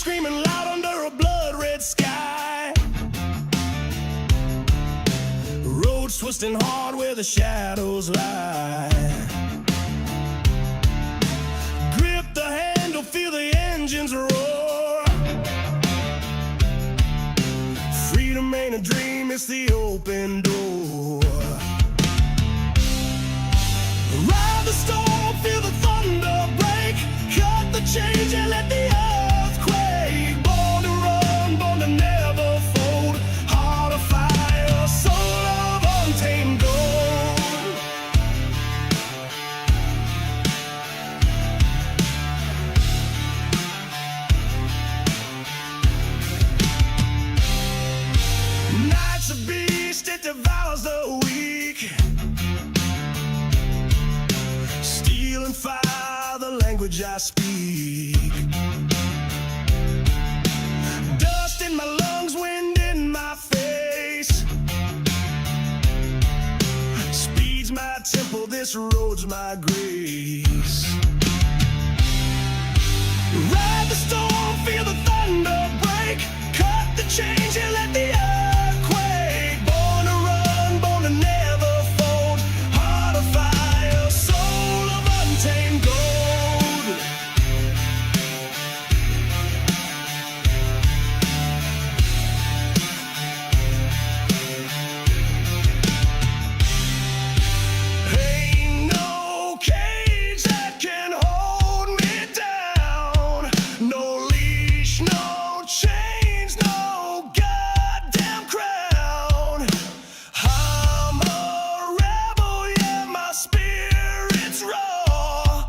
screaming loud under a blood-red sky. Roads twisting hard where the shadows lie. Grip the handle, feel the engines roar. Freedom ain't a dream, it's the open door. Ride the storm, feel the thunder break. Cut the change and let the earth quake. Born to run, born to never fold. Heart of fire, soul of untamed gold. Night's a beast, it devours the weak. Steel and fire, the language I speak. Dust in my lungs, wind in my face. Speed's my temple, this road's my grace. Ride the storm, feel the thunder break. Cut the change and let the earth quake. Born to run, born to never fold. Heart of fire, soul of untamed gold. Ain't no cage that can hold me down. No leash, no chains, no goddamn crown. I'm a rebel, yeah, my spirit's raw.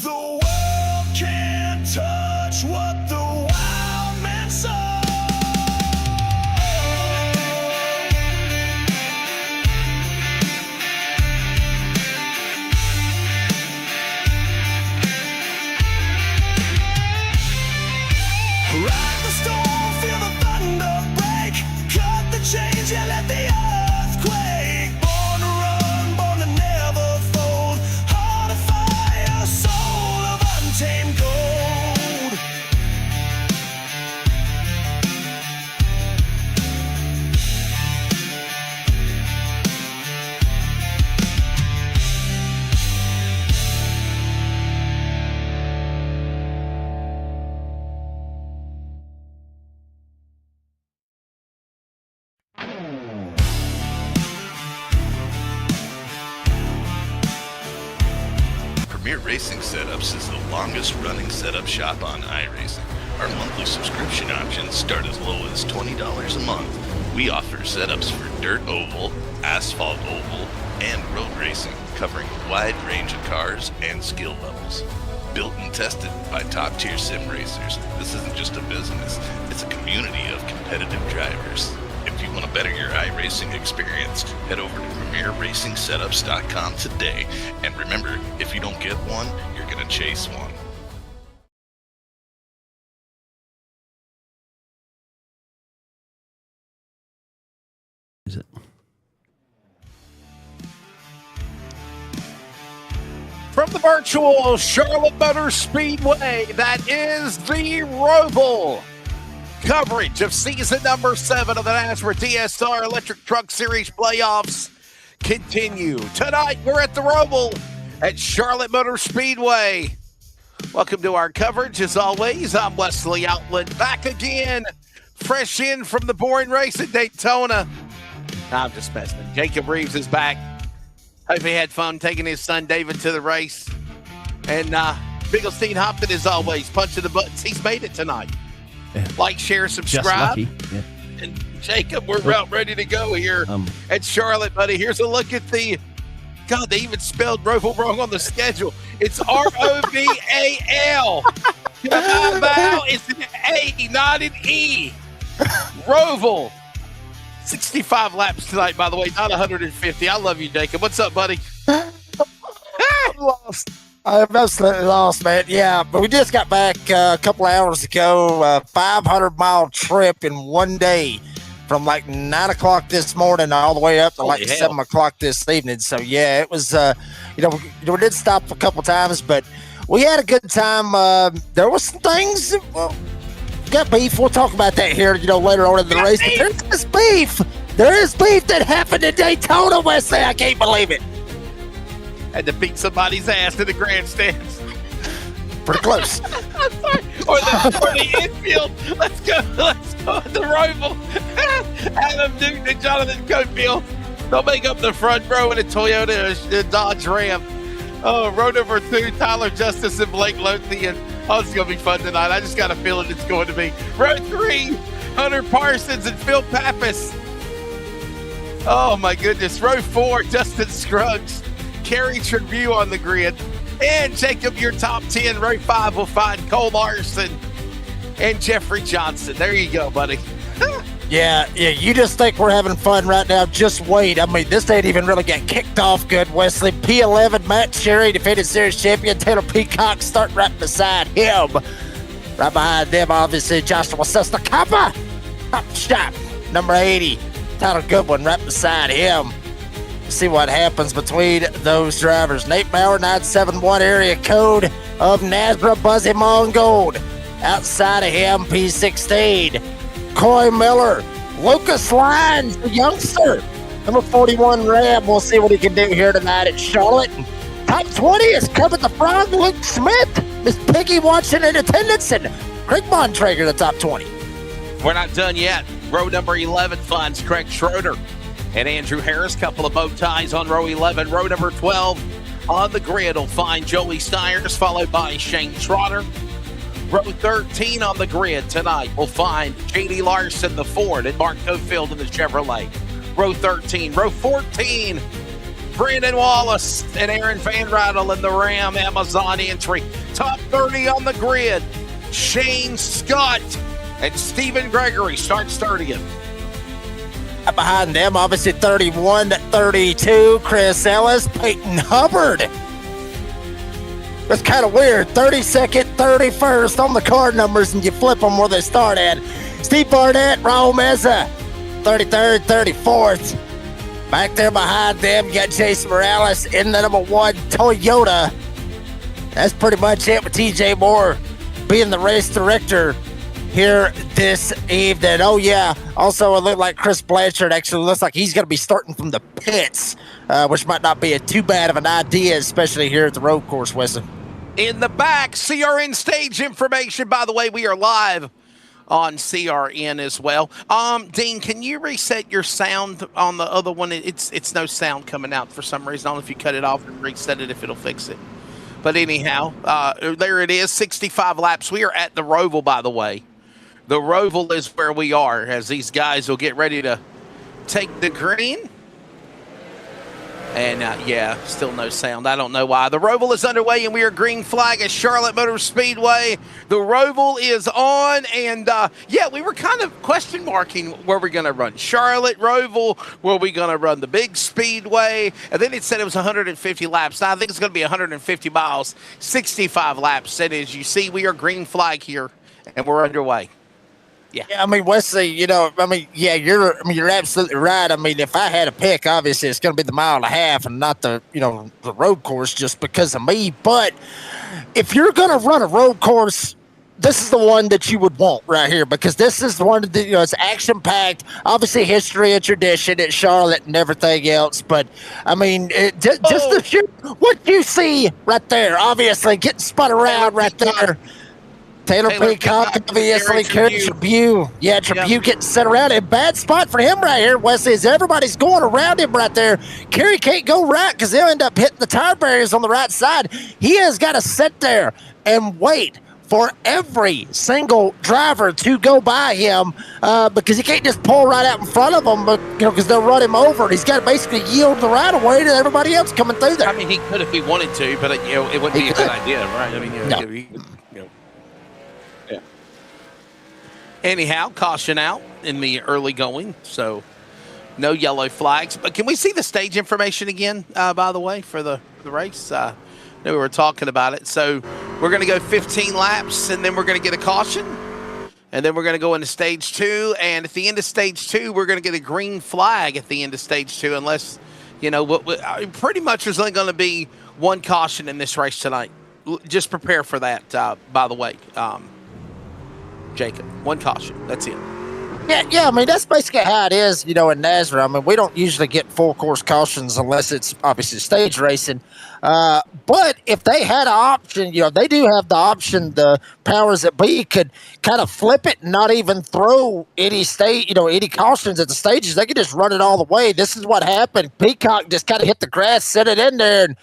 The world can't touch what the wild man saw. Ride the storm, feel the thunder break. Cut the change and let the earth quake. Born to run, born to never fold. Heart of fire, soul of untamed gold. Premier Racing Setups is the longest running setup shop on iRacing. Our monthly subscription options start as low as $20 a month. We offer setups for dirt oval, asphalt oval, and road racing, covering a wide range of cars and skill levels. Built and tested by top-tier sim racers, this isn't just a business, it's a community of competitive drivers. If you want to better your iRacing experience, head over to PremierRacingSetups.com today. And remember, if you don't get one, you're going to chase one. Is it? From the virtual Charlotte Motor Speedway, that is the Roval. Coverage of season number 7 of the NASRA DSR Electric Truck Series playoffs continue. Tonight, we're at the Roval at Charlotte Motor Speedway. Welcome to our coverage. As always, I'm Wesley Outland, back again, fresh in from the boring race at Daytona. I'm just messing. Jacob Reeves is back. Hope he had fun taking his son David to the race. And Bigglestein Hopton, as always, punching the buttons. He's made it tonight. Yeah. Like, share, subscribe. Just lucky. Yeah. And Jacob, we're about ready to go here at Charlotte, buddy. Here's a look at the, God, they even spelled Roval wrong on the schedule. It's R-O-V-A-L. Val is an A, not an E. Roval. 65 laps tonight, by the way, not 150. I love you, Jacob. What's up, buddy? I'm lost. I'm absolutely lost, man. Yeah, but we just got back a couple of hours ago, 500-mile trip in one day from like 9 o'clock this morning all the way up to like 7 o'clock this evening. So, yeah, it was, we did stop a couple times, but we had a good time. There was some things, got beef. We'll talk about that here, later on in the race. But there is beef. There is beef that happened in Daytona, Wesley. I can't believe it. Had to beat somebody's ass in the grandstands. Pretty close. I'm sorry. Or the infield. Let's go with the Roval. Adam Newton and Jonathan Cofield. They'll make up the front row in a Toyota, a Dodge Ram. Oh, row number 2, Tyler Justice and Blake Lothian. Oh, it's going to be fun tonight. I just got a feeling it's going to be. Row 3, Hunter Parsons and Phil Pappas. Oh, my goodness. Row 4, Justin Scruggs. Kerry Tribune on the grid. And Jacob, your top 10. Row 5 will find Cole Larson and Jeffrey Johnson. There you go, buddy. Yeah, you just think we're having fun right now. Just wait. I mean, this ain't even really got kicked off good, Wesley. P11, Matt Cherry, defending series champion. Taylor Peacock starting right beside him. Right behind them, obviously, Joshua Cessna Kappa. Top shot, number 80. Tyler Goodwin right beside him. See what happens between those drivers. Nate Bauer, 971 area code of NASRA, Buzzy Mongold. Outside of him, P16. Coy Miller, Lucas Lyons, the youngster, number 41 Ram. We'll see what he can do here tonight at Charlotte. Top 20 is Kevin the Frog, Luke Smith, Miss Piggy watching in attendance, and Craig Bontrager, the top 20. We're not done yet. Row number 11 finds Craig Schroeder and Andrew Harris. Couple of bow ties on row 11. Row number 12 on the grid will find Joey Stiers, followed by Shane Trotter. Row 13 on the grid tonight will find J.D. Larson, the Ford, and Mark Cofield in the Chevrolet. Row 13. Row 14, Brandon Wallace and Aaron Van Rydel in the Ram Amazon entry. Top 30 on the grid, Shane Scott and Stephen Gregory starts 30th. Behind them, obviously 31 to 32, Chris Ellis, Peyton Hubbard. That's kind of weird. 32nd, 31st on the card numbers, and you flip them where they start at. Steve Barnett, Raul Meza, 33rd, 34th. Back there behind them, you got Jason Morales in the number 1 Toyota. That's pretty much it with TJ Moore being the race director here this evening. Oh, yeah. Also, it looked like Chris Blanchard actually looks like he's going to be starting from the pits, which might not be too bad of an idea, especially here at the road course, Weston. In the back, CRN stage information. By the way, we are live on CRN as well. Dean, can you reset your sound on the other one? It's no sound coming out for some reason. I don't know if you cut it off and reset it, if it'll fix it. But anyhow, there it is, 65 laps. We are at the Roval, by the way. The Roval is where we are, as these guys will get ready to take the green. And, yeah, still no sound. I don't know why. The Roval is underway, and we are green flag at Charlotte Motor Speedway. The Roval is on, and, yeah, we were kind of question marking where we're going to run. Charlotte, Roval, where we going to run the big Speedway. And then it said it was 150 laps. Now, I think it's going to be 150 miles, 65 laps. And as you see, we are green flag here, and we're underway. Yeah, I mean, Wesley, you're absolutely right. I mean, if I had a pick, obviously it's going to be the mile and a half and not the road course just because of me. But if you're going to run a road course, this is the one that you would want right here, because this is the one that, it's action-packed, obviously history and tradition at Charlotte and everything else. But, I mean, what you see right there, obviously getting spun around right there. Taylor Peacock, obviously, Kerry Tribune. Yeah, Tribune getting set around. A bad spot for him right here, Wesley, as everybody's going around him right there. Kerry can't go right because they'll end up hitting the tire barriers on the right side. He has got to sit there and wait for every single driver to go by him because he can't just pull right out in front of them, because they'll run him over. He's got to basically yield the right of way to everybody else coming through there. I mean, he could if he wanted to, but it wouldn't be a good idea, right? I mean, no. Anyhow, caution out in the early going, so no yellow flags. But can we see the stage information again, by the way, for the race? I know we were talking about it. So we're going to go 15 laps, and then we're going to get a caution. And then we're going to go into stage 2. And at the end of stage 2, we're going to get a green flag at the end of stage 2, unless, pretty much there's only going to be one caution in this race tonight. Just prepare for that, by the way. Jacob. One caution. That's it. Yeah. I mean, that's basically how it is, in NASRA. I mean, we don't usually get full course cautions unless it's obviously stage racing. But if they had an option, they do have the option. The powers that be could kind of flip it and not even throw any any cautions at the stages. They could just run it all the way. This is what happened. Peacock just kind of hit the grass, set it in there, and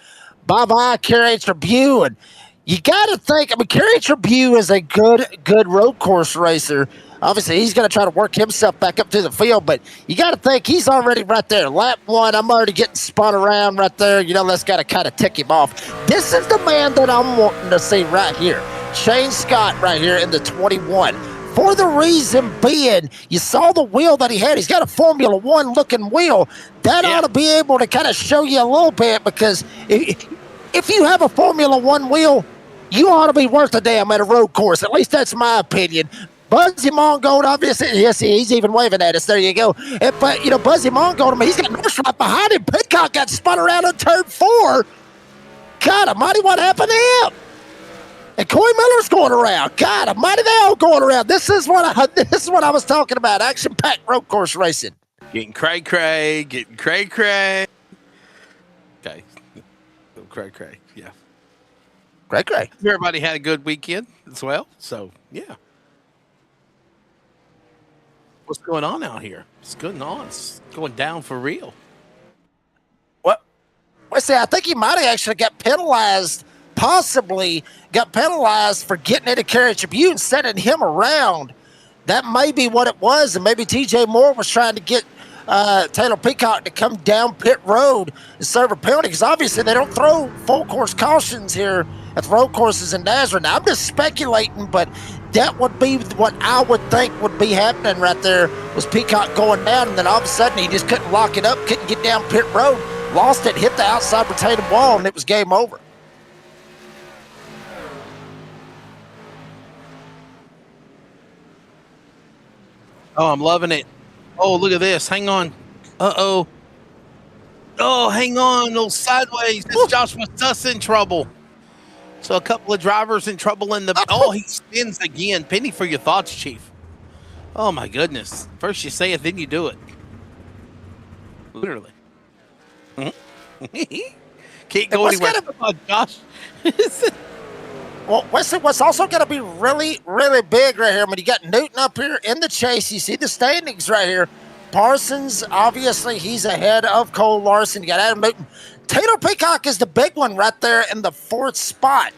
bye-bye, Carrie Tribune. And you got to think, Carrie Tribune is a good road course racer. Obviously, he's going to try to work himself back up to the field, but you got to think he's already right there. Lap 1, I'm already getting spun around right there. That's got to kind of tick him off. This is the man that I'm wanting to see right here. Shane Scott right here in the 21. For the reason being, you saw the wheel that he had. He's got a Formula One looking wheel. That ought to be able to kind of show you a little bit, because if you have a Formula One wheel, you ought to be worth a damn at a road course. At least that's my opinion. Buzzy Mongold, obviously, yes, he's even waving at us. There you go. But, Buzzy Mongold, he's got NASRA right behind him. Peacock got spun around on turn 4. God almighty, what happened to him? And Coy Miller's going around. God almighty, they all going around. This is what I was talking about. Action-packed road course racing. Getting cray-cray. Okay. Cray-cray, yeah. Cray-cray. Everybody had a good weekend as well, so, yeah. What's going on out here? What's going on? It's going down for real. What? Well, see, I think he might have actually got penalized, possibly got penalized for getting into Carrie Tribune and sending him around. That may be what it was, and maybe TJ Moore was trying to get Taylor Peacock to come down pit road and serve a penalty, because obviously they don't throw full course cautions here at the road courses in NASRA. Now, I'm just speculating, but that would be what I would think would be happening right there, was Peacock going down, and then all of a sudden he just couldn't lock it up, couldn't get down pit road, lost it, hit the outside retaining wall, and it was game over. Oh, I'm loving it. Oh, look at this. Hang on. Uh-oh. Oh, hang on. Little sideways. This Joshua Suss in trouble. So a couple of drivers in trouble in the... Oh, he spins again. Penny for your thoughts, Chief. Oh, my goodness. First you say it, then you do it. Literally. Can't go anywhere. Oh, Josh. Well, what's also going to be really, really big right here, you got Newton up here in the chase. You see the standings right here. Parsons, obviously, he's ahead of Cole Larson. You got Adam Newton. Taylor Peacock is the big one right there in the 4th spot.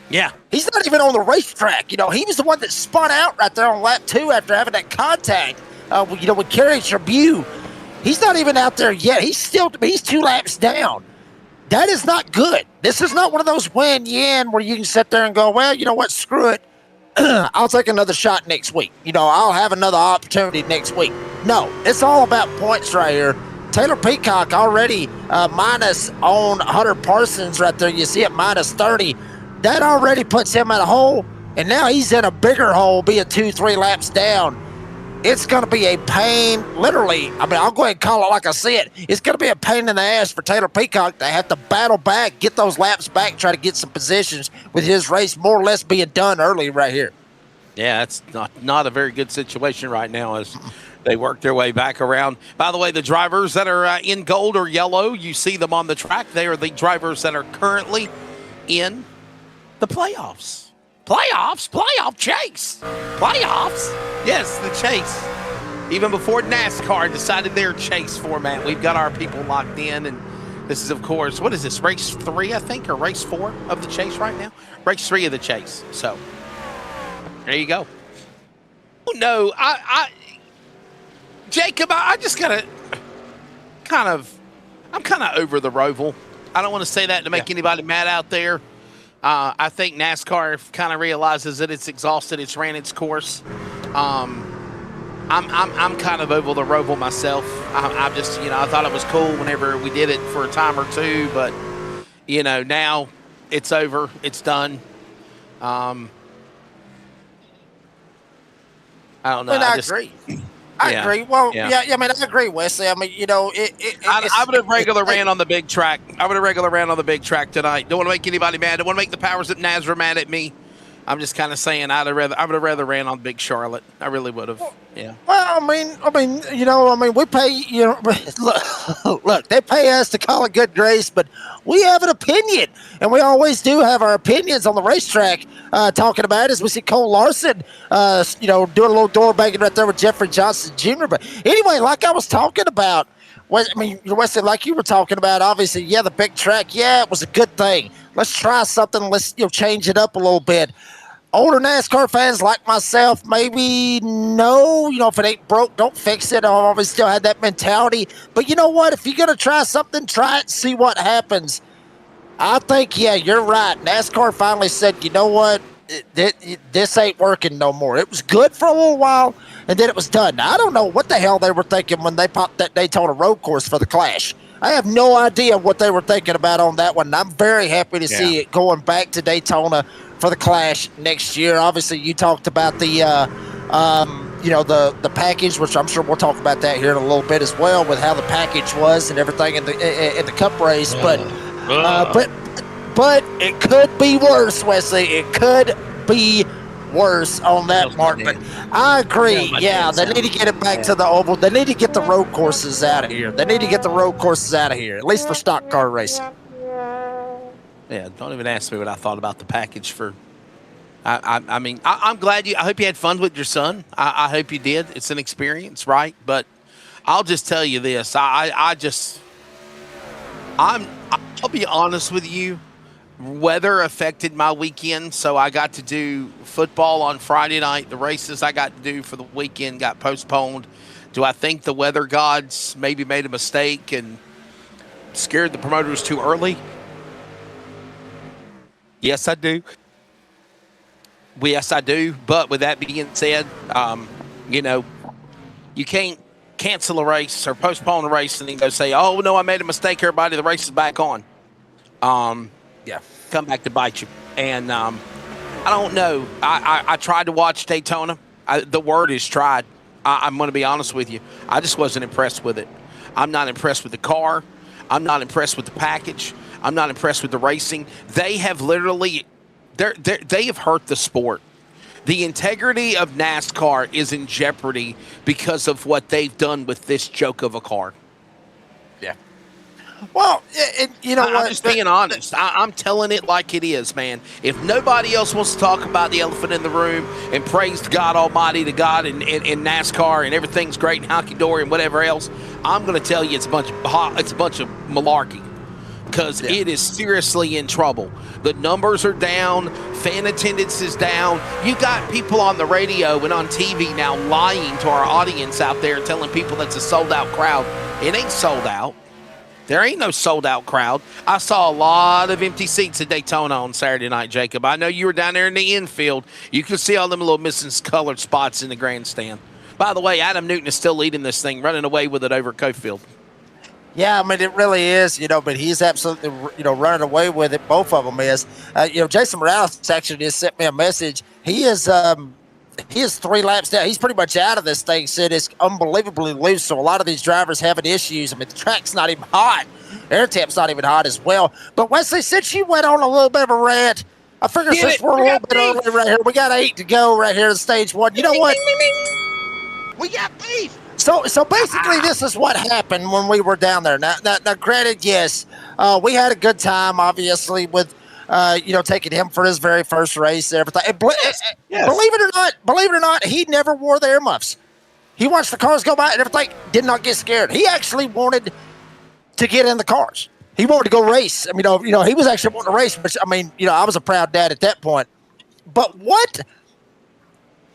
Yeah. He's not even on the racetrack. He was the one that spun out right there on lap 2 after having that contact, with Carrie Tribune. He's not even out there yet. He's 2 laps down. That is not good. This is not one of those win-yin where you can sit there and go, well, you know what, screw it. I'll take another shot next week. I'll have another opportunity next week. No, it's all about points right here. Taylor Peacock already minus on Hunter Parsons right there. You see it minus 30. That already puts him in a hole, and now he's in a bigger hole, being 2-3 laps down. It's going to be a pain, literally. I'll go ahead and call it like I see it. It's going to be a pain in the ass for Taylor Peacock to have to battle back, get those laps back, try to get some positions with his race more or less being done early right here. Yeah, it's not a very good situation right now as they work their way back around. By the way, the drivers that are in gold or yellow, you see them on the track. They are the drivers that are currently in the playoffs. Playoff chase. Playoffs. Yes, the chase. Even before NASCAR decided their chase format, we've got our people locked in. And this is, of course, what is this, race 3, I think, or race 4 of the chase right now? Race 3 of the chase. So, there you go. Oh, no, Jacob, I just got to I'm kind of over the Roval. I don't want to say that to make anybody mad out there. I think NASCAR kind of realizes that it's exhausted. It's ran its course. I'm kind of over the Roval myself. I'm just, I thought it was cool whenever we did it for a time or two, but now it's over. It's done. I don't know. I agree. I agree. Well, I agree, Wesley. I would have regular ran on the big track. I would have regular ran on the big track tonight. Don't want to make anybody mad. Don't want to make the powers at NASRA mad at me. I'm just kind of saying I would have rather ran on Big Charlotte. I really would have. Yeah. Well, we pay, look, they pay us to call it good grace, but we have an opinion, and we always do have our opinions on the racetrack. Talking about it, as we see Cole Larson, doing a little door banging right there with Jeffrey Johnson Jr. But anyway, like I was talking about, Wesley, like you were talking about, obviously, the big track, it was a good thing. Let's try something. Let's change it up a little bit. Older NASCAR fans like myself, maybe no, if it ain't broke, don't fix it. I always still had that mentality. But you know what? If you're going to try something, try it and see what happens. I think, you're right. NASCAR finally said, you know what? This ain't working no more. It was good for a little while, and then it was done. Now, I don't know what the hell they were thinking when they popped that Daytona road course for the Clash. I have no idea what they were thinking about on that one. I'm very happy to see it going back to Daytona for the Clash next year. Obviously, you talked about the package, which I'm sure we'll talk about that here in a little bit as well, with how the package was and everything in the Cup race. But it could be worse, Wesley. It could be worse on that mark. But I agree. They need to get it back to the oval. They need to get the road courses out of here. At least for stock car racing. Yeah, don't even ask me what I thought about the package for. I'm glad I hope you had fun with your son. I hope you did. It's an experience, right? But I'll just tell you this. I'll be honest with you. Weather affected my weekend, so I got to do football on Friday night. The races I got to do for the weekend got postponed. Do I think the weather gods maybe made a mistake and scared the promoters too early? Yes, I do. Yes, I do. But with that being said, you can't cancel a race or postpone a race and then go say, oh, no, I made a mistake, everybody. The race is back on. Come back to bite you. And I don't know. I tried to watch Daytona. The word is tried. I'm going to be honest with you. I just wasn't impressed with it. I'm not impressed with the car. I'm not impressed with the package. I'm not impressed with the racing. They have literally, they have hurt the sport. The integrity of NASCAR is in jeopardy because of what they've done with this joke of a car. Yeah. Well, I'm just being honest. I'm telling it like it is, man. If nobody else wants to talk about the elephant in the room and praise God Almighty, to God in NASCAR and everything's great and hunky-dory and whatever else, I'm going to tell you it's a bunch of malarkey. Because it is seriously in trouble. The numbers are down. Fan attendance is down. You got people on the radio and on TV now lying to our audience out there, telling people that's a sold-out crowd. It ain't sold out. There ain't no sold-out crowd. I saw a lot of empty seats at Daytona on Saturday night, Jacob. I know you were down there in the infield. You could see all them little missing colored spots in the grandstand. By the way, Adam Newton is still leading this thing, running away with it over Cofield. Yeah, it really is, but he's absolutely, running away with it. Both of them is. Jason Morales actually just sent me a message. He is 3 laps down. He's pretty much out of this thing. Said it's unbelievably loose. So a lot of these drivers having issues. The track's not even hot. Air temp's not even hot as well. But Wesley, since you went on a little bit of a rant, I figure since we're a little bit early right here, we got 8 to go right here in stage 1. You know what? We got beef. So basically, this is what happened when we were down there. Now granted, yes, we had a good time, obviously, with taking him for his very first race and everything. And believe it or not, he never wore the earmuffs. He watched the cars go by and everything, did not get scared. He actually wanted to get in the cars. He wanted to go race. He was actually wanting to race, which, I was a proud dad at that point. But what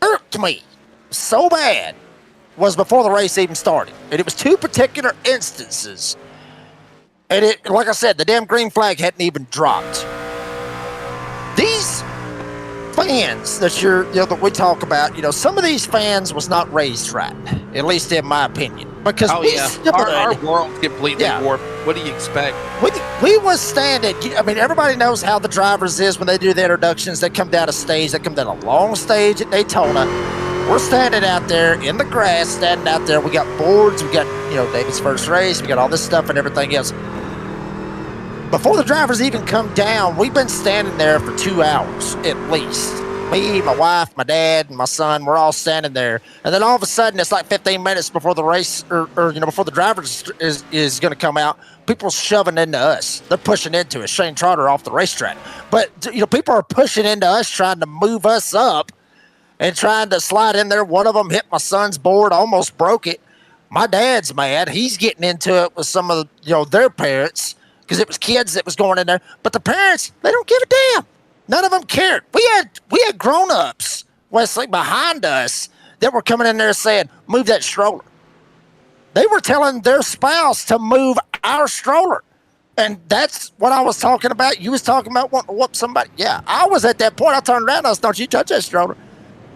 irked me so bad was before the race even started. And it was 2 particular instances. And like I said, the damn green flag hadn't even dropped. These fans that we talk about, some of these fans was not raised right, at least in my opinion. Because our world completely warped. What do you expect? We was standing. Everybody knows how the drivers is when they do the introductions. They come down a stage. They come down a long stage at Daytona. We're standing out there in the grass, standing out there. We got boards. We got, David's first race. We got all this stuff and everything else. Before the drivers even come down, we've been standing there for 2 hours at least. Me, my wife, my dad, and my son, we're all standing there. And then all of a sudden, it's like 15 minutes before the race, or before the driver is going to come out, people shoving into us. They're pushing into us. Shane Trotter off the racetrack. But, people are pushing into us, trying to move us up and trying to slide in there. One of them hit my son's board, almost broke it. My dad's mad. He's getting into it with some of their parents because it was kids that was going in there. But the parents, they don't give a damn. None of them cared. We had grown-ups, Wesley, behind us that were coming in there saying, move that stroller. They were telling their spouse to move our stroller. And that's what I was talking about. You was talking about wanting to whoop somebody. Yeah, I was at that point. I turned around. I said, don't you touch that stroller.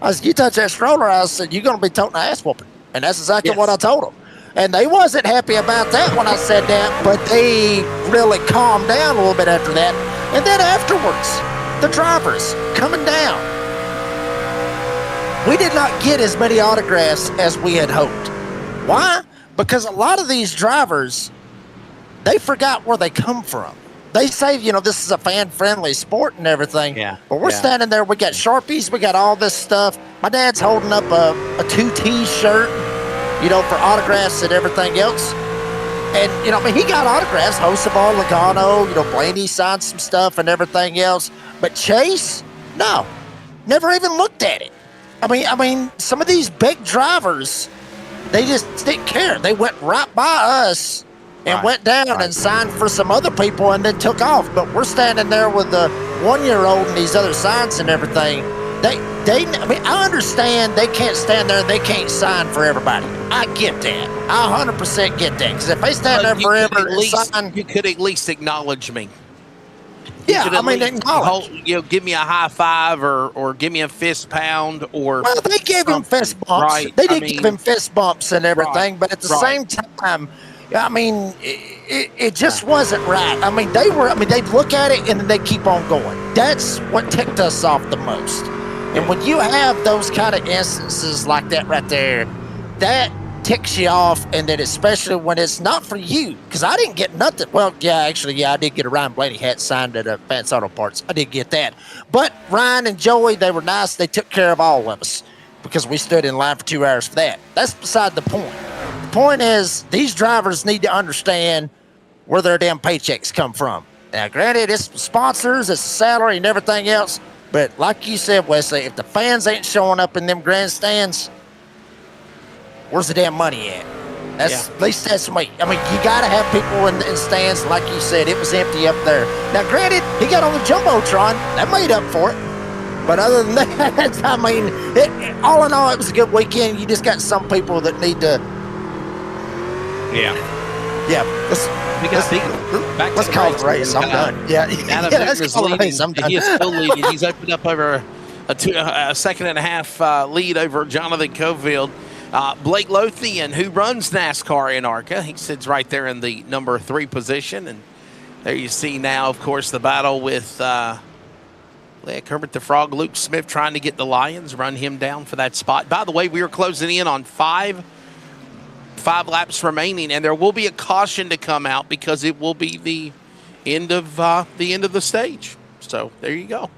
I said, you touch that stroller. I said, you're going to be toting an ass whooping. And that's exactly what I told them. And they wasn't happy about that when I said that, but they really calmed down a little bit after that. And then afterwards, the drivers coming down. We did not get as many autographs as we had hoped. Why? Because a lot of these drivers, they forgot where they come from. They say, this is a fan-friendly sport and everything. Yeah. But we're standing there. We got Sharpies. We got all this stuff. My dad's holding up a 2T shirt, for autographs and everything else. And, he got autographs. Joseval, Logano, Blaney signed some stuff and everything else. But Chase, no, never even looked at it. I mean, some of these big drivers, they just didn't care. They went right by us and went down and signed for some other people and then took off. But we're standing there with the 1-year-old and these other signs and everything. I understand they can't stand there and they can't sign for everybody. I get that. I 100% get that. Because if they stand there forever and sign, you could at least acknowledge me. Yeah, acknowledge. Give me a high five or give me a fist pound or. Well, they gave him fist bumps. Right. They did give him fist bumps and everything, but at the same time, it just wasn't right. They'd look at it and then they keep on going. That's what ticked us off the most. And when you have those kind of instances like that right there, that ticks you off, and then especially when it's not for you, because I didn't get nothing. Well, I did get a Ryan Blaney hat signed at Vance Auto Parts. I did get that. But Ryan and Joey, they were nice. They took care of all of us because we stood in line for 2 hours for that. That's beside the point. The point is these drivers need to understand where their damn paychecks come from. Now, granted, it's sponsors, it's salary and everything else, but like you said, Wesley, if the fans ain't showing up in them grandstands, where's the damn money at? At least that's me. You got to have people in stands. Like you said, it was empty up there. Now, granted, he got on the Jumbotron. That made up for it. But other than that, all in all, it was a good weekend. You just got some people that need to. Yeah. Let's call it a race. I'm done. Let's call it a race. I'm done. He's still leading. He's opened up over a second and a half lead over Jonathan Cofield. Blake Lothian, who runs NASCAR in ARCA, he sits right there in the number 3 position. And there you see now, of course, the battle with Kermit the Frog, Luke Smith trying to get the Lions, run him down for that spot. By the way, we are closing in on 5 laps remaining, and there will be a caution to come out because it will be the end of the stage. So there you go.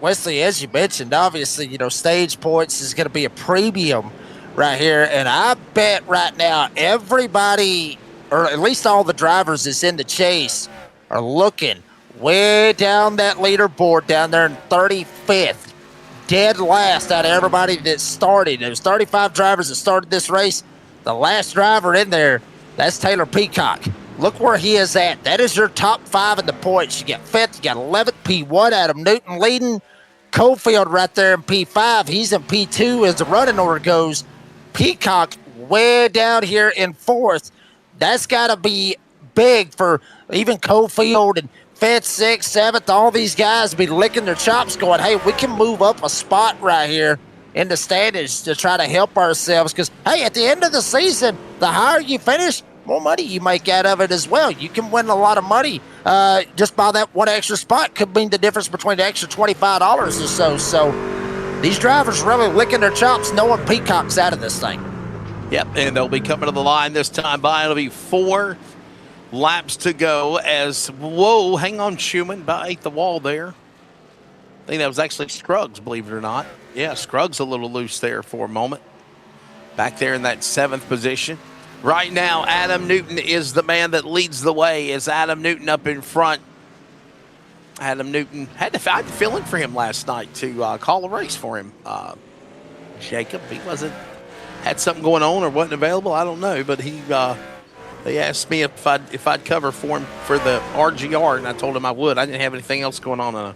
Wesley, as you mentioned, obviously, stage points is going to be a premium right here. And I bet right now everybody, or at least all the drivers that's in the chase, are looking way down that leaderboard down there in 35th. Dead last out of everybody that started. There was 35 drivers that started this race. The last driver in there, that's Taylor Peacock. Look where he is at. That is your top 5 in the points. You got 5th, you got 11th, P1, Adam Newton leading. Cofield right there in P5. He's in P2 as the running order goes. Peacock way down here in 4th. That's got to be big for even Cofield and 5th, 6th, 7th. All these guys be licking their chops going, hey, we can move up a spot right here in the standings to try to help ourselves. Because, hey, at the end of the season, the higher you finish, more money you make out of it as well. You can win a lot of money just by that one extra spot. Could mean the difference between the extra $25 or so. So these drivers really licking their chops knowing Peacock's out of this thing. Yep, and they'll be coming to the line this time by. It'll be 4 laps to go as, whoa, hang on, Schumann, about ate the wall there. think that was actually Scruggs, believe it or not. Yeah, Scruggs a little loose there for a moment. Back there in that 7th position. Right now, Adam Newton is the man that leads the way. Is Adam Newton up in front? Adam Newton I had to fill in for him last night to call a race for him. Jacob, he had something going on or wasn't available. I don't know, but they asked me if I'd cover for him for the RGR, and I told him I would. I didn't have anything else going on a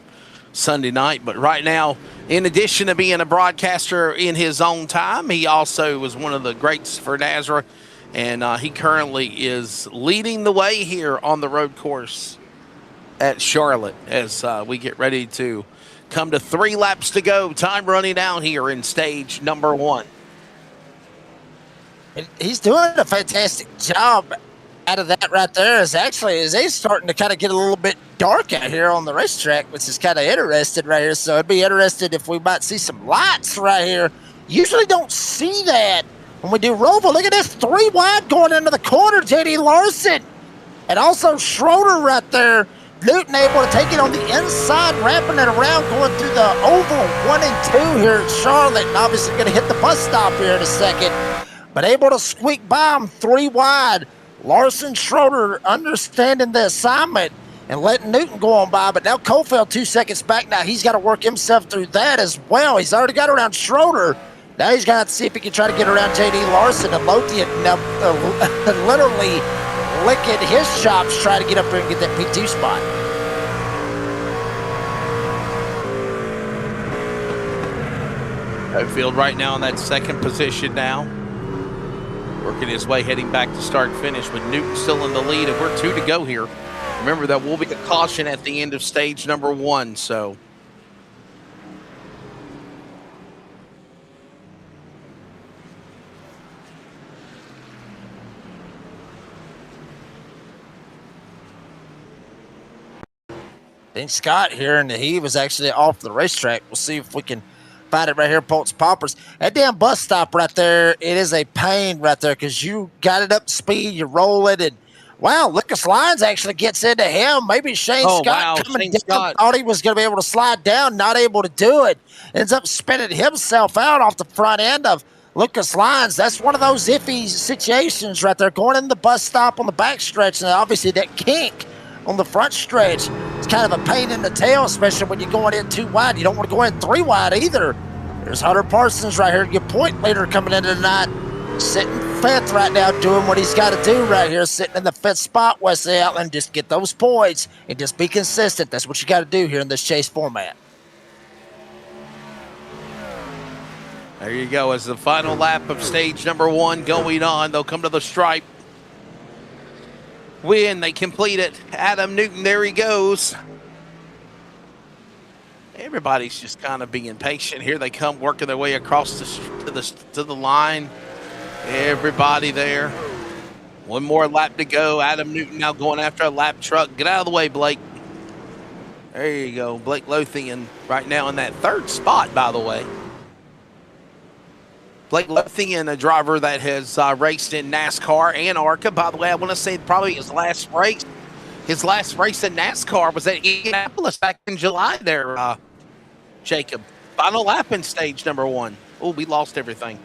Sunday night. But right now, in addition to being a broadcaster in his own time, he also was one of the greats for NASRA, and he currently is leading the way here on the road course at Charlotte as we get ready to come to 3 laps to go. Time running out here in stage number 1. And he's doing a fantastic job out of that right there. Is it's starting to kind of get a little bit dark out here on the racetrack, which is kind of interesting right here. So I'd be interested if we might see some lights right here. Usually don't see that when we do Roval. Look at this, 3 wide going into the corner, J.D. Larson. And also Schroeder right there. Newton able to take it on the inside, wrapping it around, going through the oval 1 and 2 here at Charlotte. And obviously going to hit the bus stop here in a second. But able to squeak by him 3 wide. Larson, Schroeder understanding the assignment and letting Newton go on by. But now Cofield 2 seconds back. Now he's got to work himself through that as well. He's already got around Schroeder. Now he's going to have to see if he can try to get around J.D. Larson. And Lothian literally licking his chops trying to get up there and get that P2 spot. Cofield right now in that 2nd position now. Working his way, heading back to start finish with Newton still in the lead, and we're 2 to go here. Remember, that will be a caution at the end of stage number 1, so. Then Scott here, and he was actually off the racetrack. We'll see if we can find it right here, Polk's Poppers. That damn bus stop right there, it is a pain right there because you got it up to speed, you roll it, and wow, Lucas Lyons actually gets into him. Maybe Shane Scott coming down, thought he was going to be able to slide down, not able to do it. Ends up spinning himself out off the front end of Lucas Lyons. That's one of those iffy situations right there, going in the bus stop on the back stretch, and obviously that kink on the front stretch. It's kind of a pain in the tail, especially when you're going in 2 wide. You don't want to go in 3 wide either. There's Hunter Parsons right here, your point leader coming into the night, sitting 5th right now, doing what he's got to do right here, sitting in the 5th spot. Wesley Outland, just get those points and just be consistent. That's what you got to do here in this chase format. There you go. As the final lap of stage number 1 going on, they'll come to the stripe. Win, they complete it. Adam Newton, there he goes. Everybody's just kind of being patient. Here they come, working their way across to the line. Everybody there. 1 more lap to go. Adam Newton now going after a lap truck. Get out of the way, Blake. There you go. Blake Lothian right now in that 3rd spot, by the way. Blake Lothian, a driver that has raced in NASCAR and ARCA. By the way, I want to say probably his last race. His last race in NASCAR was at Indianapolis back in July there, Jacob. Final lap in stage number 1. Oh, we lost everything.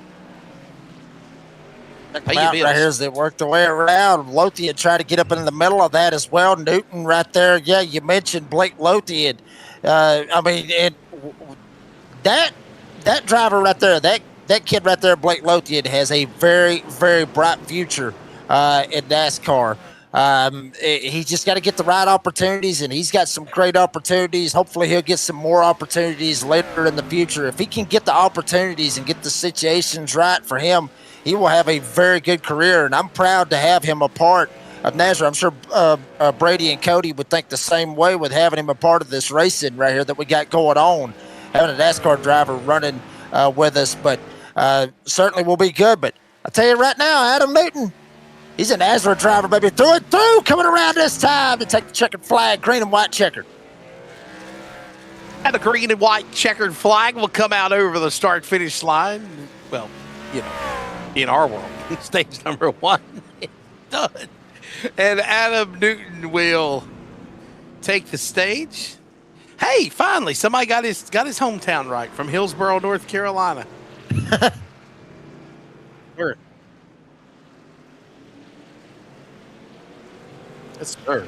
Right here as they work their way around. Lothian tried to get up into the middle of that as well. Newton right there. Yeah, you mentioned Blake Lothian. I mean, that driver right there, that kid right there, Blake Lothian, has a very, very bright future in NASCAR. He's just got to get the right opportunities, and he's got some great opportunities. Hopefully he'll get some more opportunities later in the future. If he can get the opportunities and get the situations right for him, he will have a very good career, and I'm proud to have him a part of NASRA. I'm sure Brady and Cody would think the same way with having him a part of this racing right here that we got going on, having a NASCAR driver running with us, but certainly will be good. But I'll tell you right now, Adam Newton, he's a NASRA driver, baby. Through and through, coming around this time to take the checkered flag, green and white checkered. And the green and white checkered flag will come out over the start-finish line. Well, you know, in our world, stage number 1 is done. And Adam Newton will take the stage. Hey, finally, somebody got his hometown right from Hillsborough, North Carolina. Sure. Yes, sir.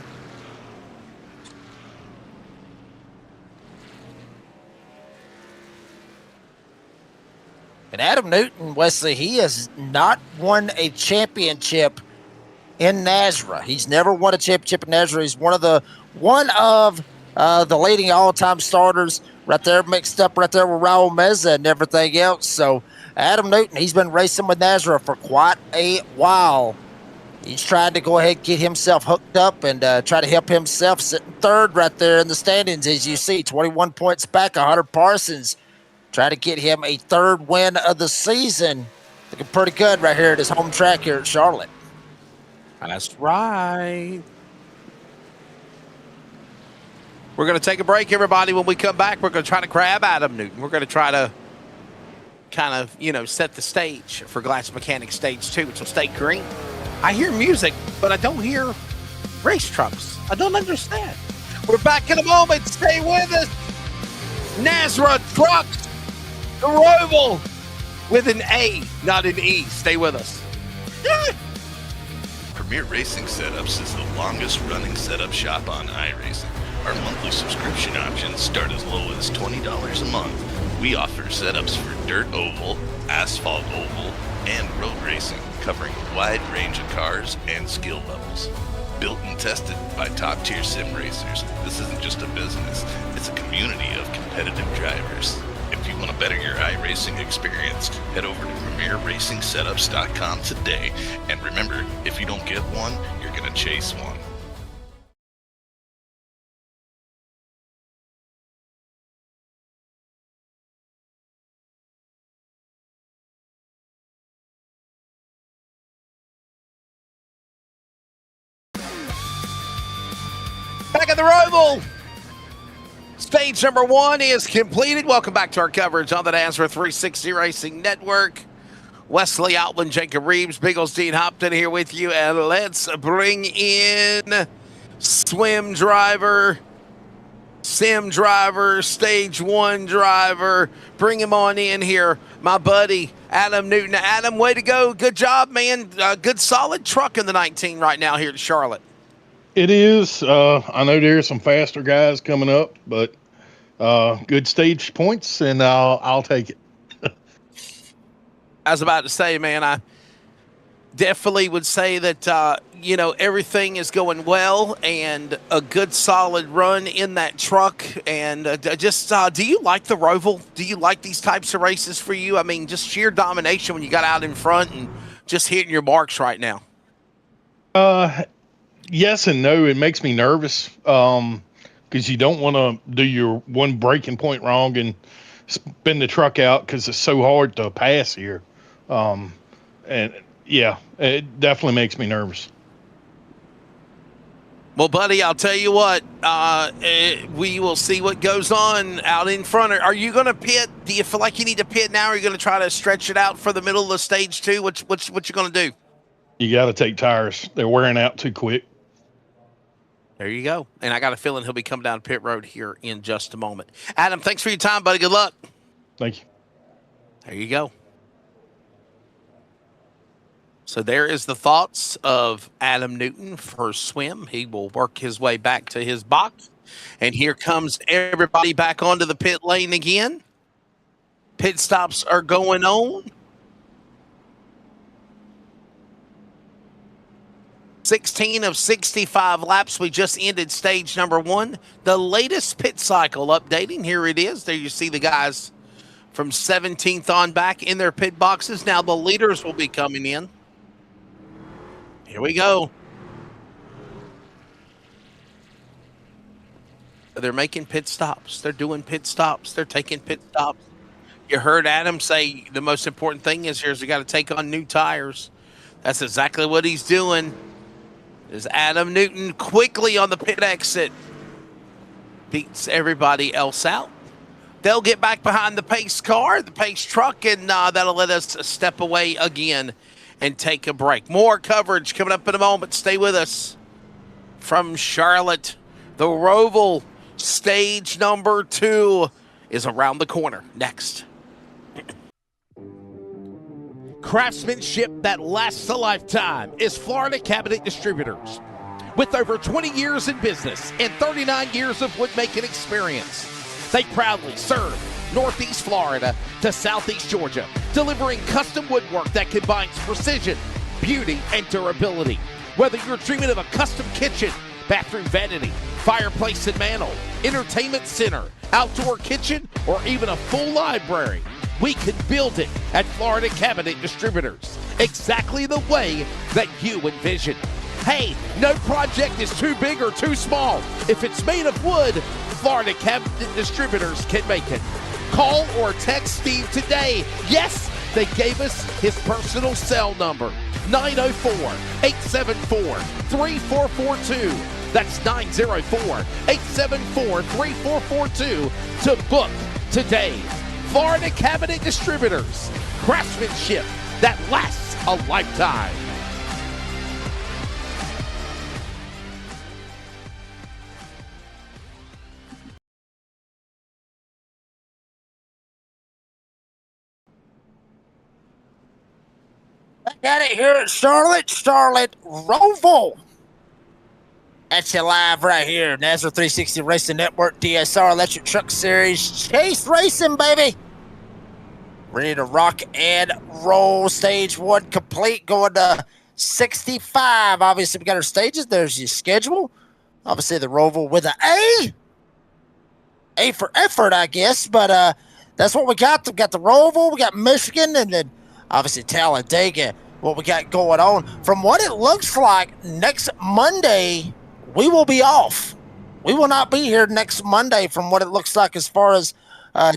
And Adam Newton, Wesley, he has not won a championship in NASRA. He's never won a championship in NASRA. He's one of the leading all-time starters right there, mixed up right there with Raul Meza and everything else. So Adam Newton, he's been racing with NASRA for quite a while. He's trying to go ahead and get himself hooked up and try to help himself sitting third right there in the standings, as you see, 21 points back, 100 Parsons. Try to get him a third win of the season. Looking pretty good right here at his home track here at Charlotte. That's right. We're going to take a break, everybody. When we come back, we're going to try to grab Adam Newton. We're going to try to kind of, set the stage for Glass Mechanic Stage 2, which will stay green. I hear music, but I don't hear race trucks. I don't understand. We're back in a moment. Stay with us. NASRA Trucks, the Roval, with an A, not an E. Stay with us. Premier Racing Setups is the longest running setup shop on iRacing. Our monthly subscription options start as low as $20 a month. We offer setups for dirt oval, asphalt oval, and road racing, covering a wide range of cars and skill levels. Built and tested by top-tier sim racers, this isn't just a business, it's a community of competitive drivers. If you want to better your iRacing experience, head over to PremierRacingSetups.com today. And remember, if you don't get one, you're going to chase one. Back at the Roval. Stage number 1 is completed. Welcome back to our coverage on the NASRA 360 Racing Network. Wesley Outland, Jacob Reeves, Biggles, Dean Hopton here with you. And let's bring in swim driver, sim driver, stage 1 driver. Bring him on in here, my buddy, Adam Newton. Adam, way to go. Good job, man. Good solid truck in the 19 right now here at Charlotte. It is. I know there's some faster guys coming up, but good stage points, and I'll take it. I was about to say, man, I definitely would say that, everything is going well and a good solid run in that truck. And do you like the Roval? Do you like these types of races for you? I mean, just sheer domination when you got out in front and just hitting your marks right now. Yes and no. It makes me nervous because you don't want to do your one braking point wrong and spin the truck out because it's so hard to pass here. And yeah, it definitely makes me nervous. Well, buddy, I'll tell you what, we will see what goes on out in front. Are you going to pit? Do you feel like you need to pit now? Or are you going to try to stretch it out for the middle of the stage 2? What you going to do? You got to take tires. They're wearing out too quick. There you go. And I got a feeling he'll be coming down pit road here in just a moment. Adam, thanks for your time, buddy. Good luck. Thank you. There you go. So there is the thoughts of Adam Newton for swim. He will work his way back to his box. And here comes everybody back onto the pit lane again. Pit stops are going on. 16 of 65 laps. We just ended stage number 1. The latest pit cycle updating. Here it is. There you see the guys from 17th on back in their pit boxes. Now the leaders will be coming in. Here we go. They're making pit stops. They're doing pit stops. They're taking pit stops. You heard Adam say the most important thing is we got to take on new tires. That's exactly what he's doing. Is Adam Newton quickly on the pit exit. Beats everybody else out. They'll get back behind the pace car, the pace truck, and that'll let us step away again and take a break. More coverage coming up in a moment. Stay with us. From Charlotte, the Roval Stage number 2 is around the corner. Next. Craftsmanship that lasts a lifetime is Florida Cabinet Distributors. With over 20 years in business and 39 years of woodmaking experience, they proudly serve Northeast Florida to Southeast Georgia, delivering custom woodwork that combines precision, beauty, and durability. Whether you're dreaming of a custom kitchen, bathroom vanity, fireplace and mantle, entertainment center, outdoor kitchen, or even a full library, we can build it at Florida Cabinet Distributors, exactly the way that you envision. Hey, no project is too big or too small. If it's made of wood, Florida Cabinet Distributors can make it. Call or text Steve today. Yes, they gave us his personal cell number, 904-874-3442. That's 904-874-3442 to book today. Florida Cabinet Distributors, craftsmanship that lasts a lifetime. Back at it here at Charlotte Roval. That's you live right here. NASRA 360 Racing Network, DSR Electric Truck Series, Chase Racing, baby. Ready to rock and roll. Stage 1 complete, going to 65. Obviously, we got our stages. There's your schedule. Obviously, the Roval with an A. A for effort, I guess. But that's what we got. We got the Roval, we got Michigan, and then obviously Talladega, what we got going on. From what it looks like, next Monday, we will be off. We will not be here next Monday from what it looks like as far as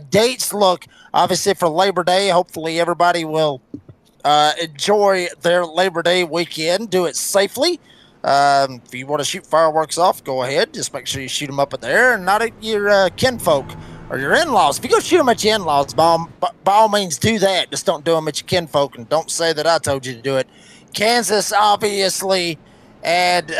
dates look. Obviously for Labor Day, hopefully everybody will enjoy their Labor Day weekend. Do it safely. If you want to shoot fireworks off, go ahead. Just make sure you shoot them up in the air and not at your kinfolk or your in-laws. If you go shoot them at your in-laws, by all means do that. Just don't do them at your kinfolk, and don't say that I told you to do it. Kansas, obviously, and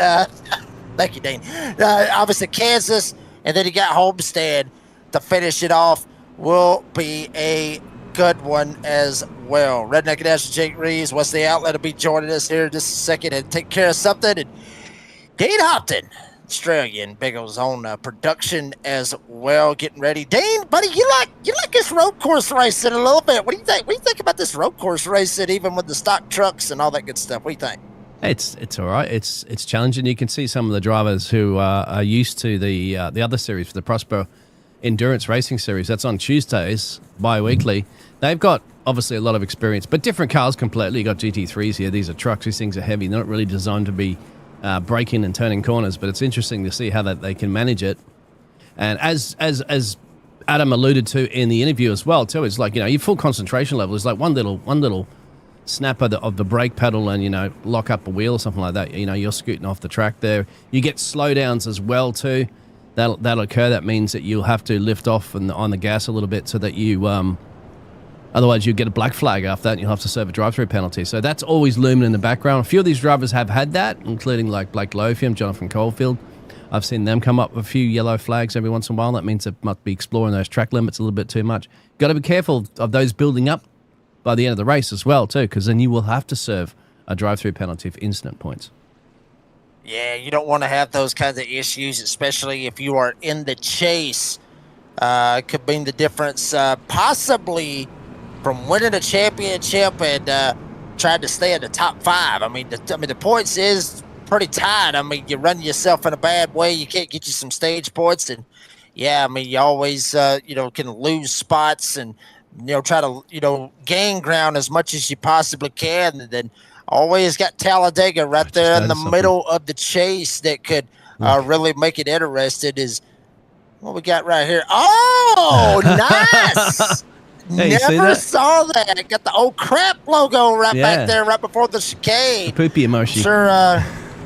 thank you, Dane. Obviously, Kansas, and then you got Homestead to finish it off. Will be a good one as well. Redneck and National Jake Reeves, Wesley Outlet will be joining us here in just a second and take care of something. And Dane Hopton, Australian Bagels on production as well, getting ready. Dane, buddy, you like this road course racing a little bit. What do you think? What do you think about this road course racing, even with the stock trucks and all that good stuff? What do you think? It's all right. It's challenging. You can see some of the drivers who are used to the other series, for the Prosper Endurance Racing Series. That's on Tuesdays, bi-weekly. They've got obviously a lot of experience, but different cars completely. You got GT3s here. These are trucks. These things are heavy. They're not really designed to be braking and turning corners, but it's interesting to see how that they can manage it. And as Adam alluded to in the interview as well, too, it's like, your full concentration level is like one little snap of the brake pedal and, lock up a wheel or something like that. You're scooting off the track there. You get slowdowns as well, too. That'll occur. That means that you'll have to lift off on the gas a little bit so that you, otherwise you get a black flag after that and you'll have to serve a drive-through penalty. So that's always looming in the background. A few of these drivers have had that, including like Blake Lofiam, Jonathan Caulfield. I've seen them come up with a few yellow flags every once in a while. That means they must be exploring those track limits a little bit too much. Got to be careful of those building up by the end of the race as well, too, because then you will have to serve a drive-through penalty for incident points. Yeah, you don't want to have those kinds of issues, especially if you are in the chase. It could mean the difference possibly from winning a championship and trying to stay in the top 5. I mean, the points is pretty tight. I mean, you run yourself in a bad way, you can't get you some stage points. And, yeah, I mean, you always, can lose spots and, try to, gain ground as much as you possibly can. And then always got Talladega right there in the middle of the chase that could really make it interesting. Is what we got right here. Oh, nice. Hey, never saw that. Got the old crap logo right back there, right before the chicane. The poopy emoji. Sure.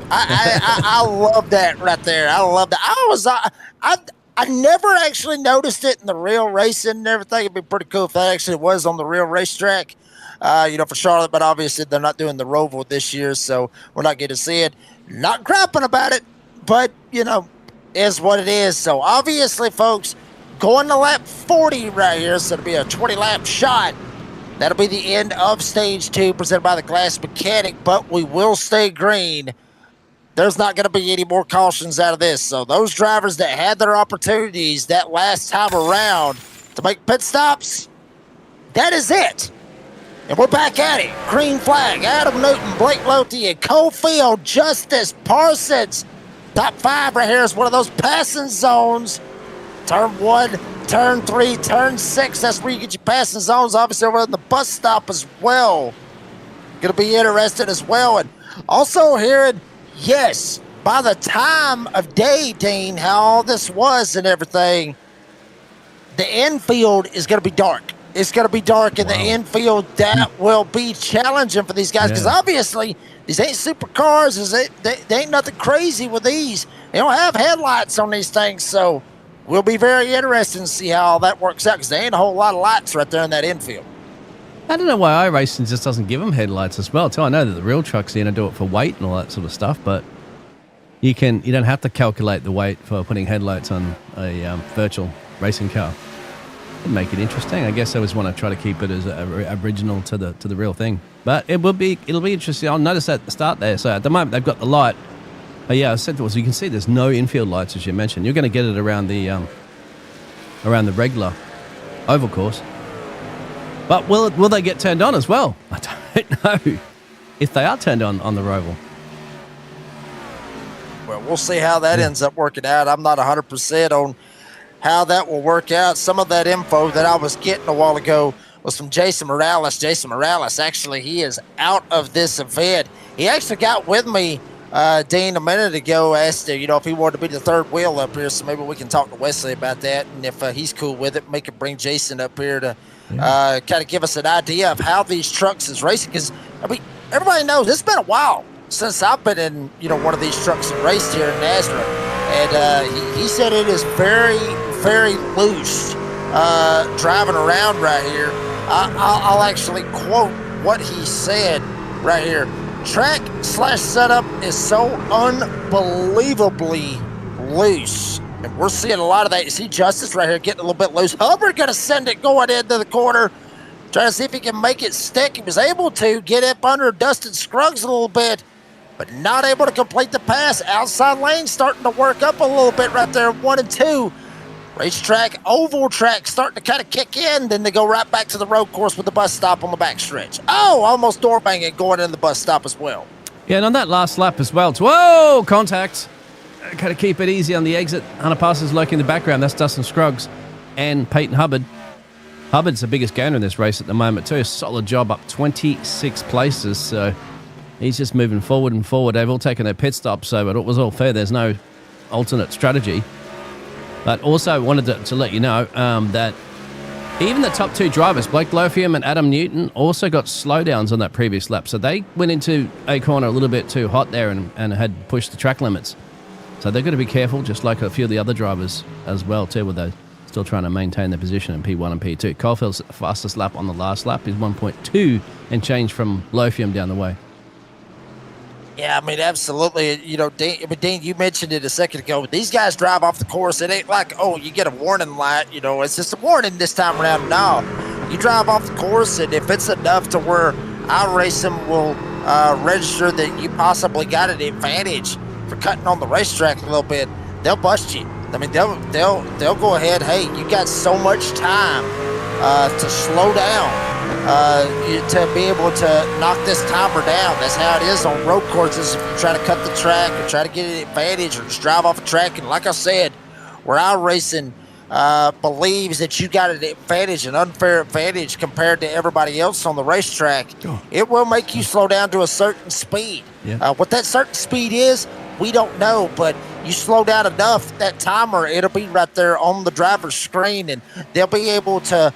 I love that right there. I love that. I never actually noticed it in the real racing and everything. It'd be pretty cool if that actually was on the real racetrack. For Charlotte, but obviously they're not doing the Roval this year, so we're not getting to see it. Not crapping about it, but, is what it is. So obviously, folks, going to lap 40 right here, so it'll be a 20-lap shot. That'll be the end of stage 2 presented by the Glass Mechanic, but we will stay green. There's not going to be any more cautions out of this. So those drivers that had their opportunities that last time around to make pit stops, that is it. And we're back at it. Green flag, Adam Newton, Blake Lothian, Cofield, Justice, Parsons. Top 5 right here is one of those passing zones. Turn 1, turn 3, turn 6. That's where you get your passing zones. Obviously over at the bus stop as well. Going to be interested as well. And also hearing, yes, by the time of day, Dean, how all this was and everything, the infield is going to be dark. It's going to be dark in the infield. That will be challenging for these guys because obviously these ain't supercars. They ain't nothing crazy with these. They don't have headlights on these things, so we'll be very interested to see how all that works out because there ain't a whole lot of lights right there in that infield. I don't know why iRacing just doesn't give them headlights as well, too. I know that the real trucks are going to do it for weight and all that sort of stuff, but you don't have to calculate the weight for putting headlights on a virtual racing car. It'd make it interesting. I guess I always want to try to keep it as original to the real thing. But it'll be interesting. I'll notice at the start there. So at the moment they've got the light. But yeah, I said to us, you can see there's no infield lights as you mentioned. You're going to get it around the regular oval course. But will they get turned on as well? I don't know if they are turned on the Roval. Well, we'll see how that ends up working out. I'm not 100% on how that will work out. Some of that info that I was getting a while ago was from Jason Morales. Jason Morales, actually, he is out of this event. He actually got with me, Dean, a minute ago, asked if he wanted to be the third wheel up here, so maybe we can talk to Wesley about that, and if he's cool with it, we can bring Jason up here to kind of give us an idea of how these trucks is racing, because, I mean, everybody knows it's been a while since I've been in, one of these trucks and raced here in NASRA, and he said it is very, very loose driving around right here. I'll actually quote what he said right here. Track/setup is so unbelievably loose. And we're seeing a lot of that. You see Justice right here getting a little bit loose. Hubbard going to send it going into the corner. Trying to see if he can make it stick. He was able to get up under Dustin Scruggs a little bit, but not able to complete the pass. Outside lane starting to work up a little bit right there, 1 and 2. Racetrack, oval track starting to kind of kick in. Then they go right back to the road course with the bus stop on the back stretch. Oh, almost door banging going into the bus stop as well. Yeah, and on that last lap as well. Whoa, contact. Got to keep it easy on the exit. Hunter Parsons lurking in the background. That's Dustin Scruggs and Peyton Hubbard. Hubbard's the biggest gainer in this race at the moment too. Solid job, up 26 places. So he's just moving forward and forward. They've all taken their pit stops, so it was all fair. There's no alternate strategy. But also wanted to let you know that even the top 2 drivers, Blake Lothian and Adam Newton, also got slowdowns on that previous lap. So they went into a corner a little bit too hot there and had pushed the track limits. So they've got to be careful, just like a few of the other drivers as well, too, with those still trying to maintain their position in P1 and P2. Caulfield's fastest lap on the last lap is 1.2 and change from Lothian down the way. Yeah, I mean, absolutely. Dean, you mentioned it a second ago. These guys drive off the course. It ain't like, you get a warning light. It's just a warning this time around. No, you drive off the course, and if it's enough to where iRacing will register that you possibly got an advantage for cutting on the racetrack a little bit, they'll bust you. I mean, they'll go ahead. Hey, you got so much time to slow down. To be able to knock this timer down. That's how it is on road courses. If you try to cut the track or try to get an advantage or just drive off a track, and like I said, where iRacing believes that you got an advantage, an unfair advantage compared to everybody else on the racetrack, it will make you slow down to a certain speed. Yeah. What that certain speed is, we don't know, but you slow down enough, that timer, it'll be right there on the driver's screen, and they'll be able to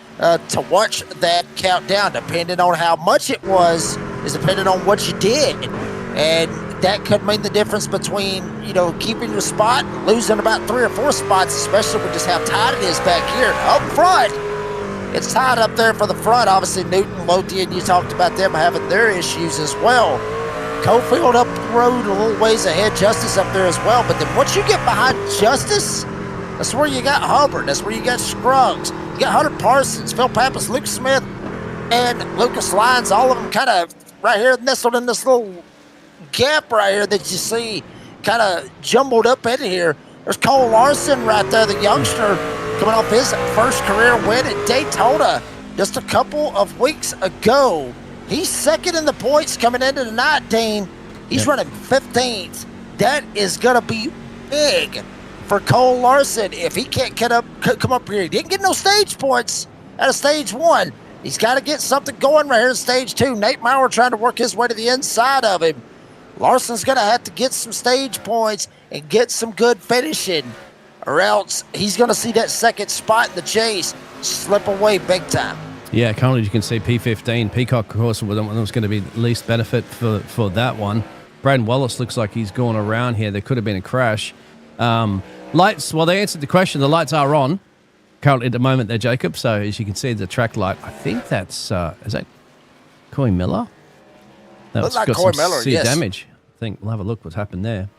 watch that countdown. Depending on how much it was is depending on what you did, and that could mean the difference between keeping your spot and losing about 3 or 4 spots, especially with just how tight it is back here. Up front, it's tight up there for the front. Obviously, Newton, Lothian, you talked about them having their issues as well. Cofield up the road a little ways ahead, Justice up there as well. But then once you get behind Justice, that's where you got Hubbard. That's where you got Scruggs. You got Hunter Parsons, Phil Pappas, Luke Smith, and Lucas Lyons. All of them kind of right here nestled in this little gap right here that you see kind of jumbled up in here. There's Cole Larson right there, the youngster coming off his first career win at Daytona just a couple of weeks ago. He's second in the points coming into the night, Dean. He's running 15th. That is going to be big for Cole Larson if he can't come up here. He didn't get no stage points out of stage 1. He's got to get something going right here in stage 2. Nate Maurer trying to work his way to the inside of him. Larson's going to have to get some stage points and get some good finishing, or else he's going to see that second spot in the chase slip away big time. Yeah, currently you can see P15. Peacock, of course, was going to be least benefit for that one. Braden Wallace looks like he's going around here. There could have been a crash. Lights, well, they answered the question. The lights are on currently at the moment there, Jacob. So as you can see, the track light, I think that's, is that Coy Miller? That's like got Coy some Miller, severe yes. damage. I think we'll have a look what's happened there.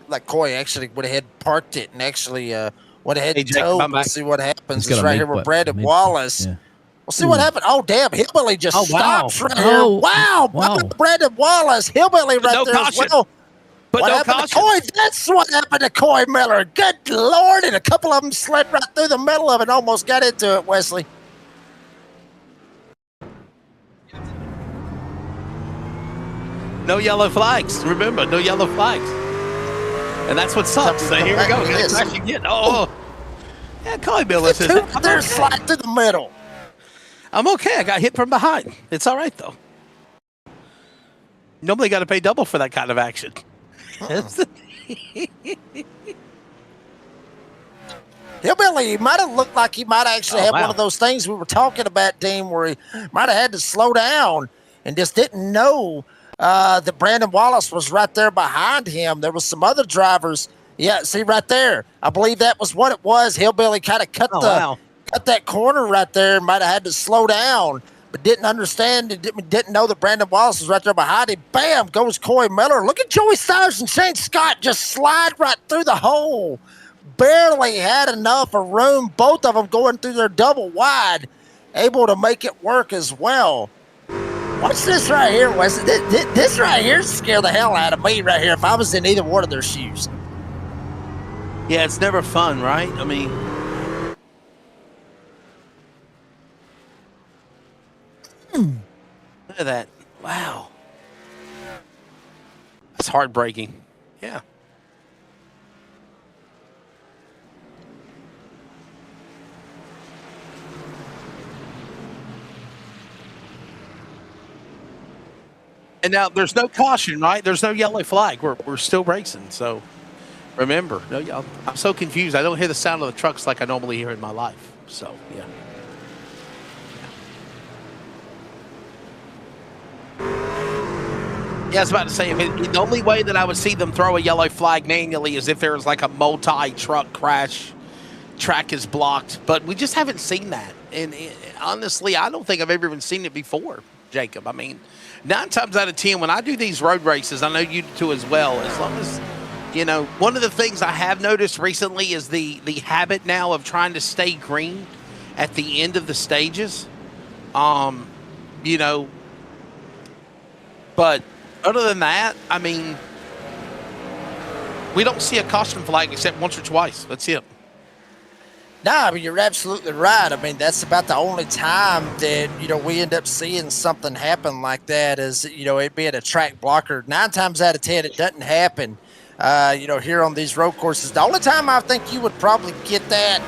Like Coy actually went ahead and parked it and actually went ahead and Jake, towed. come We'll back. see what happens. He's got It's a right mid- here with what- Brandon mid- Wallace. yeah. We'll see what happened. Oh, damn. Hillbilly just Oh, wow. stops right Oh, here. Wow. wow. Brandon Wallace. Hillbilly right no there caution. as well. But What no happened caution. to Coy? That's what happened to Coy Miller. Good Lord. And a couple of them slid right through the middle of it and almost got into it, Wesley. No yellow flags. Remember, no yellow flags. And that's what sucks. So here we go. Look at this. Crash again. Oh. Yeah, Coy Miller says, Two I'm there okay. slide through the middle. I'm okay. I got hit from behind. It's all right, though. Nobody got to pay double for that kind of action. Hillbilly, he might have looked like he might actually Oh, have wow. one of those things we were talking about, Dean, where he might have had to slow down and just didn't know that Brandon Wallace was right there behind him. There was some other drivers. Yeah, see right there. I believe that was what it was. Hillbilly kind of cut that corner right there. Might have had to slow down, but didn't understand and didn't know that Brandon Wallace was right there behind him. Bam, goes Coy Miller. Look at Joey Stires and Shane Scott just slide right through the hole. Barely had enough of room. Both of them going through their double wide, able to make it work as well. Watch this right here, Wesley. This right here scared the hell out of me right here if I was in either one of their shoes. Yeah, it's never fun, right? I mean, look at that. Wow. That's heartbreaking. Yeah. And now there's no caution, right? There's no yellow flag. We're still racing, so remember. No, I'm so confused. I don't hear the sound of the trucks like I normally hear in my life. So yeah. Yeah, I was about to say, the only way that I would see them throw a yellow flag manually is if there was like a multi-truck crash, track is blocked, but we just haven't seen that. And honestly, I don't think I've ever even seen it before, Jacob. I mean, 9 times out of 10, when I do these road races, I know you do as well, as long as, you know, one of the things I have noticed recently is the habit now of trying to stay green at the end of the stages. You know, but other than that, I mean, we don't see a caution flag except once or twice. That's it. No, I mean, you're absolutely right. I mean, that's about the only time that, you know, we end up seeing something happen like that is, you know, it being a track blocker. 9 times out of 10, it doesn't happen, you know, here on these road courses. The only time I think you would probably get that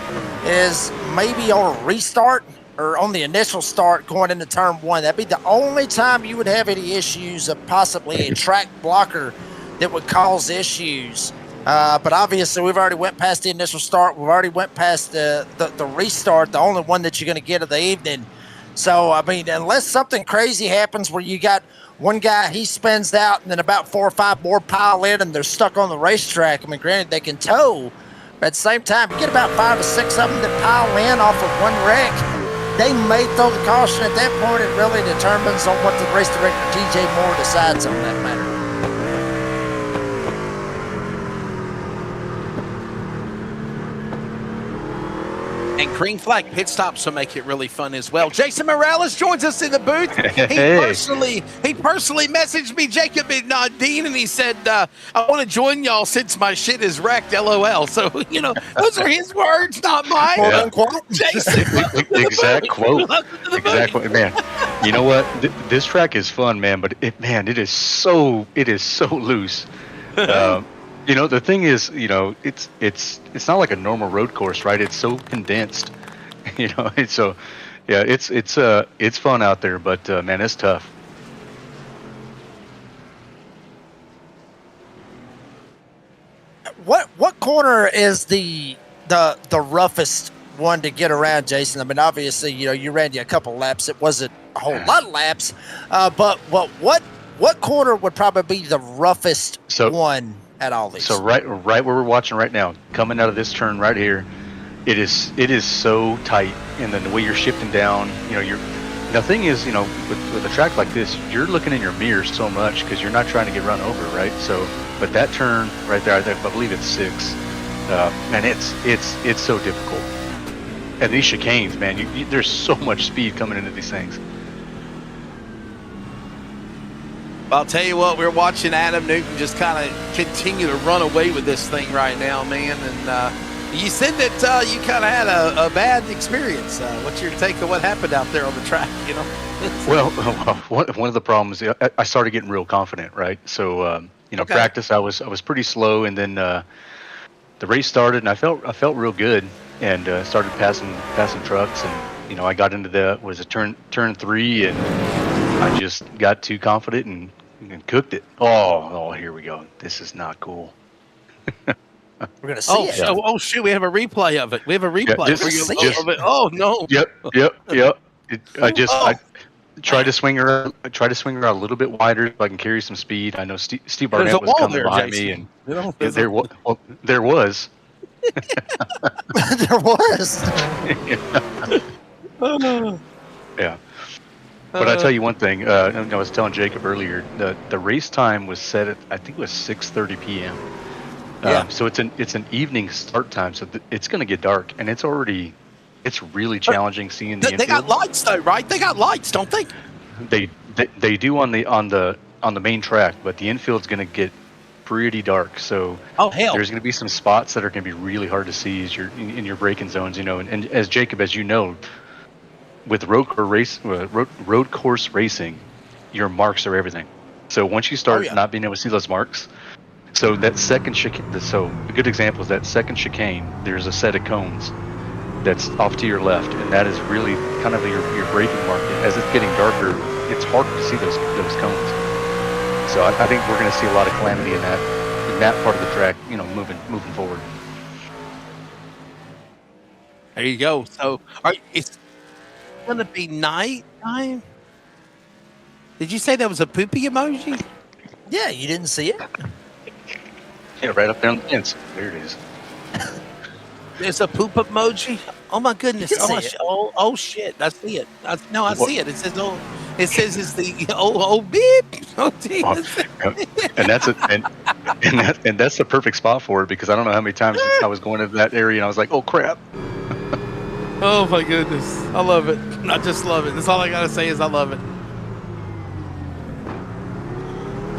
is maybe on a restart or on the initial start going into turn 1. That'd be the only time you would have any issues of possibly a track blocker that would cause issues. But obviously, we've already went past the initial start. We've already went past the restart, the only one that you're going to get of the evening. So, I mean, unless something crazy happens where you got one guy, he spins out, and then about 4 or 5 more pile in, and they're stuck on the racetrack. I mean, granted, they can tow. But at the same time, you get about 5 or 6 of them that pile in off of one wreck. they may throw the caution at that point. It really determines on what the race director TJ Moore decides on that matter. And green flag pit stops will make it really fun as well. Jason Morales joins us in the booth. He Hey. personally messaged me, Jacob and Dean, and he said, I want to join y'all since my shit is wrecked, LOL. So, you know, those are his words, not mine. Quote Yeah. unquote. Jason, Exact quote. welcome to the booth. Exactly, man. You know what? This track is fun, man, but it is so loose. You know, the thing is, you know, it's not like a normal road course, right? It's so condensed. You know, it's so yeah, it's fun out there, but man, it's tough. What corner is the roughest one to get around, Jason? I mean, obviously, you know, you ran you a couple laps. It wasn't a whole lot of laps, but what corner would probably be the roughest one at all these? So right where we're watching right now, coming out of this turn right here, it is so tight, and then the way you're shifting down, you know, the thing is, you know, with a track like this, you're looking in your mirror so much because you're not trying to get run over, right? So, but that turn right there, I believe it's 6. Man, it's so difficult. And these chicanes, man, there's so much speed coming into these things. I'll tell you what, we're watching Adam Newton just kind of continue to run away with this thing right now, man. And you said that you kind of had a bad experience. What's your take on what happened out there on the track, you know? Well, one of the problems, I started getting real confident, right? So, you know, practice, I was pretty slow, and then the race started, and I felt real good, and started passing trucks, and you know, I got into turn 3, and I just got too confident and cooked it. Oh, here we go. This is not cool. We're gonna see it. Oh, shoot, we have a replay of it. We have a replay of it. Oh no. Yep. I tried to swing her a little bit wider so I can carry some speed. I know Steve Barnett was coming behind me, and there was. There was. Yeah. But I tell you one thing. I was telling Jacob earlier that the race time was set at, I think it was 6:30 p.m. So it's an evening start time, so it's going to get dark, and it's really challenging seeing the infield. They got lights though, right? They got lights, don't they? They do on the main track, but the infield's going to get pretty dark. So there's going to be some spots that are going to be really hard to see as you're in your braking zones, you know. And as Jacob, as you know, with road course racing, your marks are everything. So once you start not being able to see those marks, so that second chicane, so a good example is that second chicane, there's a set of cones that's off to your left, and that is really kind of your braking mark. As it's getting darker, it's harder to see those cones. So I think we're going to see a lot of calamity in that part of the track, you know, moving forward. There you go. So it's going to be night time. Did you say that was a poopy emoji? Yeah, you didn't see it. Yeah, right up there on the fence. There it is. There's a poop emoji. Oh my goodness! You can see it. Oh shit! I see it. I see it. It says It says it's the beep. Oh, Jesus. And that's the perfect spot for it, because I don't know how many times I was going to that area and I was like, oh crap. Oh my goodness. I love it. I just love it. That's all I gotta say is I love it.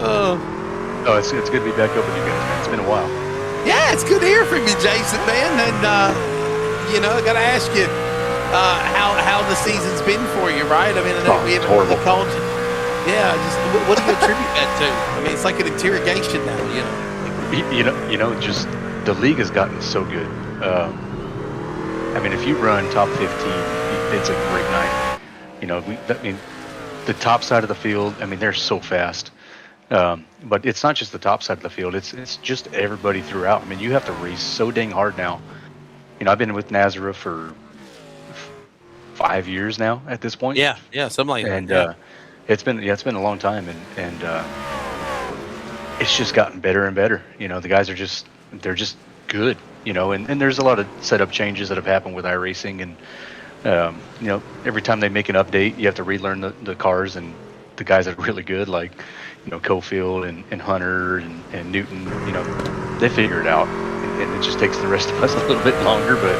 Oh, it's good to be back up with you guys, man. It's been a while. Yeah, it's good to hear from you, Jason, man. And I gotta ask you how the season's been for you, right? I mean, I know we haven't really called you. Yeah, just what do you attribute that to? I mean, it's like an interrogation now, You know, just the league has gotten so good. I mean, if you run top 15, it's a great night. You know, the top side of the field, I mean, they're so fast. But it's not just the top side of the field. It's just everybody throughout. I mean, you have to race so dang hard now. You know, I've been with NASRA for 5 years now at this point. Yeah, something like that. And it's been a long time, and it's just gotten better and better. You know, the guys they're just good. You know, and there's a lot of setup changes that have happened with iRacing, and Every time they make an update, you have to relearn the cars, and the guys that are really good, like, Cofield and Hunter and Newton, they figure it out, and it just takes the rest of us a little bit longer. But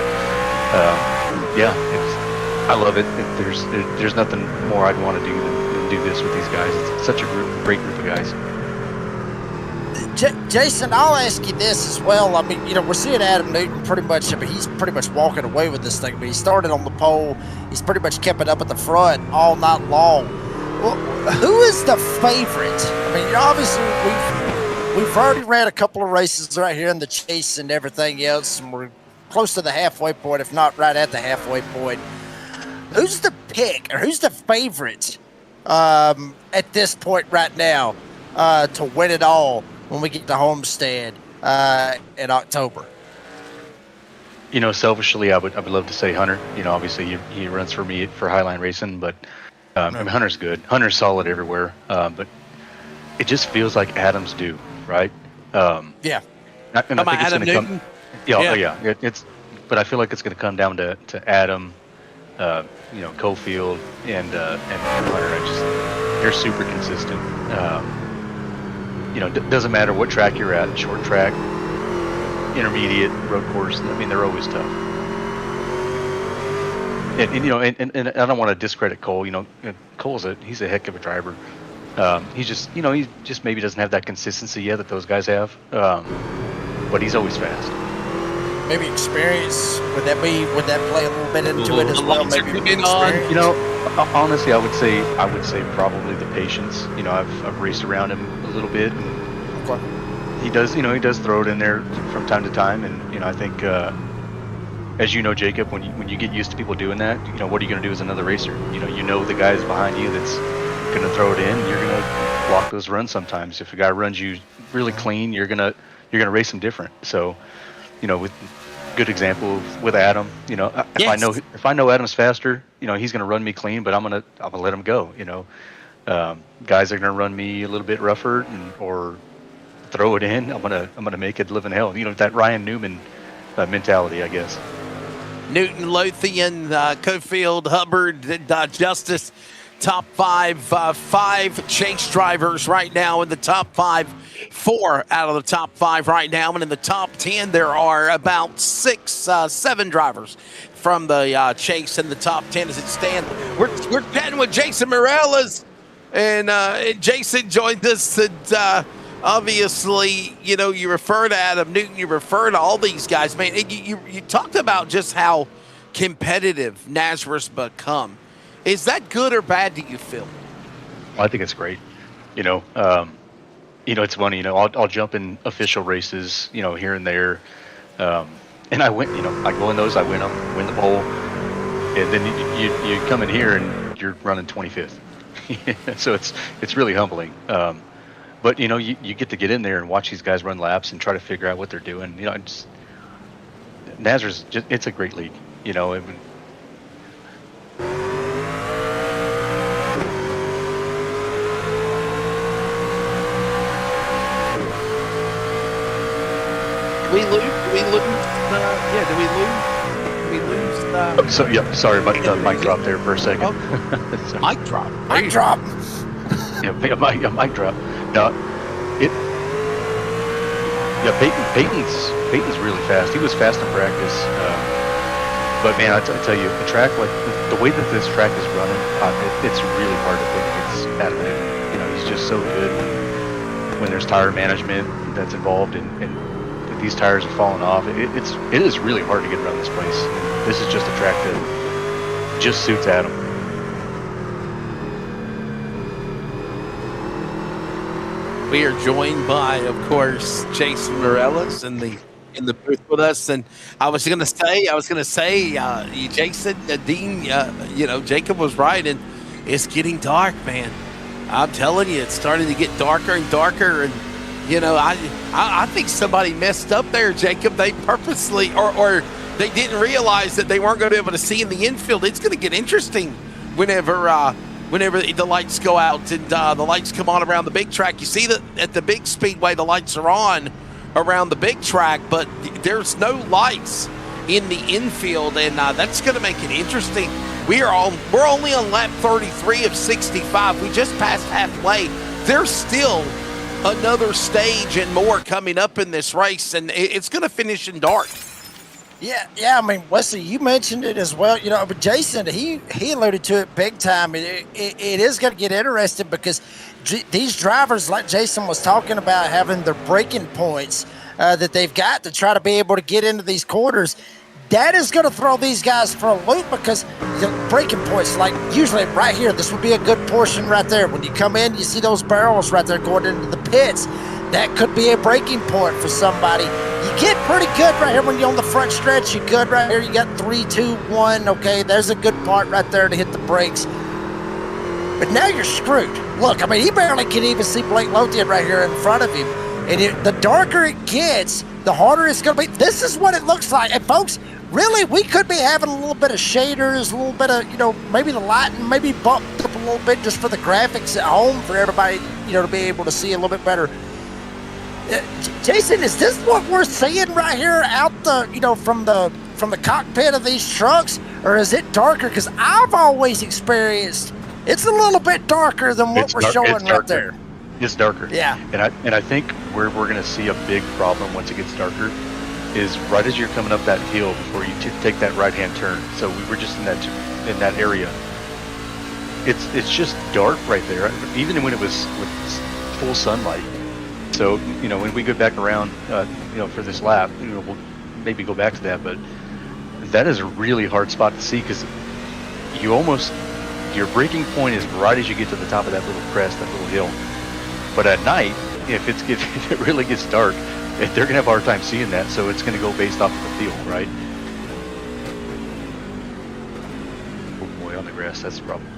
I love it. There's nothing more I'd want to do than do this with these guys. It's such a great group of guys. Jason, I'll ask you this as well. I mean, we're seeing Adam Newton pretty much. I mean, he's pretty much walking away with this thing. But he started on the pole. He's pretty much kept it up at the front all night long. Well, who is the favorite? I mean, obviously we've already ran a couple of races right here in the chase and everything else, and we're close to the halfway point, if not right at the halfway point. Who's the pick, or who's the favorite at this point right now to win it all when we get to Homestead in October? Selfishly, I would love to say Hunter. Obviously he runs for me for Highline Racing, but Hunter's good. Hunter's solid everywhere, but it just feels like Adam's due, right? Yeah. I think it's Adam Newton? Come. Yeah. But I feel like it's going to come down to Adam, Cofield, and Hunter. They're super consistent. Doesn't matter what track you're at, short track, intermediate, road course. I mean, they're always tough. And I don't want to discredit Cole. Cole's he's a heck of a driver. He just maybe doesn't have that consistency yet that those guys have. But he's always fast. Maybe experience. Would that play a little bit into it as well? Maybe experience. Honestly, I would say probably the patience. I've raced around him a little bit, and he does throw it in there from time to time, and I think. As Jacob, when you get used to people doing that, what are you going to do as another racer? The guys behind you that's going to throw it in. You're going to block those runs sometimes. If a guy runs you really clean, you're going to race him different. So, with good example with Adam, if I know Adam's faster, he's going to run me clean, but I'm going to let him go. Guys are going to run me a little bit rougher or throw it in. I'm going to make it live in hell. That Ryan Newman mentality, I guess. Newton, Lothian, Cofield, Hubbard, Justice, top five chase drivers right now in the top five. 4 out of the top 5 right now, and in the top 10 there are about 7 drivers from the chase in the top 10 as it stands. We're chatting with Jason Morales, and Jason joined us. And obviously, you refer to Adam Newton, you refer to all these guys, man. You talked about just how competitive NASRA's become. Is that good or bad, do you feel? Well, I think it's great. It's funny. I'll jump in official races, here and there, and I win. I go in those, I win them, win the pole, and then you come in here and you're running 25th. So it's really humbling. But you get to get in there and watch these guys run laps and try to figure out what they're doing. NASRA's it's a great league. Do we lose? Did we lose? Sorry, the mic dropped there for a second. Oh. Mic drop. Mic drop. Mic drop. No, Peyton's really fast. He was fast in practice, but man, I tell you, a track like the way that this track is running, it's really hard to think it's Adam Newton. He's just so good when there's tire management that's involved, and if these tires are falling off, it is really hard to get around this place. And this is just a track that just suits Adam. We are joined by, of course, Jason Morales in the booth with us, and I was gonna say, Jason, Dean, Jacob was right, and it's getting dark, man. I'm telling you, it's starting to get darker and darker, and I think somebody messed up there, Jacob. They purposely, or they didn't realize that they weren't going to be able to see in the infield. It's going to get interesting whenever the lights go out and the lights come on around the big track. You see that at the big speedway, the lights are on around the big track, but there's no lights in the infield, and that's going to make it interesting. We're only on lap 33 of 65. We just passed halfway. There's still another stage and more coming up in this race, and it's going to finish in dark. Yeah. I mean, Wesley, you mentioned it as well. But Jason, he alluded to it big time. It is going to get interesting because these drivers, like Jason was talking about, having their braking points that they've got to try to be able to get into these quarters. That is going to throw these guys for a loop because the braking points, like usually right here, this would be a good portion right there. When you come in, you see those barrels right there going into the pits. That could be a braking point for somebody. You get pretty good right here when you're on the front stretch. You're good right here. You got 3, 2, 1. Okay, there's a good part right there to hit the brakes. But now you're screwed. Look, I mean, he barely can even see Blake Lothian right here in front of him. And the darker it gets, the harder it's going to be. This is what it looks like. And folks, really, we could be having a little bit of shaders, a little bit of, maybe the lighting, maybe bumped up a little bit just for the graphics at home for everybody, to be able to see a little bit better. Jason, is this what we're seeing right here out from the cockpit of these trucks, or is it darker? Because I've always experienced it's a little bit darker than what we're showing right there. It's darker. Yeah. And I think where we're going to see a big problem once it gets darker is right as you're coming up that hill before you take that right-hand turn. So we were just in that area. It's just dark right there, even when it was with full sunlight. So when we go back around, for this lap, we'll maybe go back to that. But that is a really hard spot to see because your braking point is right as you get to the top of that little crest, that little hill. But at night, if it really gets dark, they're going to have a hard time seeing that, so it's going to go based off of the field, right? Oh boy, on the grass, that's the problem.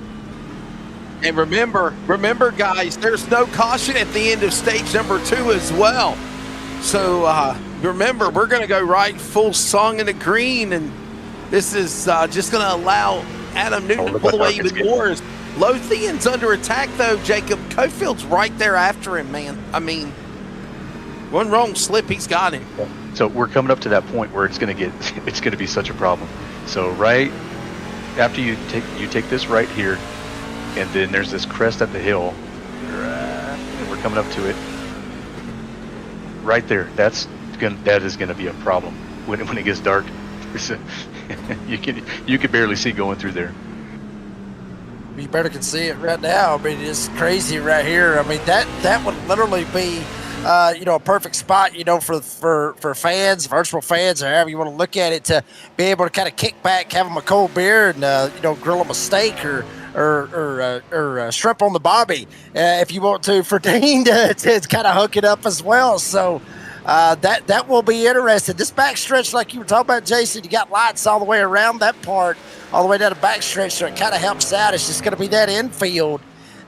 And remember, guys, there's no caution at the end of stage number 2 as well. So remember, we're going to go right full song in the green, and this is just going to allow Adam Newton to pull away even more. Lothian's under attack, though, Jacob. Cofield's right there after him, man. I mean, one wrong slip, he's got him. So we're coming up to that point where it's going to be such a problem. So right after you take this right here, and then there's this crest at the hill, and we're coming up to it. Right there, that is going to be a problem when it gets dark. You can barely see going through there. You better can see it right now. I mean, it's crazy right here. I mean, that would literally be, a perfect spot, for fans, virtual fans, or however you want to look at it, to be able to kind of kick back, have them a cold beer, and grill them a steak or shrimp on the bobby, if you want to, for Dean to kind of hook it up as well. So that will be interesting. This backstretch, like you were talking about, Jason, you got lights all the way around that part, all the way down the backstretch, so it kind of helps out. It's just going to be that infield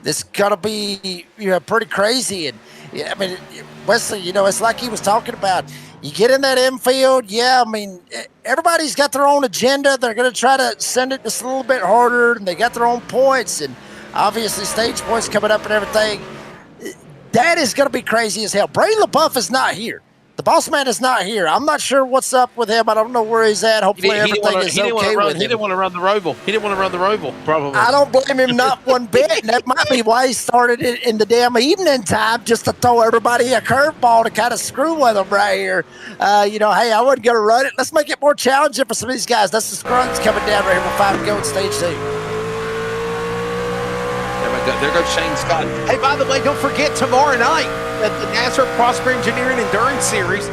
that's going to be pretty crazy. And I mean, Wesley, it's like he was talking about. You get in that infield, I mean, everybody's got their own agenda. They're going to try to send it just a little bit harder, and they got their own points, and obviously stage points coming up and everything. That is going to be crazy as hell. Brady LaBeouf is not here. The boss man is not here. I'm not sure what's up with him. I don't know where he's at. Hopefully everything is okay with him. He didn't want to run the Roval. He didn't want to run the Roval, probably. I don't blame him not one bit. And that might be why he started it in the damn evening time, just to throw everybody a curveball to kind of screw with them right here. Hey, I wasn't going to run it. Let's make it more challenging for some of these guys. That's the scrunts coming down right here with 5 to go in stage 2. There goes Shane Scott. Hey, by the way, don't forget tomorrow night at the NASRA Prosper Engineering Endurance Series,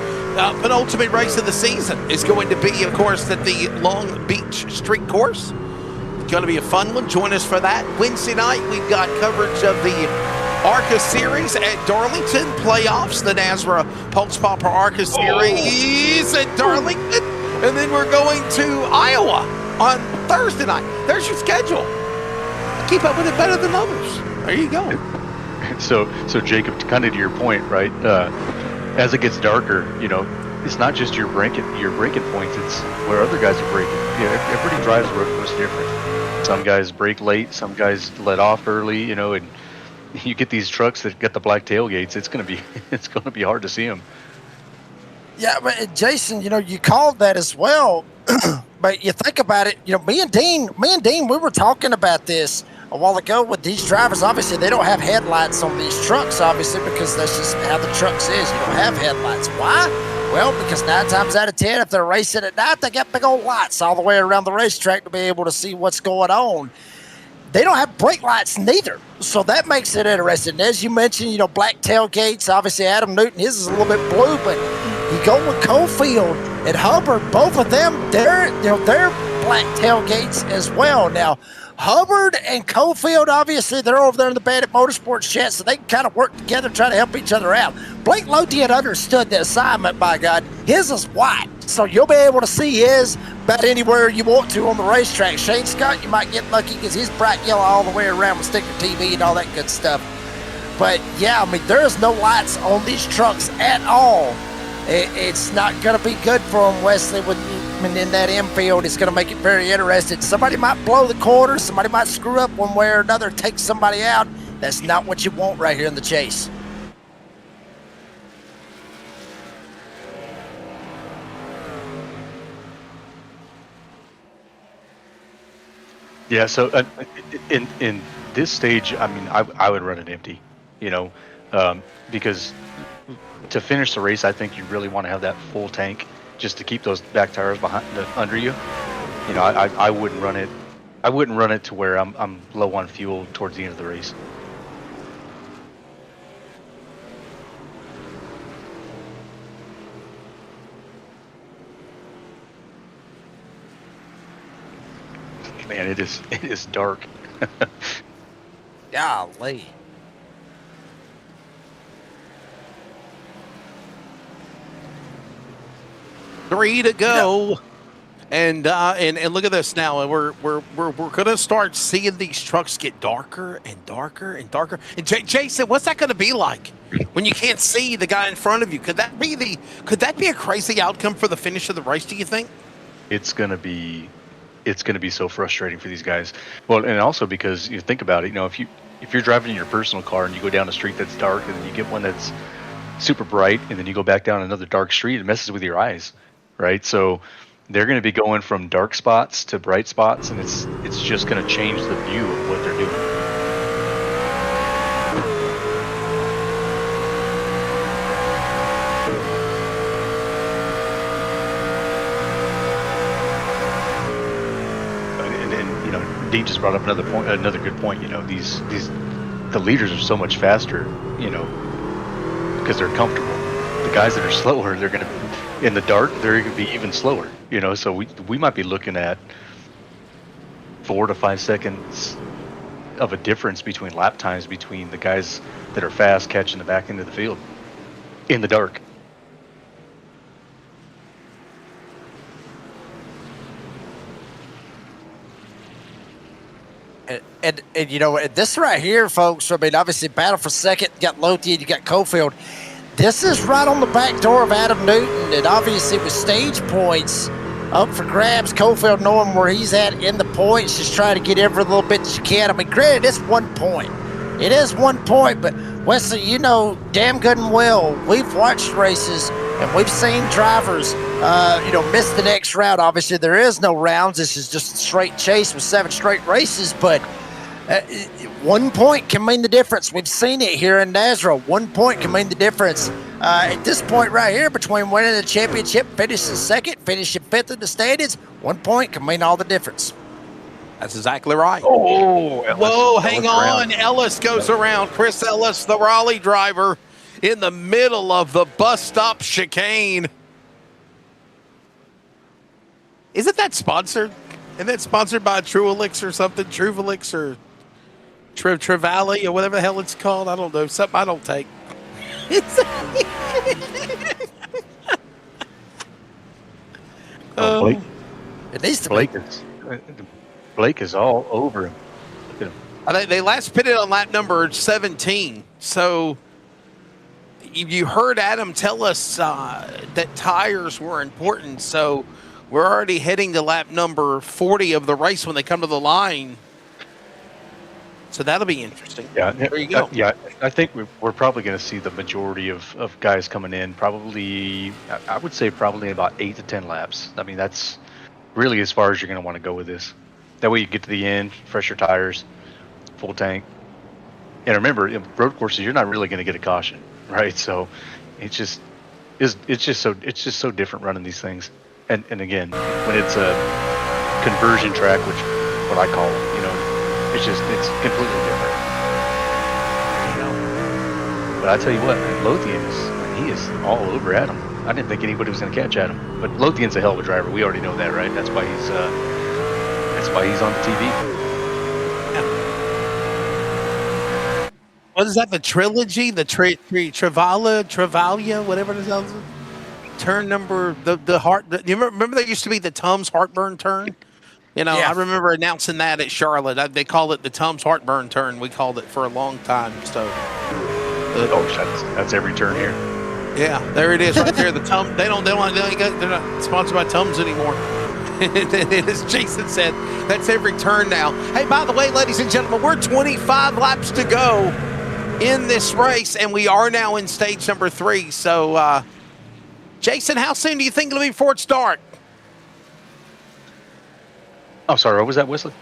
penultimate race of the season is going to be, of course, at the Long Beach Street Course. It's going to be a fun one. Join us for that. Wednesday night, we've got coverage of the ARCA Series at Darlington playoffs, the NASRA Pulse Popper ARCA Series at Darlington. And then we're going to Iowa on Thursday night. There's your schedule. Keep up with it better than others. There you go. So Jacob, kind of to your point, right? As it gets darker, it's not just your braking points; it's where other guys are braking. Everybody drives was different. Some guys brake late, some guys let off early. And you get these trucks that get the black tailgates. It's gonna be hard to see them. Yeah, but Jason, you called that as well. But you think about it, me and Dean, we were talking about this a while ago with these drivers. Obviously, they don't have headlights on these trucks, obviously, because that's just how the trucks is. You don't have headlights. Why? Well, because 9 times out of 10, if they're racing at night, they got big old lights all the way around the racetrack to be able to see what's going on. They don't have brake lights neither, so that makes it interesting. As you mentioned, black tailgates. Obviously, Adam Newton, his is a little bit blue, but you go with Cofield and Hubbard. Both of them, they're black tailgates as well. Now, Hubbard and Cofield, obviously, they're over there in the Bandit Motorsports chat, so they can kind of work together, try to help each other out. Blake Lotie had understood the assignment, by God. His is white, so you'll be able to see his about anywhere you want to on the racetrack. Shane Scott, you might get lucky because he's bright yellow all the way around with sticker TV and all that good stuff. But, yeah, there's no lights on these trucks at all. It's not going to be good for them, Wesley, in that infield. It's going to make it very interesting. Somebody might blow the corner. Somebody might screw up one way or another, take somebody out. That's not what you want right here in the chase. Yeah, so in this stage, I would run it empty, because to finish the race, I think you really want to have that full tank just to keep those back tires under you. I wouldn't run it. I wouldn't run it to where I'm low on fuel towards the end of the race. Man, it is dark. Golly. Three to go, and look at this now. And we're gonna start seeing these trucks get darker and darker and darker. And Jason, what's that gonna be like when you can't see the guy in front of you? Could that be a crazy outcome for the finish of the race? Do you think? It's gonna be so frustrating for these guys. Well, and also because you think about it, if you're driving in your personal car and you go down a street that's dark and then you get one that's super bright and then you go back down another dark street, it messes with your eyes. Right, so they're going to be going from dark spots to bright spots, and it's just going to change the view of what they're doing. And Dean just brought up another good point. The leaders are so much faster, because they're comfortable. The guys that are slower, they're going to. In the dark, they're going to be even slower, so we might be looking at 4 to 5 seconds of a difference between lap times between the guys that are fast catching the back end of the field in the dark. And this right here, folks, obviously battle for second, you got Lotie and you got Cofield. This is right on the back door of Adam Newton, and obviously with stage points up for grabs, Cofield knowing where he's at in the points, just trying to get every little bit that you can. Granted, it's 1 point. It is 1 point, but Wesley, damn good and well, we've watched races and we've seen drivers, miss the next round. Obviously, there is no rounds. This is just a straight chase with 7 straight races, but 1 point can mean the difference. We've seen it here in NASRA. 1 point can mean the difference. At this point right here, between winning the championship, finishing second, finishing 5th in the standings, 1 point can mean all the difference. That's exactly right. Oh, Ellis. Whoa, hang on. Ellis goes around. Chris Ellis, the Raleigh driver, in the middle of the bus stop chicane. Isn't that sponsored? Isn't that sponsored by Truelix or something? Truvelix or Trevally or whatever the hell it's called? I don't know. Something I don't take. Blake. It needs to Blake is all over him. They last pitted on lap number 17. So you heard Adam tell us that tires were important. So we're already heading to lap number 40 of the race when they come to the line. So that'll be interesting. Yeah, there you go. Yeah, I think we're probably going to see the majority of guys coming in. Probably, I would say probably about 8 to 10 laps. I mean, that's really as far as you're going to want to go with this. That way you get to the end, fresher tires, full tank. And remember, in road courses, you're not really going to get a caution, right? So it's just so different running these things. And again, when it's a conversion track, which what I call it, it's completely different. But I tell you what, man, Lothian he is all over Adam. I didn't think anybody was going to catch Adam, but Lothian's a hell of a driver. We already know that, right? That's why he's on the TV. What is that? The trilogy, the Travalia, whatever it is. Turn number the heart. You remember there used to be the Tums heartburn turn. I remember announcing that at Charlotte. They called it the Tums heartburn turn. We called it for a long time. So, that's every turn here. Yeah, there it is, right there. The Tums. They're not sponsored by Tums anymore. As Jason said, that's every turn now. Hey, by the way, ladies and gentlemen, we're 25 laps to go in this race, and we are now in stage number 3. So, Jason, how soon do you think it'll be before it's dark? I'm sorry, what was that, Whistler?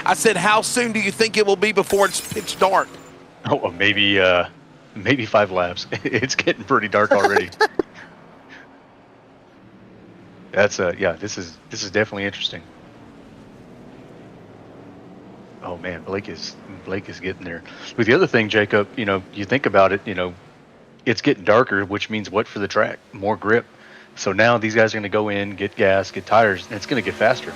I said, how soon do you think it will be before it's pitch dark? Oh, well, maybe 5 laps. It's getting pretty dark already. This is definitely interesting. Oh man, Blake is getting there. But the other thing, Jacob, you think about it, it's getting darker, which means what for the track? More grip. So now these guys are going to go in, get gas, get tires, and it's going to get faster.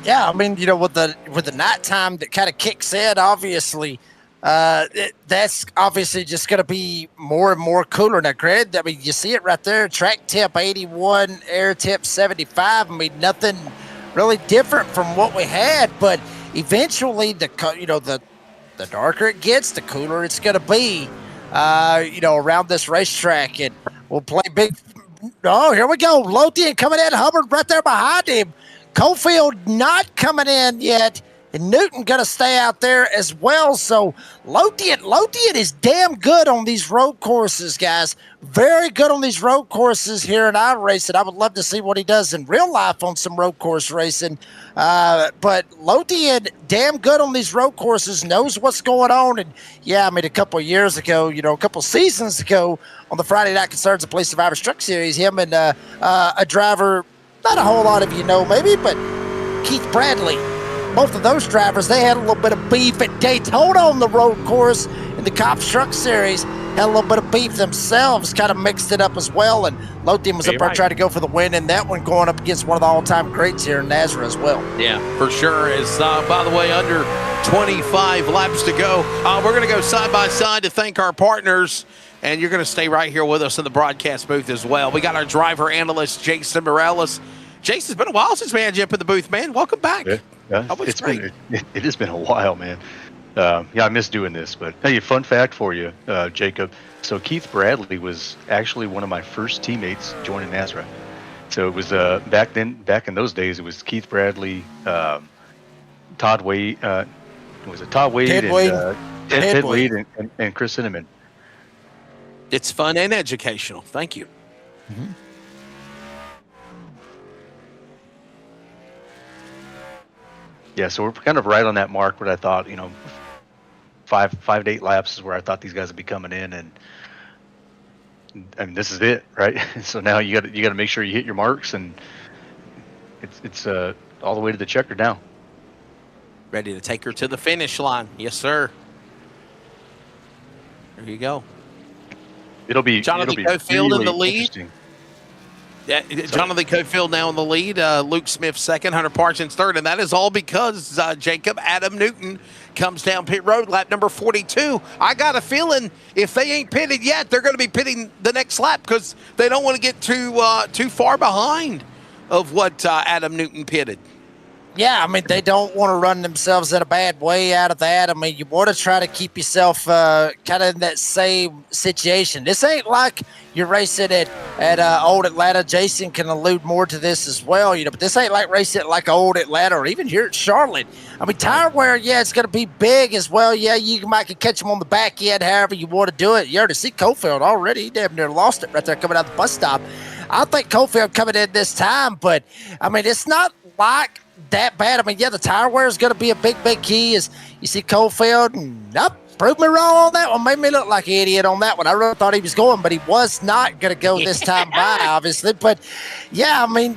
Yeah, I mean, with the nighttime that kind of kicks in, obviously, that's obviously just going to be more and more cooler. Now, granted, I mean, you see it right there, track temp 81, air temp 75. I mean, nothing really different from what we had, but eventually, the darker it gets, the cooler it's going to be, around this racetrack, and we'll play big. Oh, here we go. Lothian coming in, Hubbard right there behind him. Cofield not coming in yet, and Newton going to stay out there as well. So Lothian is damn good on these road courses, guys. Very good on these road courses here in iRacing. I would love to see what he does in real life on some road course racing. But Lothian, damn good on these road courses, knows what's going on. And yeah, I mean, a couple of years ago, a couple of seasons ago on the Friday Night Concerns of Police Survivors Truck Series, him and a driver, not a whole lot of maybe, but Keith Bradley. Both of those drivers, they had a little bit of beef at Daytona on the road course in the Cops Truck Series. Had a little bit of beef themselves, kind of mixed it up as well. And Lothian was up there trying to go for the win, and that one going up against one of the all-time greats here in NASRA as well. Yeah, for sure. As by the way, under 25 laps to go. We're going to go side by side to thank our partners. And you're going to stay right here with us in the broadcast booth as well. We got our driver analyst, Jason Morales. Jason, it's been a while since we had you up in the booth, man. Welcome back. Yeah, it has been a while, man. I miss doing this. But hey, fun fact for you, Jacob. So Keith Bradley was actually one of my first teammates joining NASRA. So it was back in those days, it was Keith Bradley, Todd Wade, Ted Wade, and Chris Cinnamon. It's fun and educational. Thank you. Mm-hmm. Yeah, so we're kind of right on that mark. What I thought, 5 to 8 laps is where I thought these guys would be coming in, and I mean this is it, right? So now you got to make sure you hit your marks, and it's all the way to the checker now. Ready to take her to the finish line, yes, sir. There you go. It'll be Jonathan Cofield really in the lead. Yeah, Jonathan Cofield now in the lead. Luke Smith second, Hunter Parsons third, and that is all because Jacob Adam Newton comes down pit road lap number 42. I got a feeling if they ain't pitted yet, they're going to be pitting the next lap because they don't want to get too far behind of what Adam Newton pitted. Yeah, I mean, they don't want to run themselves in a bad way out of that. I mean, you want to try to keep yourself kind of in that same situation. This ain't like you're racing at Old Atlanta. Jason can allude more to this as well, but this ain't like racing at like Old Atlanta or even here at Charlotte. I mean, tire wear, yeah, it's going to be big as well. Yeah, you might catch them on the back end, however you want to do it. You already see Cofield already. He damn near lost it right there coming out the bus stop. I think Cofield coming in this time, but I mean, it's not like that bad. I mean, yeah, the tire wear is going to be a big key. Is you see Cofield, and proved me wrong on that one. Made me look like an idiot on that one. I really thought he was going, but he was not going to go this time by, obviously. But yeah, I mean,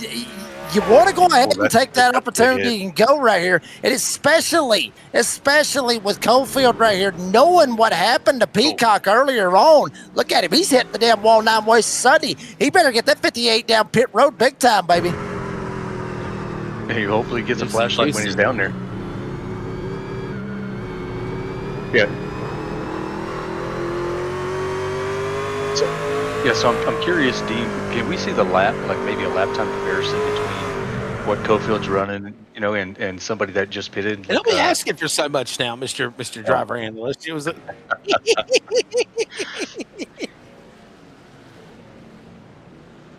you want to go ahead and take that opportunity and go right here, and especially with Cofield right here, knowing what happened to Peacock earlier on. Look at him; he's hitting the damn wall 9 ways Sunday. He better get that 58 down pit road big time, baby. He hopefully gets a flashlight when he's down there. Yeah. So I'm curious, Dean. Can we see the lap, like maybe a lap time comparison between what Cofield's running, and somebody that just pitted? Don't be asking for so much now, Mr. Driver Analyst. It was.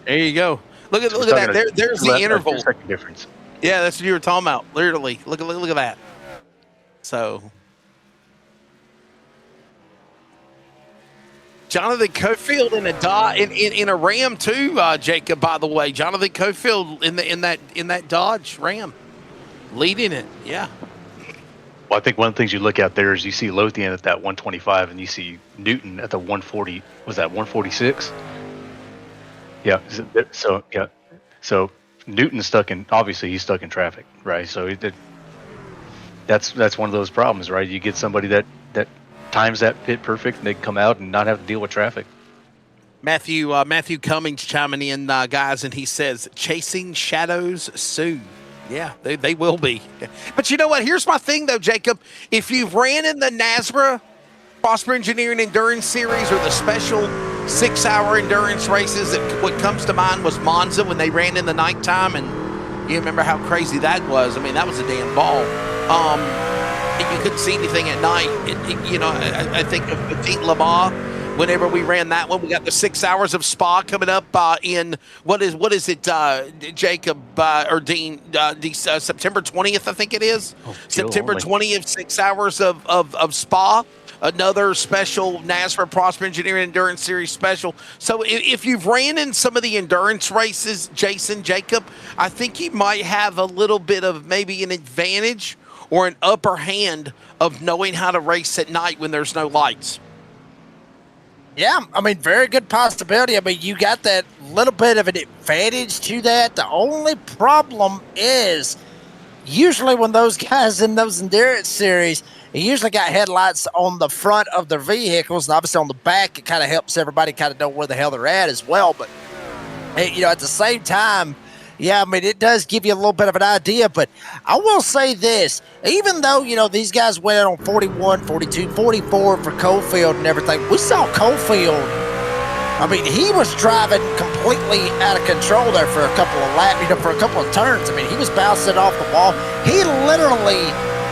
There you go. Look at that. There's the interval. 2-second difference. Yeah, that's what you were talking about. Literally, look at that. So. Jonathan Cofield in a Ram too, Jacob. By the way, Jonathan Cofield in that Dodge Ram, leading it. Yeah. Well, I think one of the things you look at there is you see Lothian at that 125, and you see Newton at the 140. Was that 146? Yeah. So Newton's he's stuck in traffic, right? So that's one of those problems, right? You get somebody that times that pit perfect, and they come out and not have to deal with traffic. Matthew Cummings chiming in, guys, and he says, chasing shadows soon. Yeah, they will be. But you know what? Here's my thing, though, Jacob. If you've ran in the NASRA Prosper Engineering Endurance Series or the special 6-hour endurance races, what comes to mind was Monza when they ran in the nighttime, and you remember how crazy that was. I mean, that was a damn ball. You couldn't see anything at night. I think of Petit Le Mans. Whenever we ran that one, we got the 6 hours of Spa coming up in what is it, Jacob or Dean? September 20th, I think it is. September 20th, 6 hours of Spa. Another special NASRA Prosper Engineering Endurance Series special. So if you've ran in some of the endurance races, Jacob, I think you might have a little bit of maybe an advantage or an upper hand of knowing how to race at night when there's no lights. Yeah, I mean, very good possibility. I mean, you got that little bit of an advantage to that. The only problem is usually when those guys in those endurance series, you usually got headlights on the front of their vehicles, and obviously on the back, it kind of helps everybody kind of know where the hell they're at as well. But, at the same time, yeah, I mean, it does give you a little bit of an idea, but I will say this. Even though, these guys went on 41, 42, 44 for Cofield and everything, we saw Cofield, I mean, he was driving completely out of control there for a couple of laps, for a couple of turns. I mean, he was bouncing off the wall. He literally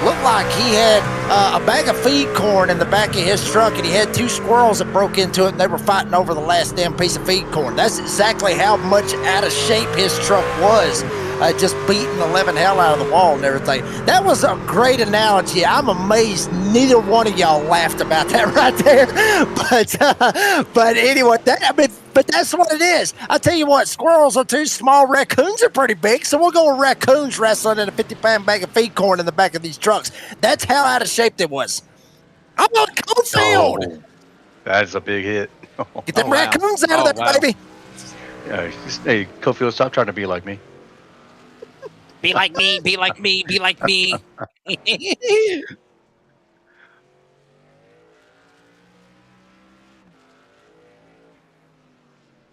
looked like he had a bag of feed corn in the back of his truck, and he had 2 squirrels that broke into it, and they were fighting over the last damn piece of feed corn. That's exactly how much out of shape his truck was, just beating the living hell out of the wall and everything. That was a great analogy. I'm amazed neither one of y'all laughed about that right there. But anyway, but that's what it is. I tell you what, squirrels are too small. Raccoons are pretty big, so we'll go with raccoons wrestling in a 50-pound bag of feed corn in the back of these trucks. That's how out of shape it was. I'm on Cofield. Oh, that's a big hit. Get them raccoons out of there, baby. Hey, Cofield, stop trying to be like me. Be like me, be like me, be like me.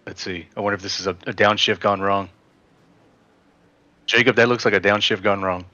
Let's see. I wonder if this is a downshift gone wrong. Jacob, that looks like a downshift gone wrong.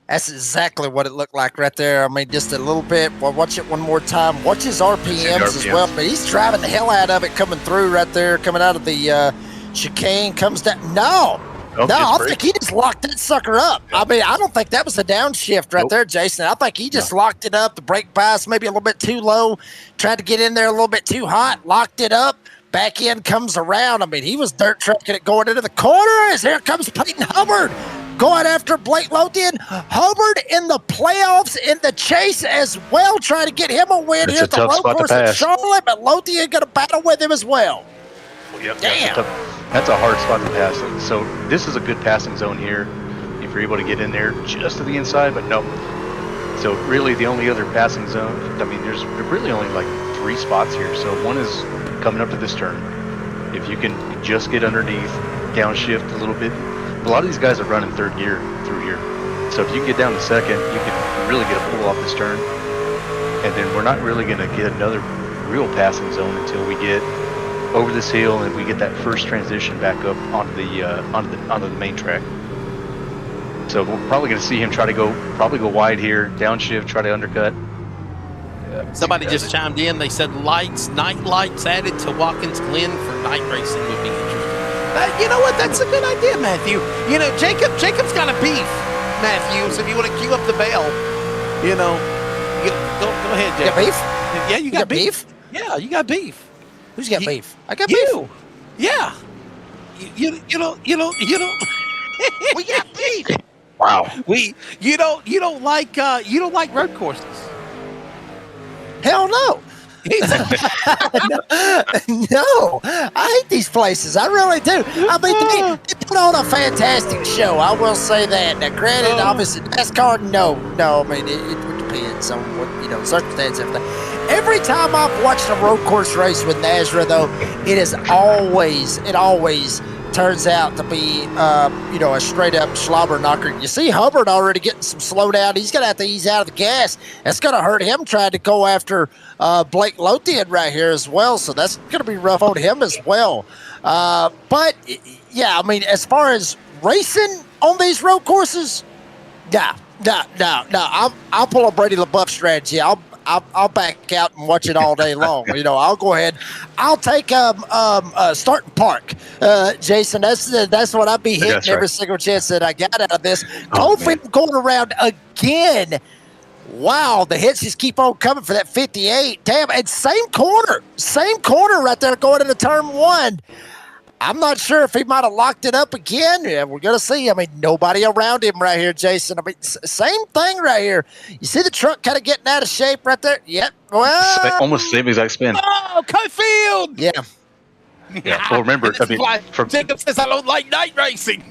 That's exactly what it looked like right there. I mean, just a little bit. Well, watch it one more time. Watch his RPMs as well. But he's driving the hell out of it coming through right there, coming out of the chicane, comes down. No, I think he just locked that sucker up. Yeah. I mean, I don't think that was a downshift right there, Jason. I think he just locked it up. The brake bias maybe a little bit too low, tried to get in there a little bit too hot, locked it up. Back end comes around. I mean, he was dirt trucking it going into the corner. As here comes Peyton Hubbard going after Blake Lothian. Hubbard in the playoffs in the chase as well, trying to get him a win here at the road course at Charlotte, but Lothian going to battle with him as well. Yep. Damn. That's a hard spot to pass. So this is a good passing zone here if you're able to get in there just to the inside, but nope. So really the only other passing zone, I mean, there's really only like 3 spots here. So one is coming up to this turn. If you can just get underneath, downshift a little bit. A lot of these guys are running 3rd gear through here. So if you can get down to 2nd, you can really get a pull off this turn. And then we're not really going to get another real passing zone until we get over this hill and we get that first transition back up onto the main track. So we're probably going to see him try to go wide here, downshift, try to undercut. Somebody just chimed in. They said night lights added to Watkins Glen for night racing would be interesting. You know what? That's a good idea, Matthew. You know, Jacob's got a beef, Matthew. So if you want to cue up the bell, you know, go ahead, Jacob. You got beef? Yeah, you got beef. Yeah, you got beef. Who's got beef? I got You. beef. Yeah. You don't. We got beef. Wow. You don't like road courses. Hell no. No, I hate these places. I really do. I mean, they put on a fantastic show. I will say that. Now, granted, obviously, NASCAR, no. I mean, it depends on what, circumstance, everything. Every time I've watched a road course race with NASRA, though, it always turns out to be, a straight up slobber knocker. You see Hubbard already getting some slowdown. He's going to have to ease out of the gas. That's going to hurt him trying to go after Blake Lothian right here as well. So that's going to be rough on him as well. But, yeah, I mean, as far as racing on these road courses, no. I'll pull a Brady LaBeouf strategy. I'll back out and watch it all day long. I'll go ahead. I'll take Starting Park, Jason. That's what I'd be hitting every single chance that I got out of this. Cofield going around again. Wow, the hits just keep on coming for that 58. Damn, and same corner right there going into turn 1. I'm not sure if he might have locked it up again. Yeah, we're going to see. I mean, nobody around him right here, Jason. I mean, same thing right here. You see the truck kind of getting out of shape right there? Yep. Well, almost same exact spin. Oh, Cofield! Yeah. Well, remember, Jacob says I don't like night racing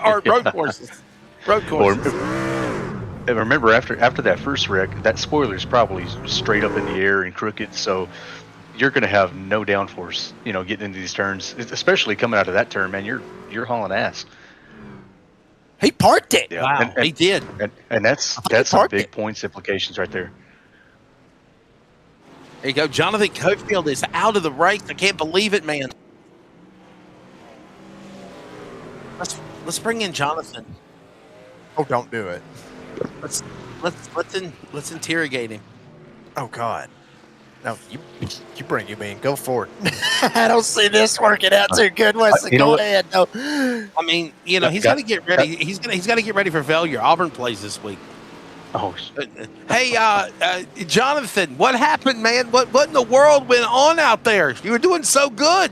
or road courses. Road courses. Remember, after that first wreck, that spoiler's probably straight up in the air and crooked, so you're going to have no downforce, getting into these turns, especially coming out of that turn, man. You're hauling ass. He parked it. Yeah. Wow, he did. And that's some big points implications right there. There you go. Jonathan Cofield is out of the race. I can't believe it, man. Let's bring in Jonathan. Oh, don't do it. Let's interrogate him. Oh God. No, you bring him in. Go for it. I don't see this working out too good, Wesley. Go ahead. No. I mean, he's got to get ready. He's got to get ready for failure. Auburn plays this week. Oh. Hey, Jonathan, what happened, man? What in the world went on out there? You were doing so good.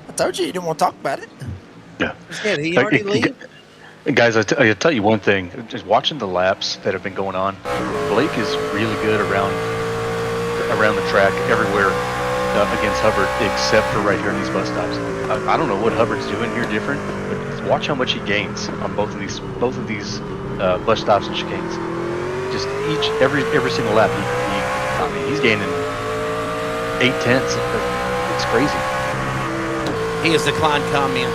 I told you didn't want to talk about it. Yeah. Did he already leave? Guys, I tell you one thing. Just watching the laps that have been going on, Blake is really good around the track everywhere against Hubbard, except for right here in these bus stops. I don't know what Hubbard's doing here different, but watch how much he gains on both of these bus stops and chicanes. Just every single lap, he's gaining 8/10. It's crazy. He has declined comment.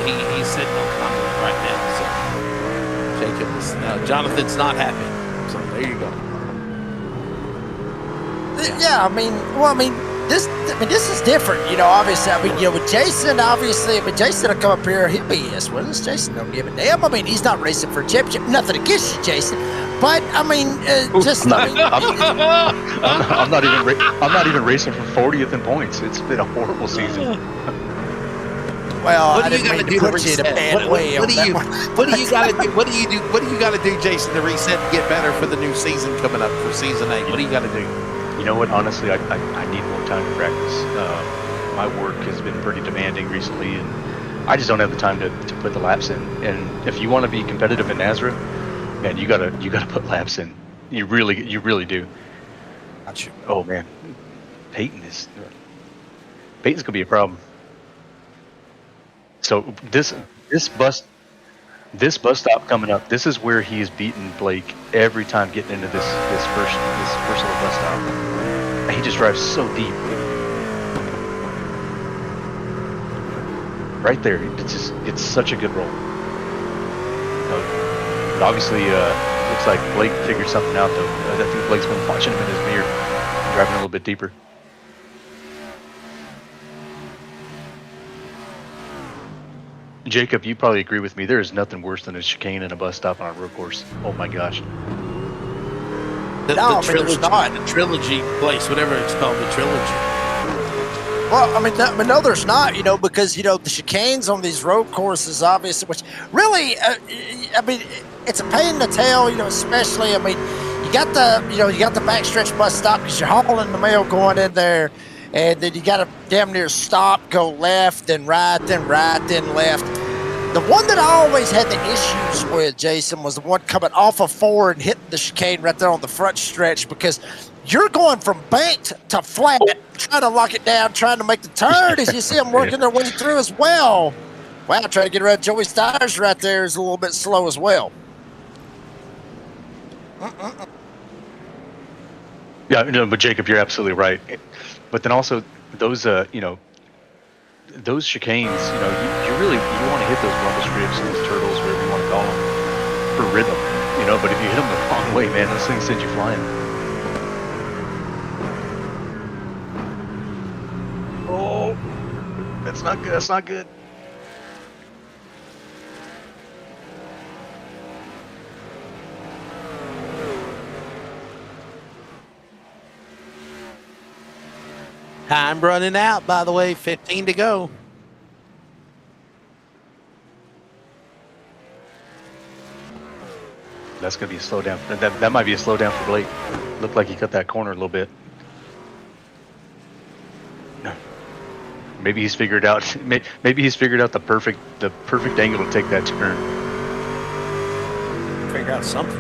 He said no comment right now. So Jacob is Jonathan's not happy. So there you go. Yeah, I mean, this is different. Obviously, with Jason, Jason will come up here. He'll be yes with us. Jason don't give a damn. I mean, he's not racing for a championship. Nothing against you, Jason. But I'm not even racing for 40th in points. It's been a horrible season. Well, what do you got to do to reset? What do you got to do? What do you got to do, Jason, to reset and get better for the new season coming up for season 8? What do you got to do? You know what? Honestly, I need more time to practice. My work has been pretty demanding recently, and I just don't have the time to put the laps in. And if you want to be competitive in NASRA, man, you gotta put laps in. You really do. Gotcha. Oh man, Peyton's gonna be a problem. So this bus stop coming up, this is where he is beating Blake every time getting into this first little bus stop. And he just drives so deep. Right there, it's such a good roll. But obviously, looks like Blake figured something out though. I think Blake's been watching him in his mirror, driving a little bit deeper. Jacob, you probably agree with me. There is nothing worse than a chicane and a bus stop on a road course. Oh my gosh. The trilogy place, whatever it's called, the trilogy. Well, I mean, no, there's not, because, the chicanes on these road courses, obviously, which really, I mean, it's a pain in the tail, especially, I mean, you got the backstretch bus stop because you're hauling the mail going in there, and then you got to damn near stop, go left, then right, then left. The one that I always had the issues with, Jason, was the one coming off of 4 and hitting the chicane right there on the front stretch, because you're going from banked to flat, trying to lock it down, trying to make the turn as you see them working their way through as well. Wow, trying to get around Joey Steyer's right there is a little bit slow as well. Yeah, no, but Jacob, you're absolutely right. But then also those, those chicanes, you want to hit those rumble strips, those turtles, whatever you want to call them, for rhythm, But if you hit them the wrong way, man, those things send you flying. Oh, that's not good. That's not good. Time running out, by the way, 15 to go. That's going to be a slowdown. That might be a slowdown for Blake. Looked like he cut that corner a little bit. No. Maybe he's figured out. Maybe he's figured out the perfect angle to take that turn. Figure out something.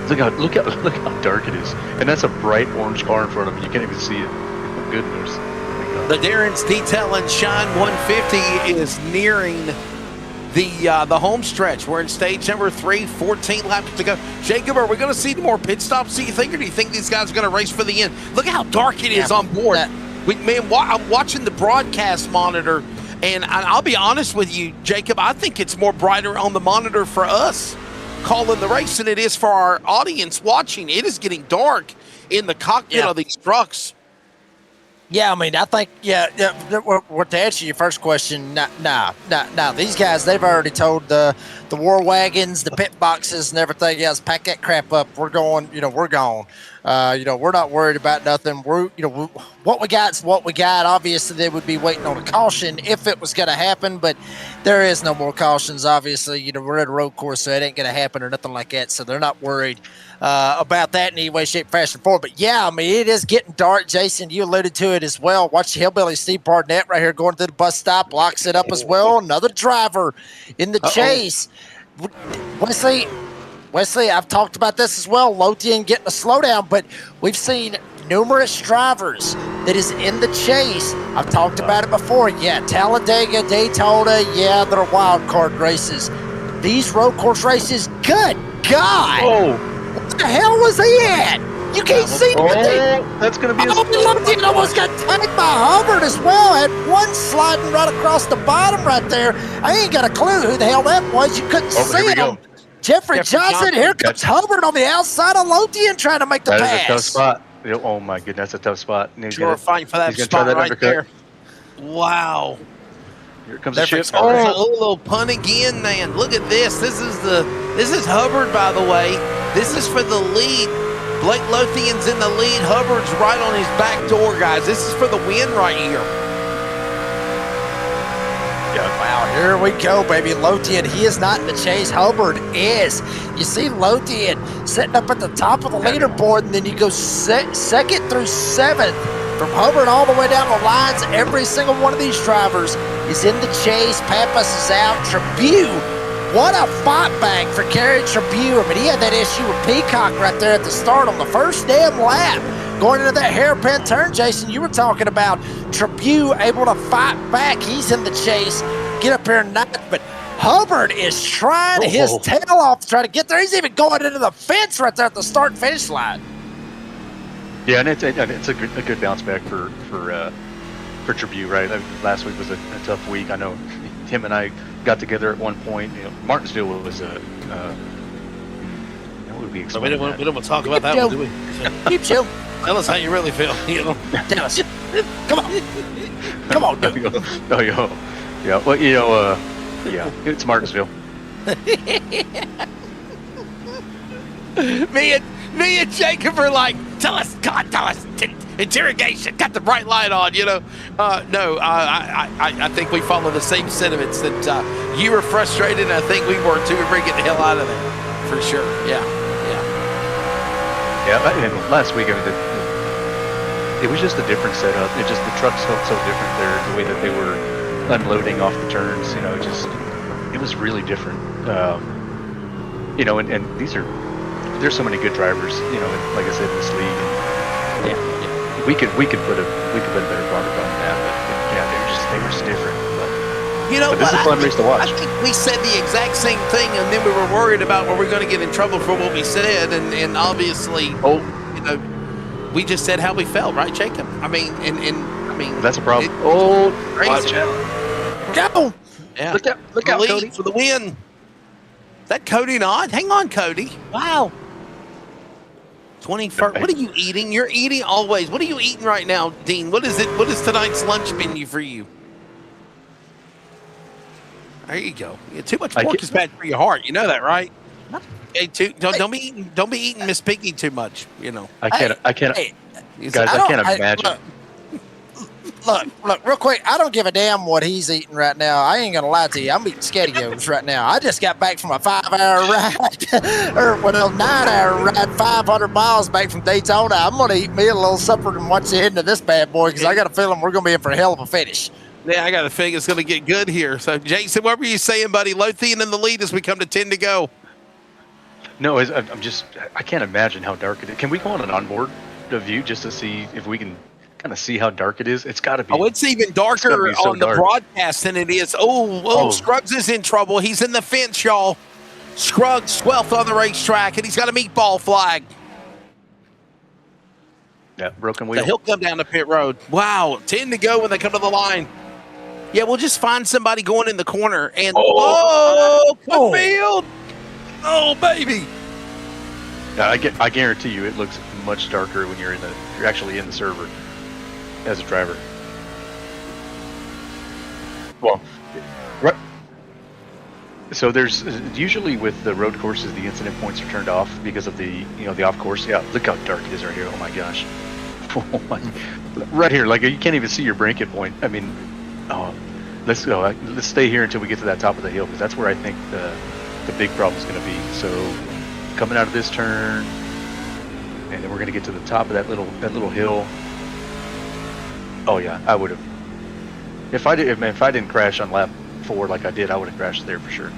Look how dark it is, and that's a bright orange car in front of him. You can't even see it. Goodness. The Darren's Detail and Shine 150 is nearing the home stretch. We're in stage number 3, 14 laps to go. Jacob, are we going to see more pit stops, do you think, or do you think these guys are going to race for the end? Look how dark it is on board. I'm watching the broadcast monitor, and I'll be honest with you, Jacob, I think it's more brighter on the monitor for us calling the race than it is for our audience watching. It is getting dark in the cockpit of these trucks. Yeah, I mean, I think, to answer your first question, no. These guys, they've already told the war wagons, the pit boxes, and everything else, pack that crap up. We're going, we're gone. We're not worried about nothing. What we got is what we got. Obviously, they would be waiting on a caution if it was going to happen, but there is no more cautions. Obviously, we're at a road course, so it ain't going to happen or nothing like that. So they're not worried about that in any way, shape, fashion, form. But yeah, I mean, it is getting dark. Jason, you alluded to it as well. Watch Hillbilly Steve Barnett right here going to the bus stop, locks it up as well. Another driver in the chase. Wesley, I've talked about this as well. Lothian getting a slowdown, but we've seen numerous drivers that is in the chase. I've talked about it before. Yeah, Talladega, Daytona, yeah, they're wild card races. These road course races, good God. Oh. What the hell was he at? You can't see nothing. That's going to be Lothian almost got tagged by Hubbard as well. Had one sliding right across the bottom right there. I ain't got a clue who the hell that was. You couldn't see him. Jeffrey Johnson, here comes Hubbard on the outside of Lothian trying to make the pass. That is a tough spot. Oh my goodness, that's a tough spot. You're fighting for that spot right there. Wow. Here comes the ship. Oh, a little pun again, man. Look at this. This is Hubbard, by the way. This is for the lead. Blake Lothian's in the lead. Hubbard's right on his back door, guys. This is for the win right here. Wow, here we go, baby. Lothian, he is not in the chase. Hubbard is. You see Lothian sitting up at the top of the leaderboard, and then you go second through seventh. From Hubbard all the way down the lines, every single one of these drivers is in the chase. Pappas is out. Tribune what a fight back for Kerry Tribune. I mean, he had that issue with Peacock right there at the start on the first damn lap. Going into that hairpin turn, Jason, you were talking about Tribune able to fight back. He's in the chase, get up here and ninth, but Hubbard is trying his tail off to try to get there. He's even going into the fence right there at the start and finish line. Yeah, and it's a good bounce back for Tribune, right? Last week was a tough week. I know him and I got together at one point. You know, Martinsville was a. How would we explain we don't want to talk about that one, do we? Keep chill. Tell us how you really feel. You know, Tell us. Come on, dude. Oh, yeah. Well, you know, yeah, it's Martinsville. me and Jacob are like, tell us. Interrogation. Got the bright light on. You know, no. I think we follow the same sentiments that you were frustrated. And I think we were too. We're getting the hell out of there for sure. Yeah. Yeah, and last week, I mean, it was just a different setup. It just, the trucks felt so different there, the way that they were unloading off the turns, you know, it was really different. You know, and there's so many good drivers, you know, and like I said, in this league. And, yeah. We could put a better product on that, but yeah, they were just different. You know, but this is a fun race to watch. I think we said the exact same thing, and then we were worried about were we going to get in trouble for what we said, and obviously, you know, we just said how we felt, right, Jacob? I mean, that's a problem. Watch out! Go! Yeah. Look out, Cody, for the win. Is that Cody not? Hang on, Cody. Wow. 21st. What are you eating? You're eating always. What are you eating right now, Dean? What is it? What is tonight's lunch menu for you? There you go. Yeah, too much pork is bad for your heart. You know that, right? Hey, don't be eating Miss Piggy too much. You know. I can't. Guys, I can't imagine. Look, real quick. I don't give a damn what he's eating right now. I ain't gonna lie to you. I'm eating SkettyOs right now. I just got back from a 5-hour ride, or 9-hour ride, 500 miles back from Daytona. I'm gonna eat me a little supper and watch the end of this bad boy because I got a feeling we're gonna be in for a hell of a finish. Yeah, I got a feeling it's going to get good here. So, Jason, what were you saying, buddy? Lothian in the lead as we come to 10 to go. No, I can't imagine how dark it is. Can we go on an onboard view just to see if we can kind of see how dark it is? It's got to be. Oh, it's even darker on the broadcast than it is. Oh, Scruggs is in trouble. He's in the fence, y'all. Scruggs, 12th on the racetrack, and he's got a meatball flag. Yeah, broken wheel. So he'll come down the pit road. Wow, 10 to go when they come to the line. Yeah, we'll just find somebody going in the corner and Field. Oh, baby. I guarantee you, it looks much darker when you're actually in the server as a driver. Well, right. So there's usually with the road courses, the incident points are turned off because of the off course. Yeah, look how dark it is right here. Oh my gosh. Oh my, right here, like you can't even see your braking point. I mean, let's go. Let's stay here until we get to that top of the hill because that's where I think the big problem is going to be. So coming out of this turn, and then we're going to get to the top of that little hill. Oh yeah, I would have. If I didn't crash on lap 4 like I did, I would have crashed there for sure.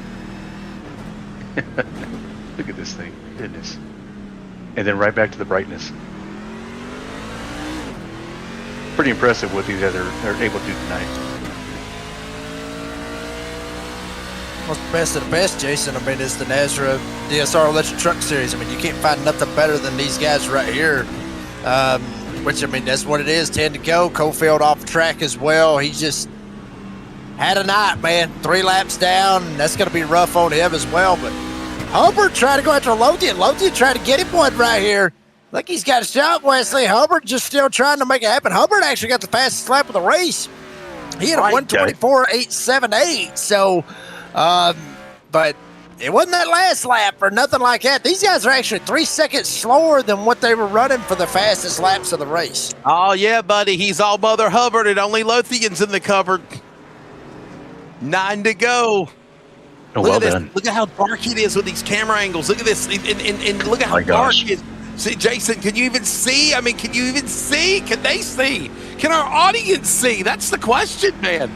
Look at this thing, goodness. And then right back to the brightness. Pretty impressive what these guys are able to do tonight. What's the best of the best, Jason? I mean, it's the NASRA DSR Electric Truck Series. I mean, you can't find nothing better than these guys right here. Which, I mean, that's what it is. 10 to go. Cofield off the track as well. He just had a night, man. 3 laps down. That's going to be rough on him as well. But Hubbard tried to go after Lothian. Lothian tried to get him one right here. Like he's got a shot, Wesley. Hubbard just still trying to make it happen. Hubbard actually got the fastest lap of the race. He had a 124.878. So, but it wasn't that last lap or nothing like that. These guys are actually 3 seconds slower than what they were running for the fastest laps of the race. Oh, yeah, buddy. He's all Mother Hubbard and only Lothian's in the cupboard. 9 to go. Oh, look well at this. done. Look at how dark it is with these camera angles. Look at this. And look at how dark it is. See, Jason, can you even see? I mean, can you even see? Can they see? Can our audience see? That's the question, man.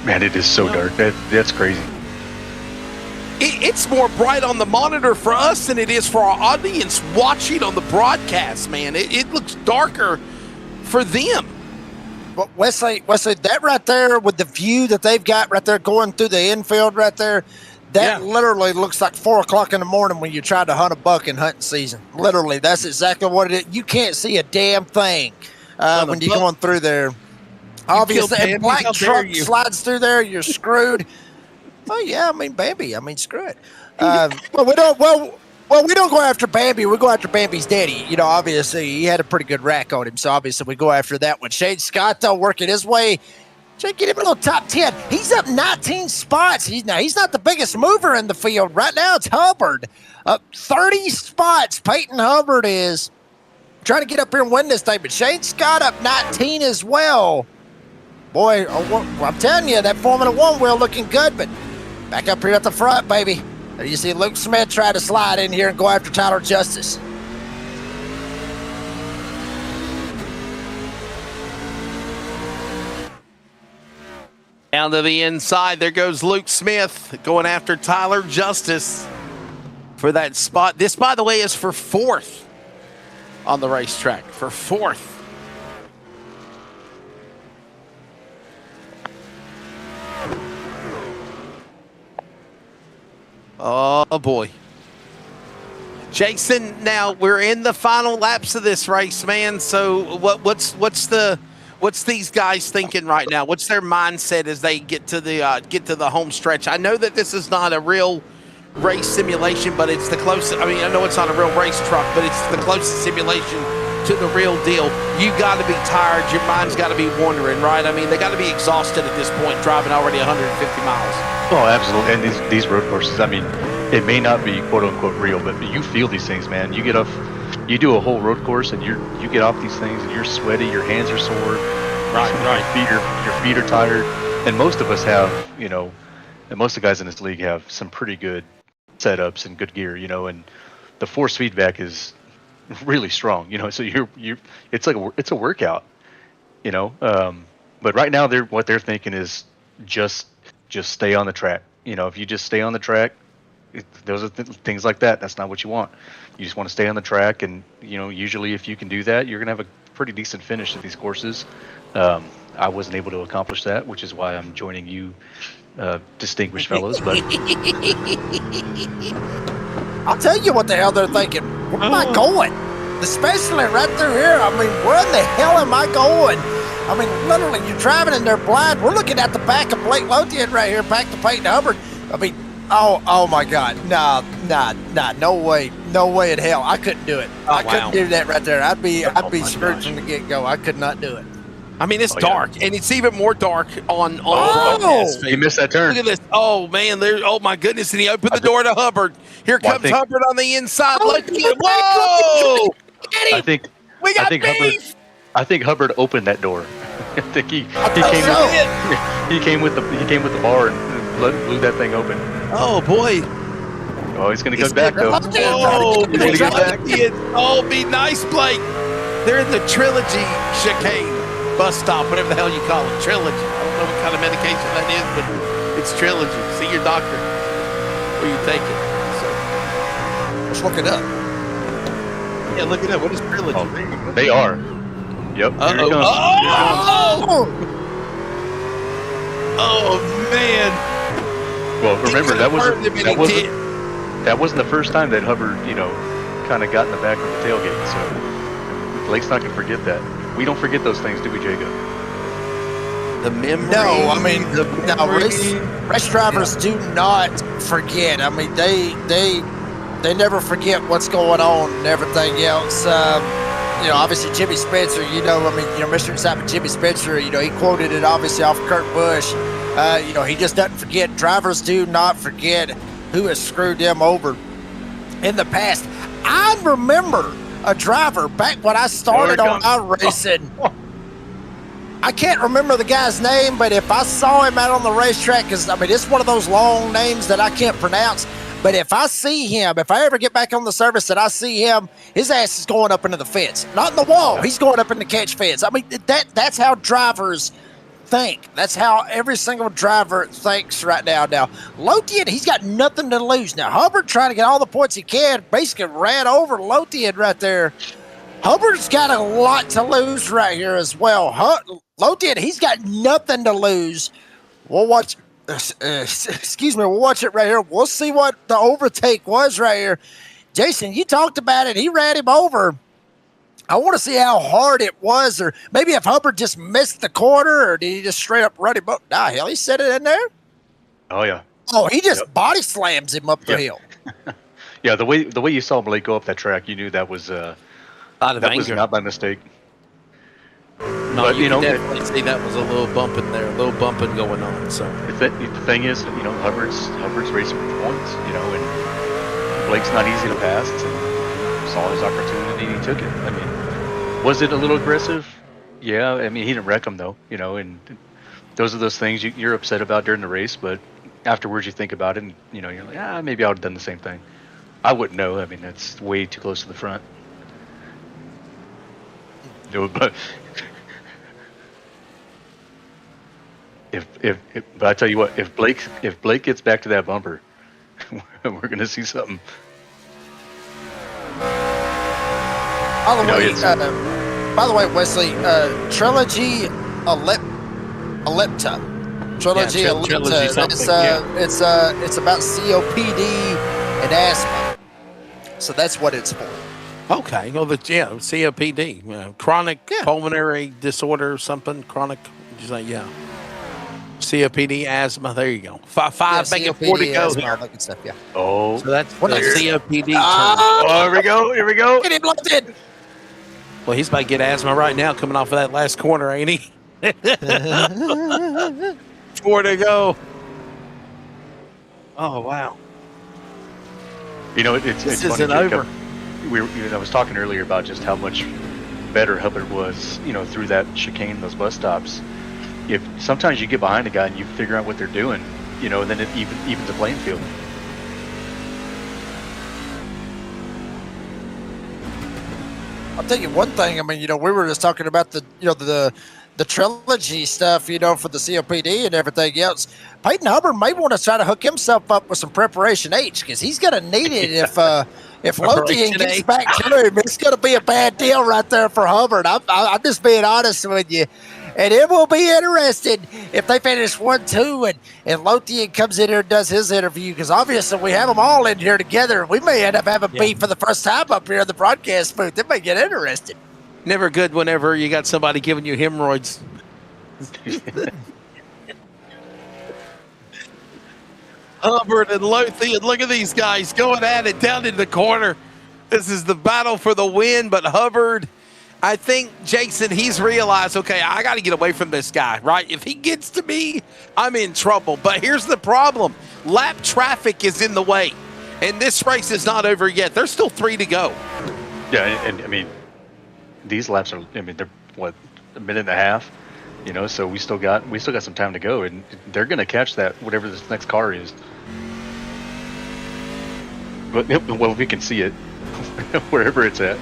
Man, it is so dark. That's crazy. it's more bright on the monitor for us than it is for our audience watching on the broadcast, man. It looks darker for them. But Wesley, that right there with the view that they've got right there going through the infield right there, that literally looks like 4 o'clock in the morning when you try to hunt a buck in hunting season. Literally, that's exactly what it is. You can't see a damn thing when you're going through there. Obviously, if black truck slides through there, you're screwed. Oh yeah, I mean Bambi. I mean screw it. We don't go after Bambi. We go after Bambi's daddy. You know, obviously he had a pretty good rack on him, so obviously we go after that one. Shane Scott though working his way. Try to get him a little top 10. He's up 19 spots. He's not the biggest mover in the field right now. It's Hubbard up 30 spots. Peyton Hubbard is trying to get up here and win this thing, but Shane Scott up 19 as well. Boy, I'm telling you, that Formula One wheel looking good, but back up here at the front, baby. There you see Luke Smith try to slide in here and go after Tyler Justice. Down to the inside, there goes Luke Smith going after Tyler Justice for that spot. This, by the way, is for 4th on the racetrack, for 4th. Oh boy. Jason, now we're in the final laps of this race, man. So what's these guys thinking right now? What's their mindset as they get to the home stretch? I know that this is not a real race simulation, but it's the closest. I mean, I know it's not a real race truck, but it's the closest simulation to the real deal. You got to be tired. Your mind's got to be wandering, right? I mean, they got to be exhausted at this point, driving already 150 miles. Oh, absolutely. And these road courses, I mean, it may not be quote unquote real, but you feel these things, man. You get off, you do a whole road course, and you get off these things, and you're sweaty, your hands are sore, right. Your feet are tired, and most of us have, and most of the guys in this league have some pretty good setups and good gear, and the force feedback is really strong, So it's a workout, But right now what they're thinking is just stay on the track. If you just stay on the track, those are things like that. That's not what you want. You just want to stay on the track, and usually if you can do that, you're gonna have a pretty decent finish at these courses. I wasn't able to accomplish that, which is why I'm joining you, distinguished fellows. But I'll tell you what the hell they're thinking. Where am I going? Especially right through here. I mean, where in the hell am I going? I mean, literally, you're driving and they're blind. We're looking at the back of Blake Lothian right here, back to Peyton Hubbard. I mean, oh my God. Nah, no way in hell. I couldn't do it. I couldn't do that right there. I'd be screwed from the get-go. I could not do it. I mean, it's dark, and it's even more dark on broadcast. You missed that turn. Look at this. Oh, man. Oh, my goodness. And he opened the door to Hubbard. Here comes Hubbard on the inside. Whoa! I think beef! I think Hubbard opened that door. I think he came with the bar and blew that thing open. Oh boy! Oh, he's gonna go back though. Oh, he's gonna go back. Oh, be nice, Blake. They're in the Trilogy chicane bus stop, whatever the hell you call it. Trilogy. I don't know what kind of medication that is, but it's Trilogy. See your doctor. Where you take it. So, let's look it up. Yeah, look it up. What is Trilogy? Oh, they are. Yep. Oh man. Well, remember that wasn't the first time that Hubbard, kind of got in the back of the tailgate. So Blake's not gonna forget that. We don't forget those things, do we, Jacob? The memory. No, I mean, race drivers do not forget. I mean, they never forget what's going on and everything else. Obviously Jimmy Spencer, Mr. Excitement Jimmy Spencer, he quoted it obviously off Kurt Busch. He just doesn't forget. Drivers do not forget who has screwed them over in the past. I remember a driver back when I started on iRacing. I can't remember the guy's name, but if I saw him out on the racetrack, because, it's one of those long names that I can't pronounce. But if I see him, if I ever get back on the service and I see him, his ass is going up into the fence. Not in the wall. He's going up in the catch fence. That's how drivers think. That's how every single driver thinks right now. Now, Lothian, he's got nothing to lose. Now, Hubbard trying to get all the points he can, basically ran over Lothian right there. Hubbard's got a lot to lose right here as well. Lothian, he's got nothing to lose. We'll watch. Excuse me. We'll watch it right here. We'll see what the overtake was right here. Jason, you talked about it. He ran him over. I want to see how hard it was, or maybe if Hubbard just missed the corner, or did he just straight up run him up? Nah, hell, he set it in there. Oh yeah. Oh, he just body slams him up the hill. Yeah, the way you saw Blake go up that track, you knew that was was not by mistake. No, but you know, definitely see that was a little bump in there, a little bumping going on. So the thing is, you know, Hubbard's racing for points, you know, and Blake's not easy to pass. And saw his opportunity and he took it. I mean, was it a little aggressive? Yeah, I mean, he didn't wreck him though, you know, and those are those things you're upset about during the race, but afterwards you think about it and, you know, you're like, maybe I would have done the same thing. I wouldn't know. I mean, that's way too close to the front. But but I tell you what, if Blake gets back to that bumper, we're gonna see something. By the way, Wesley, Trilogy Ellipta. Trilogy Ellipta. It's about COPD and asthma. So that's what it's for. Okay, well, COPD, chronic pulmonary disorder, something chronic. Did you say COPD, asthma. There you go. Five, make it 4 to go. Asthma, all that good stuff, yeah. Oh, so that's what COPD. Here we go. Here we go. Get him locked in. Well, he's about to get asthma right now, coming off of that last corner, ain't he? 4 to go. Oh wow. You know, it's this funny, isn't over. I was talking earlier about just how much better Hubbard was, you know, through that chicane, those bus stops. If sometimes you get behind a guy and you figure out what they're doing, you know, and then it evens the playing field. I'll tell you one thing. I mean, you know, we were just talking about the trilogy stuff, you know, for the COPD and everything else. Peyton Hubbard may want to try to hook himself up with some Preparation H because he's going to need it if Lothian gets back to him. It's going to be a bad deal right there for Hubbard. I'm just being honest with you. And it will be interesting if they finish 1-2 and Lothian comes in here and does his interview because obviously we have them all in here together. We may end up having beef for the first time up here in the broadcast booth. It may get interesting. Never good whenever you got somebody giving you hemorrhoids. Hubbard and Lothian, look at these guys going at it down in the corner. This is the battle for the win, but Hubbard, I think, Jason, he's realized, okay, I got to get away from this guy, right? If he gets to me, I'm in trouble. But here's the problem. Lap traffic is in the way, and this race is not over yet. There's still 3 to go. Yeah, and I mean, these laps are, I mean, they're, what, a minute and a half? You know, so we still got some time to go, and they're going to catch that, whatever this next car is. But, well, we can see it, wherever it's at.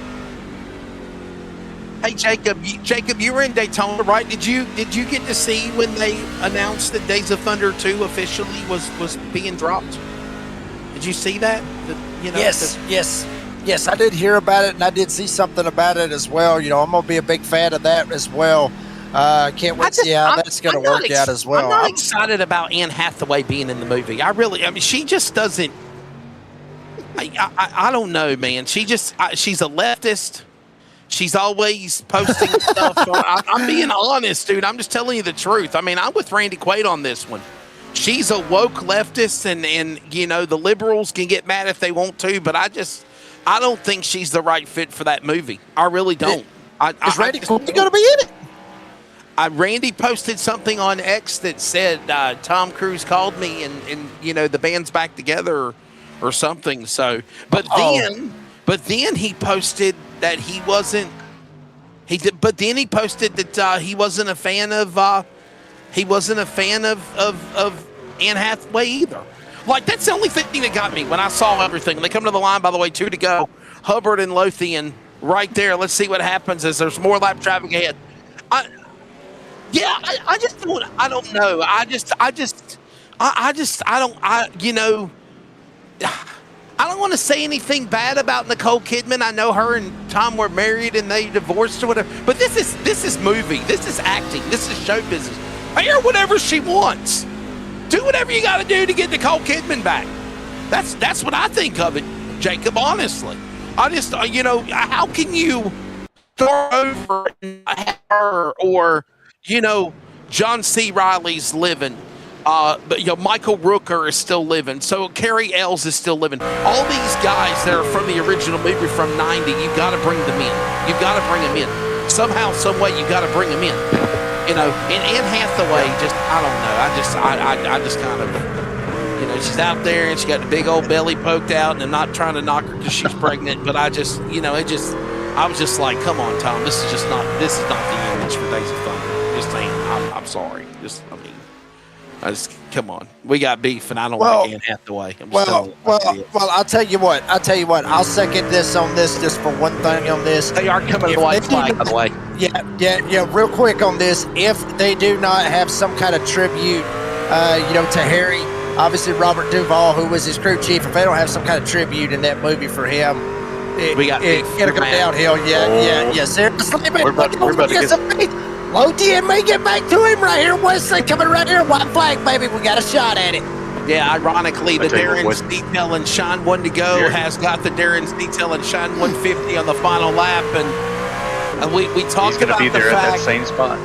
Hey, Jacob, you were in Daytona, right? Did you get to see when they announced that Days of Thunder 2 officially was being dropped? Did you see that? Yes, I did hear about it, and I did see something about it as well. You know, I'm going to be a big fan of that as well. Can't wait to see how that's going to work out as well. I'm not excited about Anne Hathaway being in the movie. I mean, she just doesn't. I don't know, man. She's a leftist. She's always posting stuff. I'm being honest, dude. I'm just telling you the truth. I mean, I'm with Randy Quaid on this one. She's a woke leftist, and you know, the liberals can get mad if they want to, but I don't think she's the right fit for that movie. I really don't. Is Randy Quaid going to be in it? Randy posted something on X that said Tom Cruise called me and you know, the band's back together or something. So, but then he posted that he wasn't. But then he posted that he wasn't a fan of Anne Hathaway either. Like, that's the only thing that got me when I saw everything. When they come to the line, by the way, 2 to go. Hubbard and Lothian right there. Let's see what happens as there's more lap traffic ahead. Yeah, I just don't. I don't know. I don't want to say anything bad about Nicole Kidman. I know her and Tom were married and they divorced or whatever. But this is movie. This is acting. This is show business. Pay her whatever she wants. Do whatever you got to do to get Nicole Kidman back. That's what I think of it, Jacob. Honestly, I just how can you throw over her or John C. Reilly's living. But Michael Rooker is still living. So Carrie Ells is still living. All these guys that are from the original movie from '90, you got to bring them in. You got to bring them in somehow, some way. You got to bring them in. And Anne Hathaway, I don't know. I just kind of, she's out there and she got the big old belly poked out, and I'm not trying to knock her because she's pregnant, but I was just like, come on, Tom, this is not the image for Days of Thunder. Just saying, I'm sorry. Come on. We got beef, and I don't like Anne Hathaway. Well, I'll tell you what. I'll second this on this just for one thing on this. They are coming to the white flag, by the way. Yeah. Real quick on this. If they do not have some kind of tribute, to Harry, obviously Robert Duvall, who was his crew chief, if they don't have some kind of tribute in that movie for him, it'll go downhill. Yeah. Seriously, we're about to get some. Lothian may get back to him right here. Wesley coming right here. White flag, baby. We got a shot at it. Yeah, ironically, the Darren's Detail and Shine 1 to go has got the Darren's Detail and Shine 150 on the final lap. And we talked about the fact. He's going to be there at that same spot.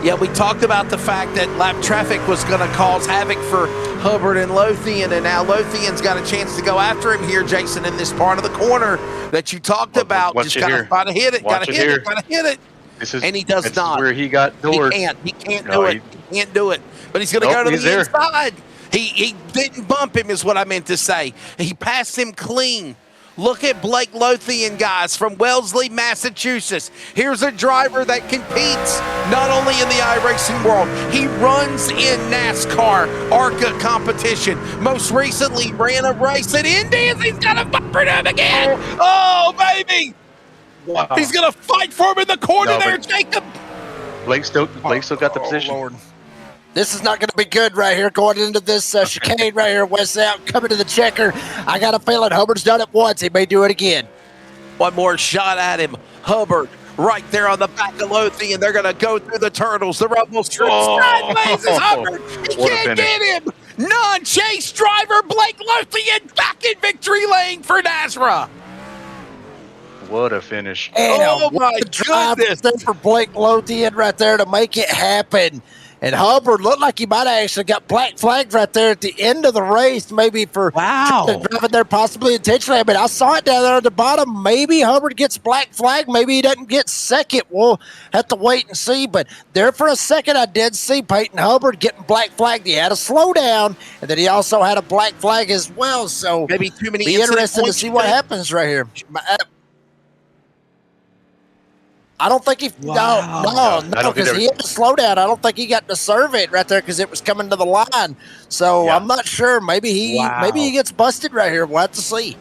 Yeah, we talked about the fact that lap traffic was going to cause havoc for Hubbard and Lothian, and now Lothian's got a chance to go after him here, Jason, in this part of the corner that you talked about. Just got to hit it. Got to hit it. And he does not. Where he got doored. He can't do it. He can't do it. But he's going to go to the inside. He didn't bump him, is what I meant to say. He passed him clean. Look at Blake Lothian, guys, from Wellesley, Massachusetts. Here's a driver that competes not only in the iRacing world, he runs in NASCAR ARCA competition. Most recently ran a race at Indies. He's got a bumper to him again. Oh, baby. Wow. He's going to fight for him in the corner there, Jacob. Blake still got the position. Lord. This is not going to be good right here going into this chicane right here. West out coming to the checker. I got a feeling Hubbard's done it once. He may do it again. One more shot at him. Hubbard right there on the back of Lothian. They're going to go through the turtles. The Rebel strip sideways is Hubbard. He can't get him. Non-chase driver Blake Lothian back in victory lane for NASRA. What a finish. And my goodness. For Blake Lothian right there to make it happen. And Hubbard looked like he might have actually got black flagged right there at the end of the race, maybe for driving there possibly intentionally. I mean, I saw it down there at the bottom. Maybe Hubbard gets black flagged. Maybe he doesn't get second. We'll have to wait and see. But there for a second, I did see Peyton Hubbard getting black flagged. He had a slowdown, and then he also had a black flag as well. So maybe too many. Be interested to see what happens right here. I don't think he no, because he had to slow down. I don't think he got to serve it right there because it was coming to the line. So I'm not sure. Maybe he gets busted right here. We'll have to see.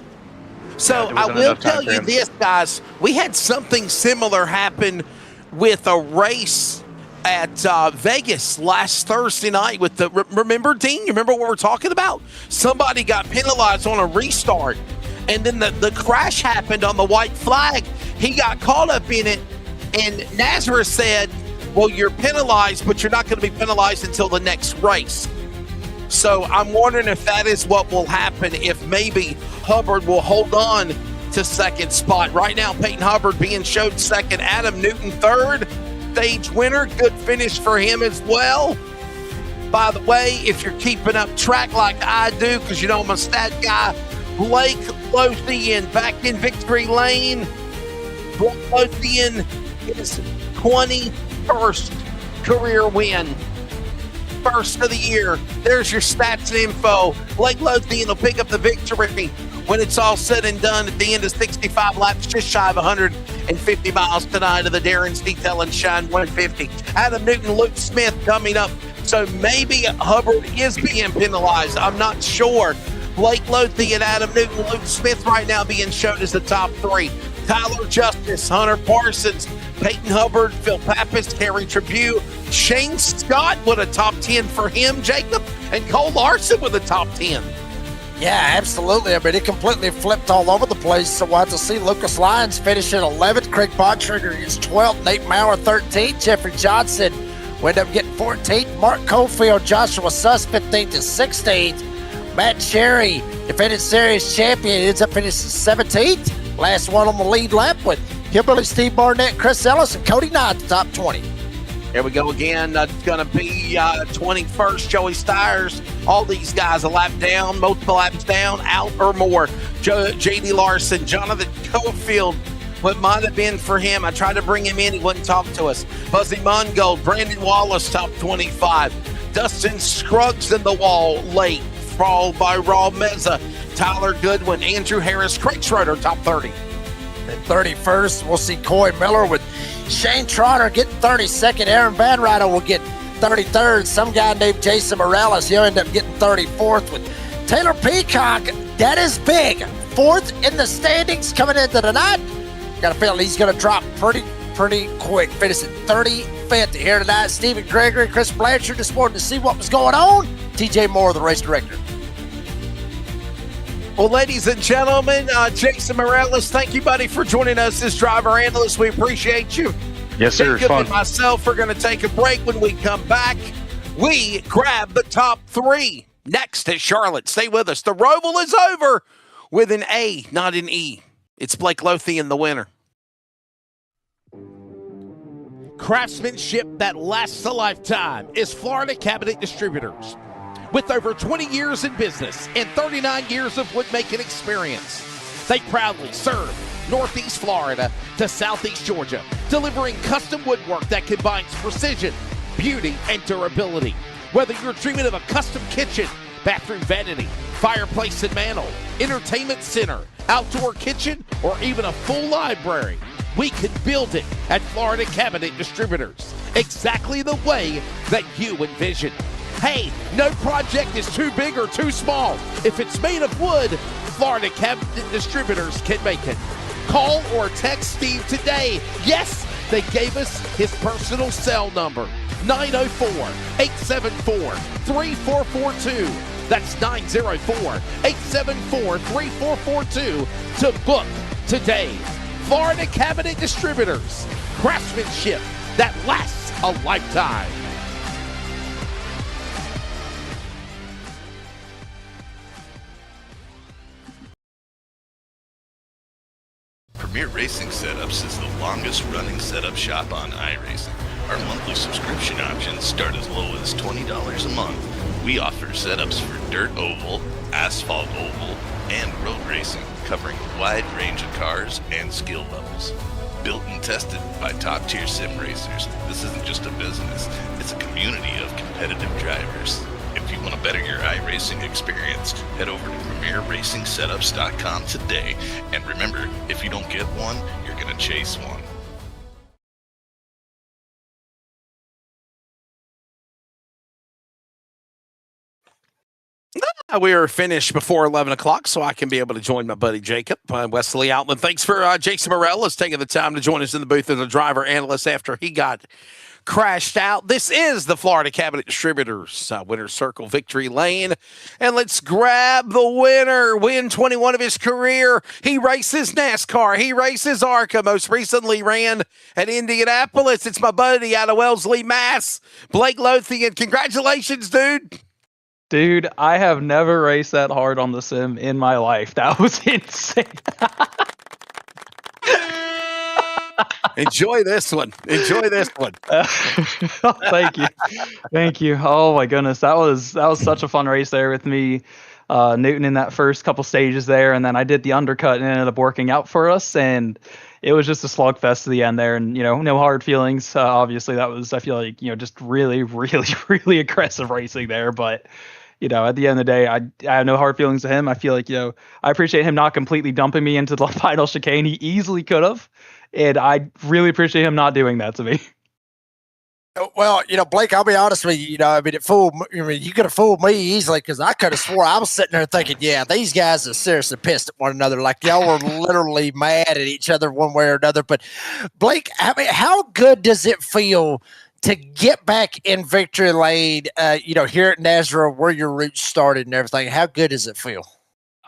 So I will tell you this, guys. We had something similar happen with a race at Vegas last Thursday night with the remember, Dean? You remember what we're talking about? Somebody got penalized on a restart, and then the crash happened on the white flag. He got caught up in it. And NASRA said, well, you're penalized, but you're not going to be penalized until the next race. So I'm wondering if that is what will happen, if maybe Hubbard will hold on to second spot. Right now, Peyton Hubbard being showed second, Adam Newton third, stage winner. Good finish for him as well. By the way, if you're keeping up track like I do, because you know I'm a stat guy, Blake Lothian back in victory lane. Blake Lothian his 21st career win. First of the year. There's your stats and info. Blake Lothian will pick up the victory when it's all said and done at the end of 65 laps, just shy of 150 miles tonight of the Darren's Detail and Shine 150. Adam Newton, Luke Smith coming up. So maybe Hubbard is being penalized. I'm not sure. Blake Lothian, Adam Newton, Luke Smith right now being shown as the top three. Tyler Justice, Hunter Parsons, Peyton Hubbard, Phil Pappas, Terry Tribune, Shane Scott with a top 10 for him, Jacob, and Cole Larson with a top 10. Yeah, absolutely. I mean, it completely flipped all over the place. So we'll have to see Lucas Lyons finish at 11th. Craig Bontrager gets 12th. Nate Maurer 13th. Jeffrey Johnson will end up getting 14th. Mark Cofield, Joshua Suss 15th and 16th. Matt Cherry, defending series champion, ends up finishing 17th. Last one on the lead lap with Kimberly, Steve Barnett, Chris Ellis, and Cody Knight, the top 20. Here we go again. Going to be 21st, Joey Stiers. All these guys a lap down, multiple laps down, out or more. J.D. Larson, Jonathan Cofield, what might have been for him. I tried to bring him in. He wouldn't talk to us. Buzzy Mungold, Brandon Wallace, top 25. Dustin Scruggs in the wall, late. Followed by Raw Meza, Tyler Goodwin, Andrew Harris, Craig Schroeder, top 30. At 31st, we'll see Coy Miller with Shane Trotter getting 32nd. Aaron Van Ryder will get 33rd. Some guy named Jason Morales, he'll end up getting 34th with Taylor Peacock. That is big. 4th in the standings coming into the night. Got a feeling he's going to drop pretty quick. Finishing 35th here tonight. Stephen Gregory, Chris Blanchard just wanted to see what was going on. TJ Moore, the race director. Well, ladies and gentlemen, Jason Morales, thank you, buddy, for joining us as driver analyst. We appreciate you. Yes, sir. It's Jacob fun. and myself are going to take a break. When we come back, we grab the top 3 next at Charlotte. Stay with us. The Roval is over with an A, not an E. It's Blake Lothian, the winner. Craftsmanship that lasts a lifetime is Florida Cabinet Distributors. With over 20 years in business and 39 years of woodmaking experience, they proudly serve Northeast Florida to Southeast Georgia, delivering custom woodwork that combines precision, beauty, and durability. Whether you're dreaming of a custom kitchen, bathroom vanity, fireplace and mantle, entertainment center, outdoor kitchen, or even a full library, we can build it at Florida Cabinet Distributors, exactly the way that you envision. Hey, no project is too big or too small. If it's made of wood, Florida Cabinet Distributors can make it. Call or text Steve today. Yes, they gave us his personal cell number, 904-874-3442. That's 904-874-3442 to book today. Florida Cabinet Distributors, craftsmanship that lasts a lifetime. Premier Racing Setups is the longest running setup shop on iRacing. Our monthly subscription options start as low as $20 a month. We offer setups for dirt oval, asphalt oval, and road racing, covering a wide range of cars and skill levels. Built and tested by top-tier sim racers, this isn't just a business, it's a community of competitive drivers. If you want to better your iRacing experience, head over to PremierRacingSetups.com today. And remember, if you don't get one, you're going to chase one. We are finished before 11 o'clock, so I can be able to join my buddy Jacob, Wesley Outland. Thanks for Jason Morales taking the time to join us in the booth as a driver analyst after he got crashed out. This is the Florida Cabinet Distributors Winner's Circle Victory Lane. And let's grab the winner. Win 21 of his career. He races NASCAR. He races ARCA. Most recently ran at Indianapolis. It's my buddy out of Wellesley, Mass, Blake Lothian. Congratulations, dude. Dude, I have never raced that hard on the sim in my life. That was insane. Enjoy this one. Enjoy this one. Thank you. Thank you. Oh my goodness. That was such a fun race there with me, Newton in that first couple stages there. And then I did the undercut and it ended up working out for us. And it was just a slugfest to the end there. And, no hard feelings. Obviously that was, I feel like, just really, really, really aggressive racing there. But, at the end of the day, I have no hard feelings to him. I feel like, I appreciate him not completely dumping me into the final chicane. He easily could have. And I really appreciate him not doing that to me. Well, Blake, I'll be honest with you. I mean, you could have fooled me easily because I could have swore I was sitting there thinking, yeah, these guys are seriously pissed at one another. Like y'all were literally mad at each other one way or another. But Blake, I mean, how good does it feel to get back in victory lane, here at NASRA where your roots started and everything? How good does it feel?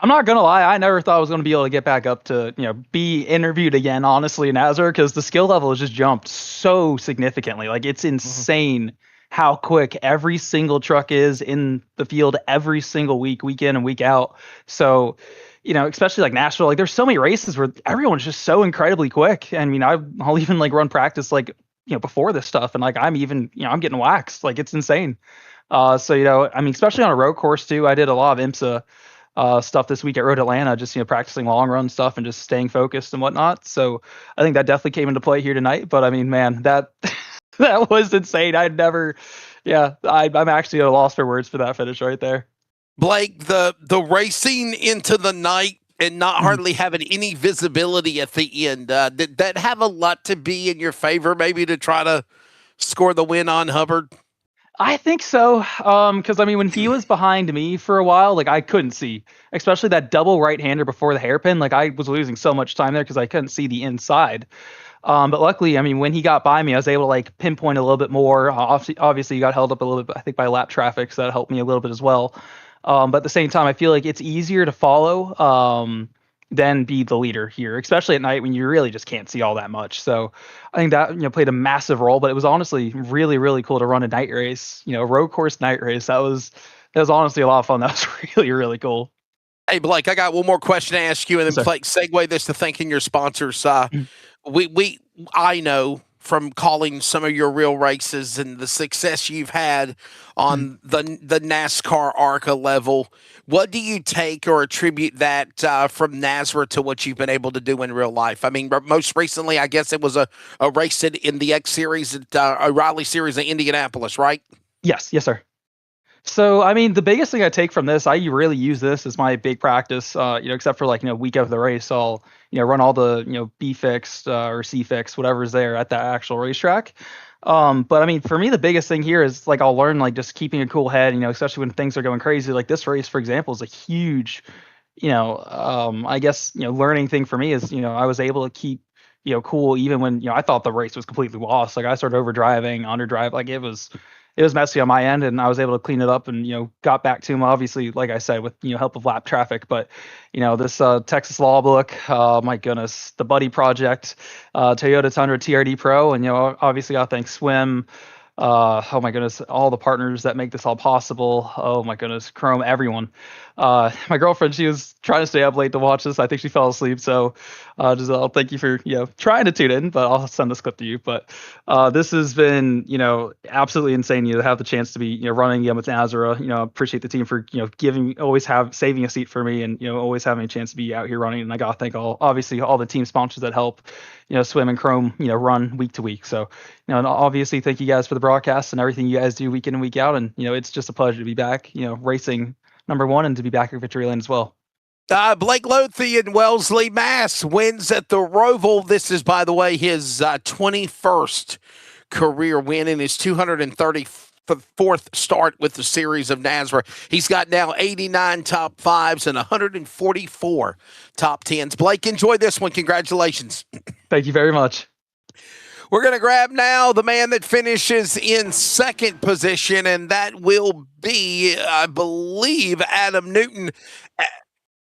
I'm not gonna lie, I never thought I was gonna be able to get back up to, be interviewed again, honestly, in NASRA, because the skill level has just jumped so significantly. Like it's insane how quick every single truck is in the field every single week, week in and week out. So, especially like Nashville, like there's so many races where everyone's just so incredibly quick. I mean, I'll even like run practice like, before this stuff, and like I'm even, I'm getting waxed. Like it's insane. So, I mean, especially on a road course too, I did a lot of IMSA stuff this week at Road Atlanta, just practicing long run stuff and just staying focused and whatnot. So I think that definitely came into play here tonight. But I mean, man, that that was insane. I'm actually at a loss for words for that finish right there. Blake, the racing into the night and not hardly having any visibility at the end, did that have a lot to be in your favor, maybe to try to score the win on Hubbard? I think so. Because I mean, when he was behind me for a while, like I couldn't see, especially that double right-hander before the hairpin. Like I was losing so much time there because I couldn't see the inside. But luckily, I mean, when he got by me, I was able to like pinpoint a little bit more. Obviously, you got held up a little bit, I think, by lap traffic, so that helped me a little bit as well. But at the same time, I feel like it's easier to follow than be the leader here, especially at night when you really just can't see all that much. So I think that played a massive role. But it was honestly really, really cool to run a night race, road course night race. That was honestly a lot of fun. That was really, really cool. Hey Blake, I got one more question to ask you, and then Blake, segue this to thanking your sponsors. I know from calling some of your real races and the success you've had on the NASCAR ARCA level. What do you take or attribute that from NASRA to what you've been able to do in real life? I mean, most recently, I guess it was a race in the X Series at O'Reilly Series in Indianapolis, right? Yes, sir. So, I mean, the biggest thing I take from this, I really use this as my big practice, except for like, week of the race, I'll, run all the, B fixed or C fixed, whatever's there at that actual racetrack. But I mean, for me, the biggest thing here is like, I'll learn like just keeping a cool head, especially when things are going crazy. Like this race, for example, is a huge, I guess, learning thing for me is, I was able to keep, cool even when, I thought the race was completely lost. Like I started overdriving, underdrive, like it was messy on my end, and I was able to clean it up and, got back to him, obviously, like I said, with, help of lap traffic. But, this Texas Law Book, my goodness, the Buddy Project, Toyota Tundra TRD Pro, and, obviously I thank Swim, oh my goodness, all the partners that make this all possible. Oh my goodness, Chrome, everyone. My girlfriend, she was trying to stay up late to watch this. I think she fell asleep. So, Giselle, thank you for trying to tune in. But I'll send this clip to you. But this has been absolutely insane. To have the chance to be running again with NASRA. Appreciate the team for saving a seat for me, and always having a chance to be out here running. And I gotta thank all the team sponsors that help Swim and Chrome run week to week. So and obviously thank you guys for the broadcast and everything you guys do week in and week out. And it's just a pleasure to be back racing number one, and to be back at Victory Lane as well. Blake Lothian Wellesley Mass wins at the Roval. This is, by the way, his 21st career win and his 234th start with the series of NASRA. He's got now 89 top fives and 144 top tens. Blake, enjoy this one. Congratulations. Thank you very much. We're going to grab now the man that finishes in second position, and that will be, I believe, Adam Newton.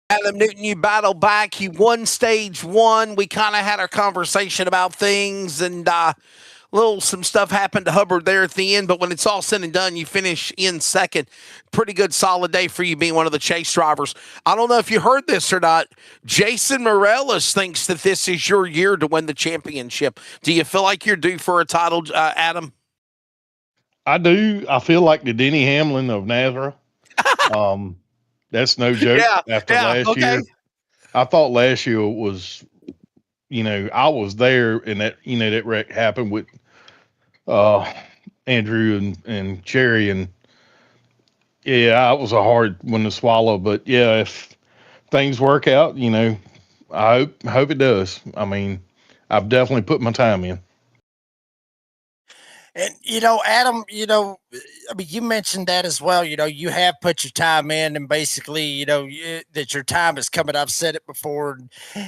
Adam Newton, you battled back. You won stage one. We kind of had our conversation about things, and some stuff happened to Hubbard there at the end, but when it's all said and done, you finish in second. Pretty good, solid day for you being one of the chase drivers. I don't know if you heard this or not. Jason Morales thinks that this is your year to win the championship. Do you feel like you're due for a title, Adam? I do. I feel like the Denny Hamlin of NASRA. That's no joke. After last year, I thought last year was, I was there, and that that wreck happened with Andrew and Cherry, and it was a hard one to swallow. But if things work out, I hope it does. I mean, I've definitely put my time in. And, Adam, I mean, you mentioned that as well. You have put your time in and basically, that your time is coming. I've said it before.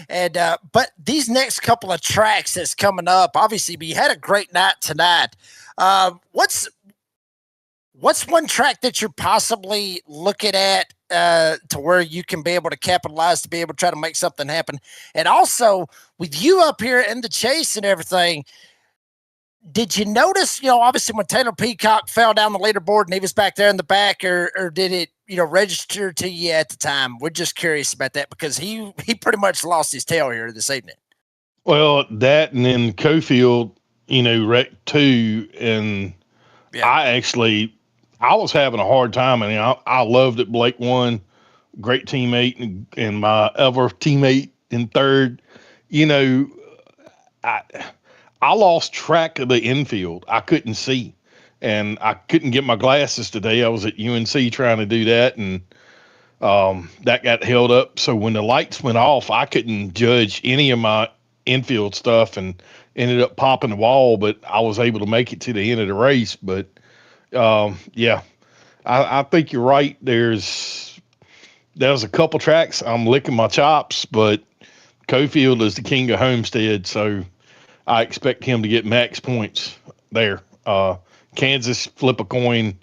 But these next couple of tracks that's coming up, obviously, you had a great night tonight. What's one track that you're possibly looking at to where you can be able to capitalize to be able to try to make something happen? And also, with you up here in the chase and everything, did you notice, obviously when Taylor Peacock fell down the leaderboard and he was back there in the back, or did it, register to you at the time? We're just curious about that because he pretty much lost his tail here this evening. Well, that and then Cofield, wrecked too. And Yeah. I was having a hard time. I mean, I loved it. Blake won, great teammate, and my other teammate in third. I lost track of the infield. I couldn't see, and I couldn't get my glasses today. I was at UNC trying to do that, and that got held up. So when the lights went off, I couldn't judge any of my infield stuff, and ended up popping the wall. But I was able to make it to the end of the race. But yeah, I think you're right. There's a couple tracks I'm licking my chops, but Cofield is the king of Homestead, so I expect him to get max points there. Kansas, flip a coin.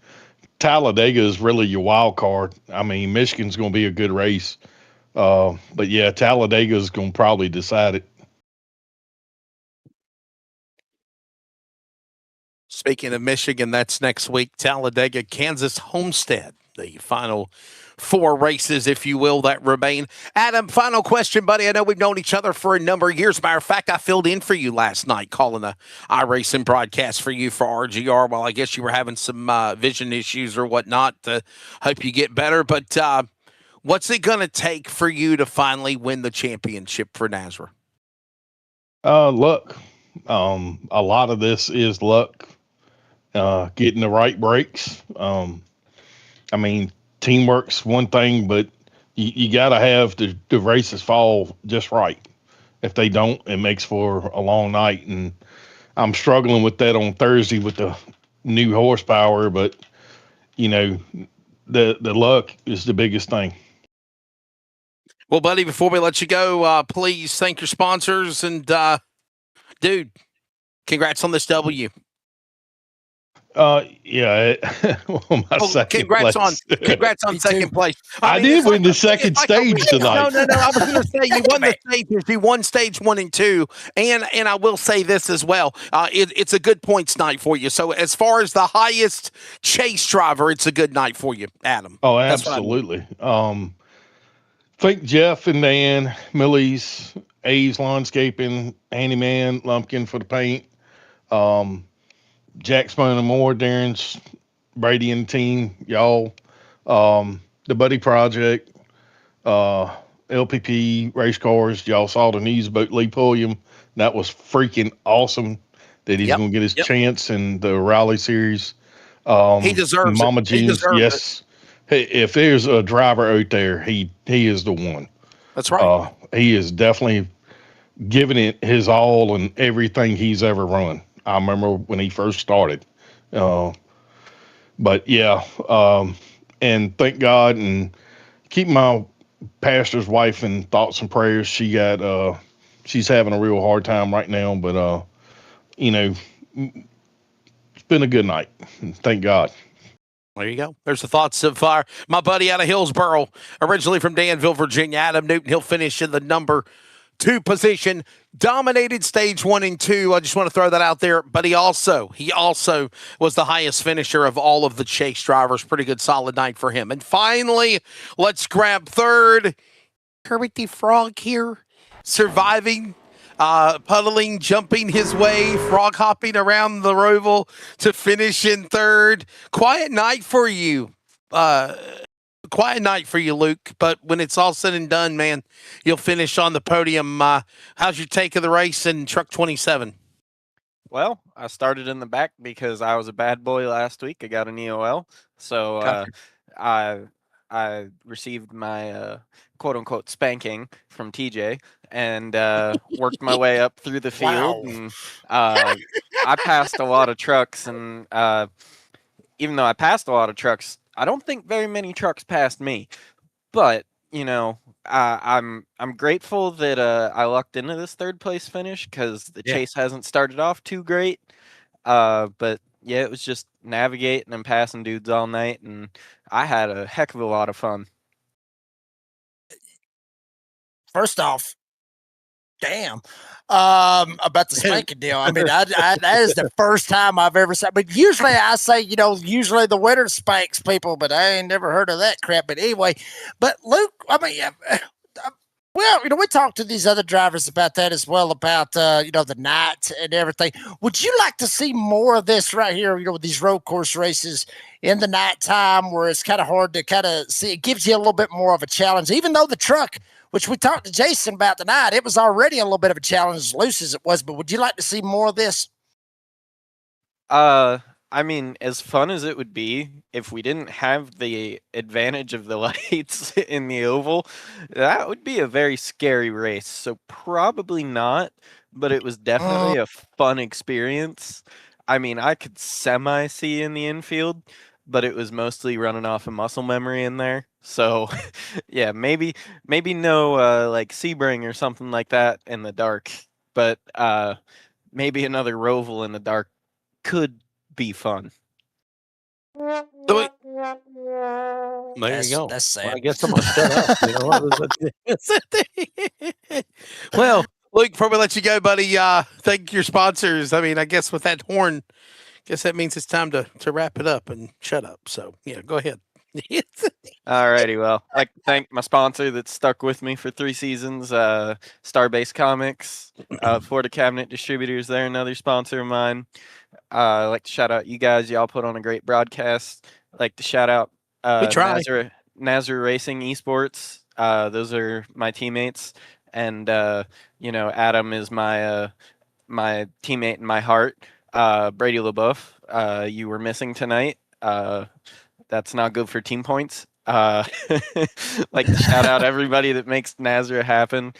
Talladega is really your wild card. I mean, Michigan's going to be a good race. But yeah, Talladega is going to probably decide it. Speaking of Michigan, that's next week. Talladega, Kansas, Homestead, the final 4 races, if you will, that remain. Adam, final question, buddy. I know we've known each other for a number of years. Matter of fact, I filled in for you last night, calling a iRacing broadcast for you for RGR. Well, I guess you were having some vision issues or whatnot. Hope you get better. But what's it going to take for you to finally win the championship for NASRA? Luck. A lot of this is luck. Getting the right brakes. I mean, teamwork's one thing, but you got to have the races fall just right. If they don't, it makes for a long night. And I'm struggling with that on Thursday with the new horsepower, but the luck is the biggest thing. Well, buddy, before we let you go, please thank your sponsors. And, dude, congrats on this W. Yeah. Congrats on second place. I did win the second stage tonight. No. I was going to say you won the stages. You won stage 1 and 2, and I will say this as well. It's a good points night for you. So as far as the highest chase driver, it's a good night for you, Adam. Oh, absolutely. Thank Jeff and Dan, Millie's, A's Landscaping, Handyman, Lumpkin for the paint. Jack Spoon and Moore, Darren's, Brady and team, y'all, the Buddy Project, LPP, race cars. Y'all saw the news about Lee Pulliam. That was freaking awesome that he's going to get his chance in the Raleigh Series. He deserves Mama it. Jean's, yes. Hey, if there's a driver out there, he is the one. That's right. He is definitely giving it his all in everything he's ever run. I remember when he first started. But yeah, and thank God and keep my pastor's wife in thoughts and prayers. She's having a real hard time right now, but it's been a good night. Thank God. There you go. There's the thoughts of my buddy out of Hillsboro, originally from Danville, Virginia, Adam Newton. He'll finish in the number 2 position, dominated stage 1 and 2. I just want to throw that out there. But he also was the highest finisher of all of the chase drivers. Pretty good, solid night for him. And finally, let's grab third. Kermit the Frog here, surviving, puddling, jumping his way, frog hopping around the Roval to finish in third. Quiet night for you. Luke, but when it's all said and done, man, you'll finish on the podium. How's your take of the race in truck 27? Well, I started in the back because I was a bad boy last week. I got an EOL, so I received my quote unquote spanking from TJ and worked my way up through the field. And I passed a lot of trucks, and even though I passed a lot of trucks, I don't think very many trucks passed me. But I'm grateful that I lucked into this third place finish because the chase hasn't started off too great. But yeah, it was just navigating and passing dudes all night, and I had a heck of a lot of fun. First off, damn, about the spanking deal. I mean, that is the first time I've ever said. But usually I say, usually the winner spanks people, but I ain't never heard of that crap. But anyway, but Luke, I mean, well, we talked to these other drivers about that as well, about the night and everything. Would you like to see more of this right here? With these road course races in the nighttime, where it's kind of hard to kind of see. It gives you a little bit more of a challenge, even though the truck, which we talked to Jason about tonight, it was already a little bit of a challenge, as loose as it was. But would you like to see more of this? I mean, as fun as it would be if we didn't have the advantage of the lights in the oval, that would be a very scary race. So probably not, but it was definitely a fun experience. I mean, I could semi see in the infield, but it was mostly running off of muscle memory in there. So yeah, maybe no like Sebring or something like that in the dark, but maybe another Roval in the dark could be fun. There you go. That's sad. Well, I guess I'm gonna shut up. Well, Luke, before we let you go, buddy, thank your sponsors. I mean, I guess with that horn, guess that means it's time to wrap it up and shut up. So yeah, go ahead. Alrighty, well, I'd like to thank my sponsor that stuck with me for 3 seasons, Starbase Comics, Florida Cabinet Distributors. They're another sponsor of mine. I'd like to shout out you guys. Y'all put on a great broadcast. I'd like to shout out NASRA Racing Esports. Those are my teammates, and Adam is my my teammate in my heart. Brady LaBeouf, you were missing tonight. That's not good for team points. Like to shout out everybody that makes NASRA happen.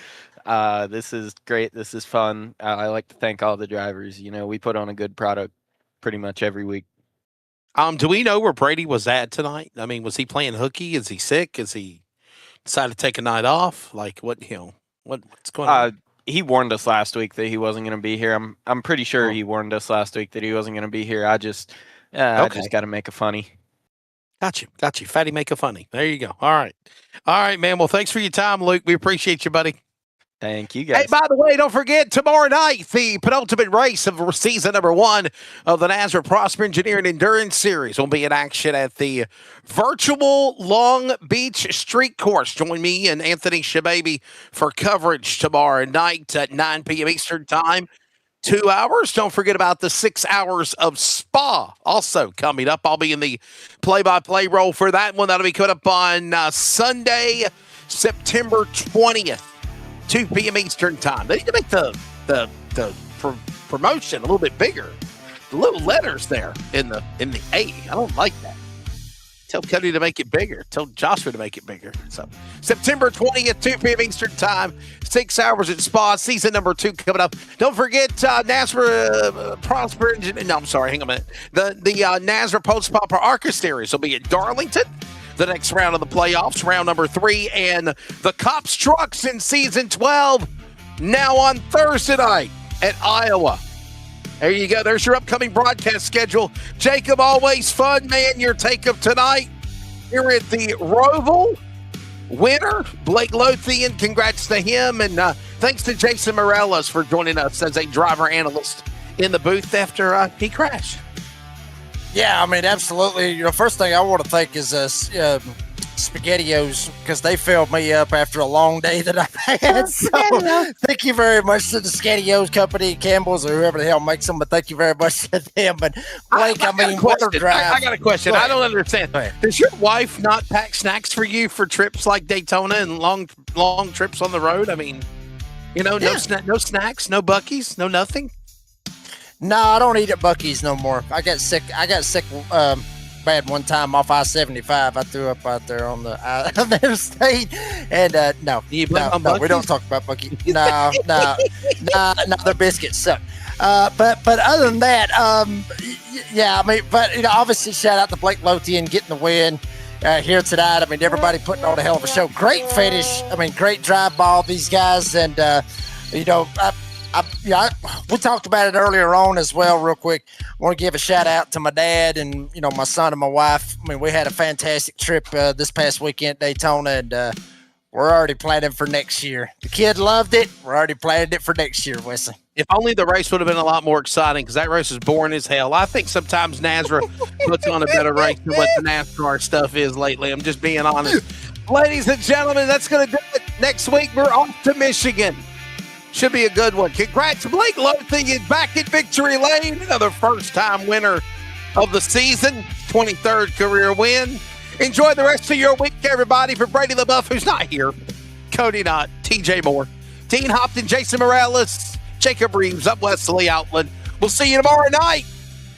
This is great. This is fun. I like to thank all the drivers. We put on a good product pretty much every week. Do we know where Brady was at tonight? I mean, was he playing hooky? Is he sick? Is he decided to take a night off? Like what's going on? He warned us last week that he wasn't going to be here. I'm pretty sure he warned us last week that he wasn't going to be here. I just got to make a funny. Got you. Fatty make a funny. There you go. All right, man. Well, thanks for your time, Luke. We appreciate you, buddy. Thank you, guys. Hey, by the way, don't forget, tomorrow night, the penultimate race of season number 1 of the NASRA Prosper Engineering Endurance Series will be in action at the virtual Long Beach Street Course. Join me and Anthony Shababy for coverage tomorrow night at 9 p.m. Eastern Time. 2 hours. Don't forget about the 6 hours of Spa also coming up. I'll be in the play-by-play role for that one. That'll be coming up on Sunday, September 20th. 2 p.m. Eastern Time. They need to make the promotion a little bit bigger. The little letters there in the A. I don't like that. Tell Cody to make it bigger. Tell Joshua to make it bigger. So September 20th, 2 p.m. Eastern Time, 6 hours at Spa. Season number 2 coming up. Don't forget NASRA Prosper. No, I'm sorry. Hang on a minute. The NASRA Post Popper ARCA Series will be at Darlington. The next round of the playoffs, round number 3, and the Cops Trucks in season 12, now on Thursday night at Iowa. There you go. There's your upcoming broadcast schedule. Jacob, always fun, man. Your take of tonight here at the Roval. Winner, Blake Lothian. Congrats to him. And thanks to Jason Morales for joining us as a driver analyst in the booth after he crashed. Yeah, I mean, absolutely. First thing I want to thank is SpaghettiOs, because they filled me up after a long day that I've had. So thank you very much to the SpaghettiOs company, Campbell's, or whoever the hell makes them. But thank you very much to them. And Blake, I got a question. I don't understand. Does your wife not pack snacks for you for trips like Daytona and long trips on the road? I mean, no snacks, no Buc-ee's, no nothing. No, I don't eat at Buc-ee's no more. I got sick bad one time off I-75. I threw up out there on the interstate, and no, we don't talk about Bucky. No, their biscuits suck. But other than that, yeah, I mean, but obviously shout out to Blake Lothian getting the win here tonight. I mean, everybody putting on a hell of a show. Great finish. I mean, great drive ball, these guys, and we talked about it earlier on as well. Real quick, I want to give a shout out to my dad and my son and my wife. I mean, we had a fantastic trip this past weekend at Daytona, and we're already planning for next year. The kid loved it. We're already planning it for next year, Wesley. If only the race would have been a lot more exciting, because that race is boring as hell. I think sometimes NASRA puts on a better race than what the NASCAR stuff is lately. I'm just being honest. Ladies and gentlemen, that's going to do it. Next week, we're off to Michigan. Should be a good one. Congrats, Blake Lothian, back in victory lane. Another first-time winner of the season, 23rd career win. Enjoy the rest of your week, everybody. For Brady LaBeouf, who's not here, Cody Knott, TJ Moore, Dean Hopton, Jason Morales, Jacob Reeves, up Wesley Outland. We'll see you tomorrow night.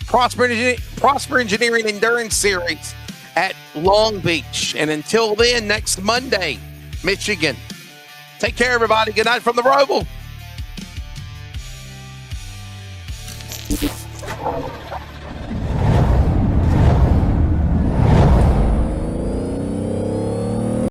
Prosper Engineering Endurance Series at Long Beach. And until then, next Monday, Michigan. Take care, everybody. Good night from the Roval.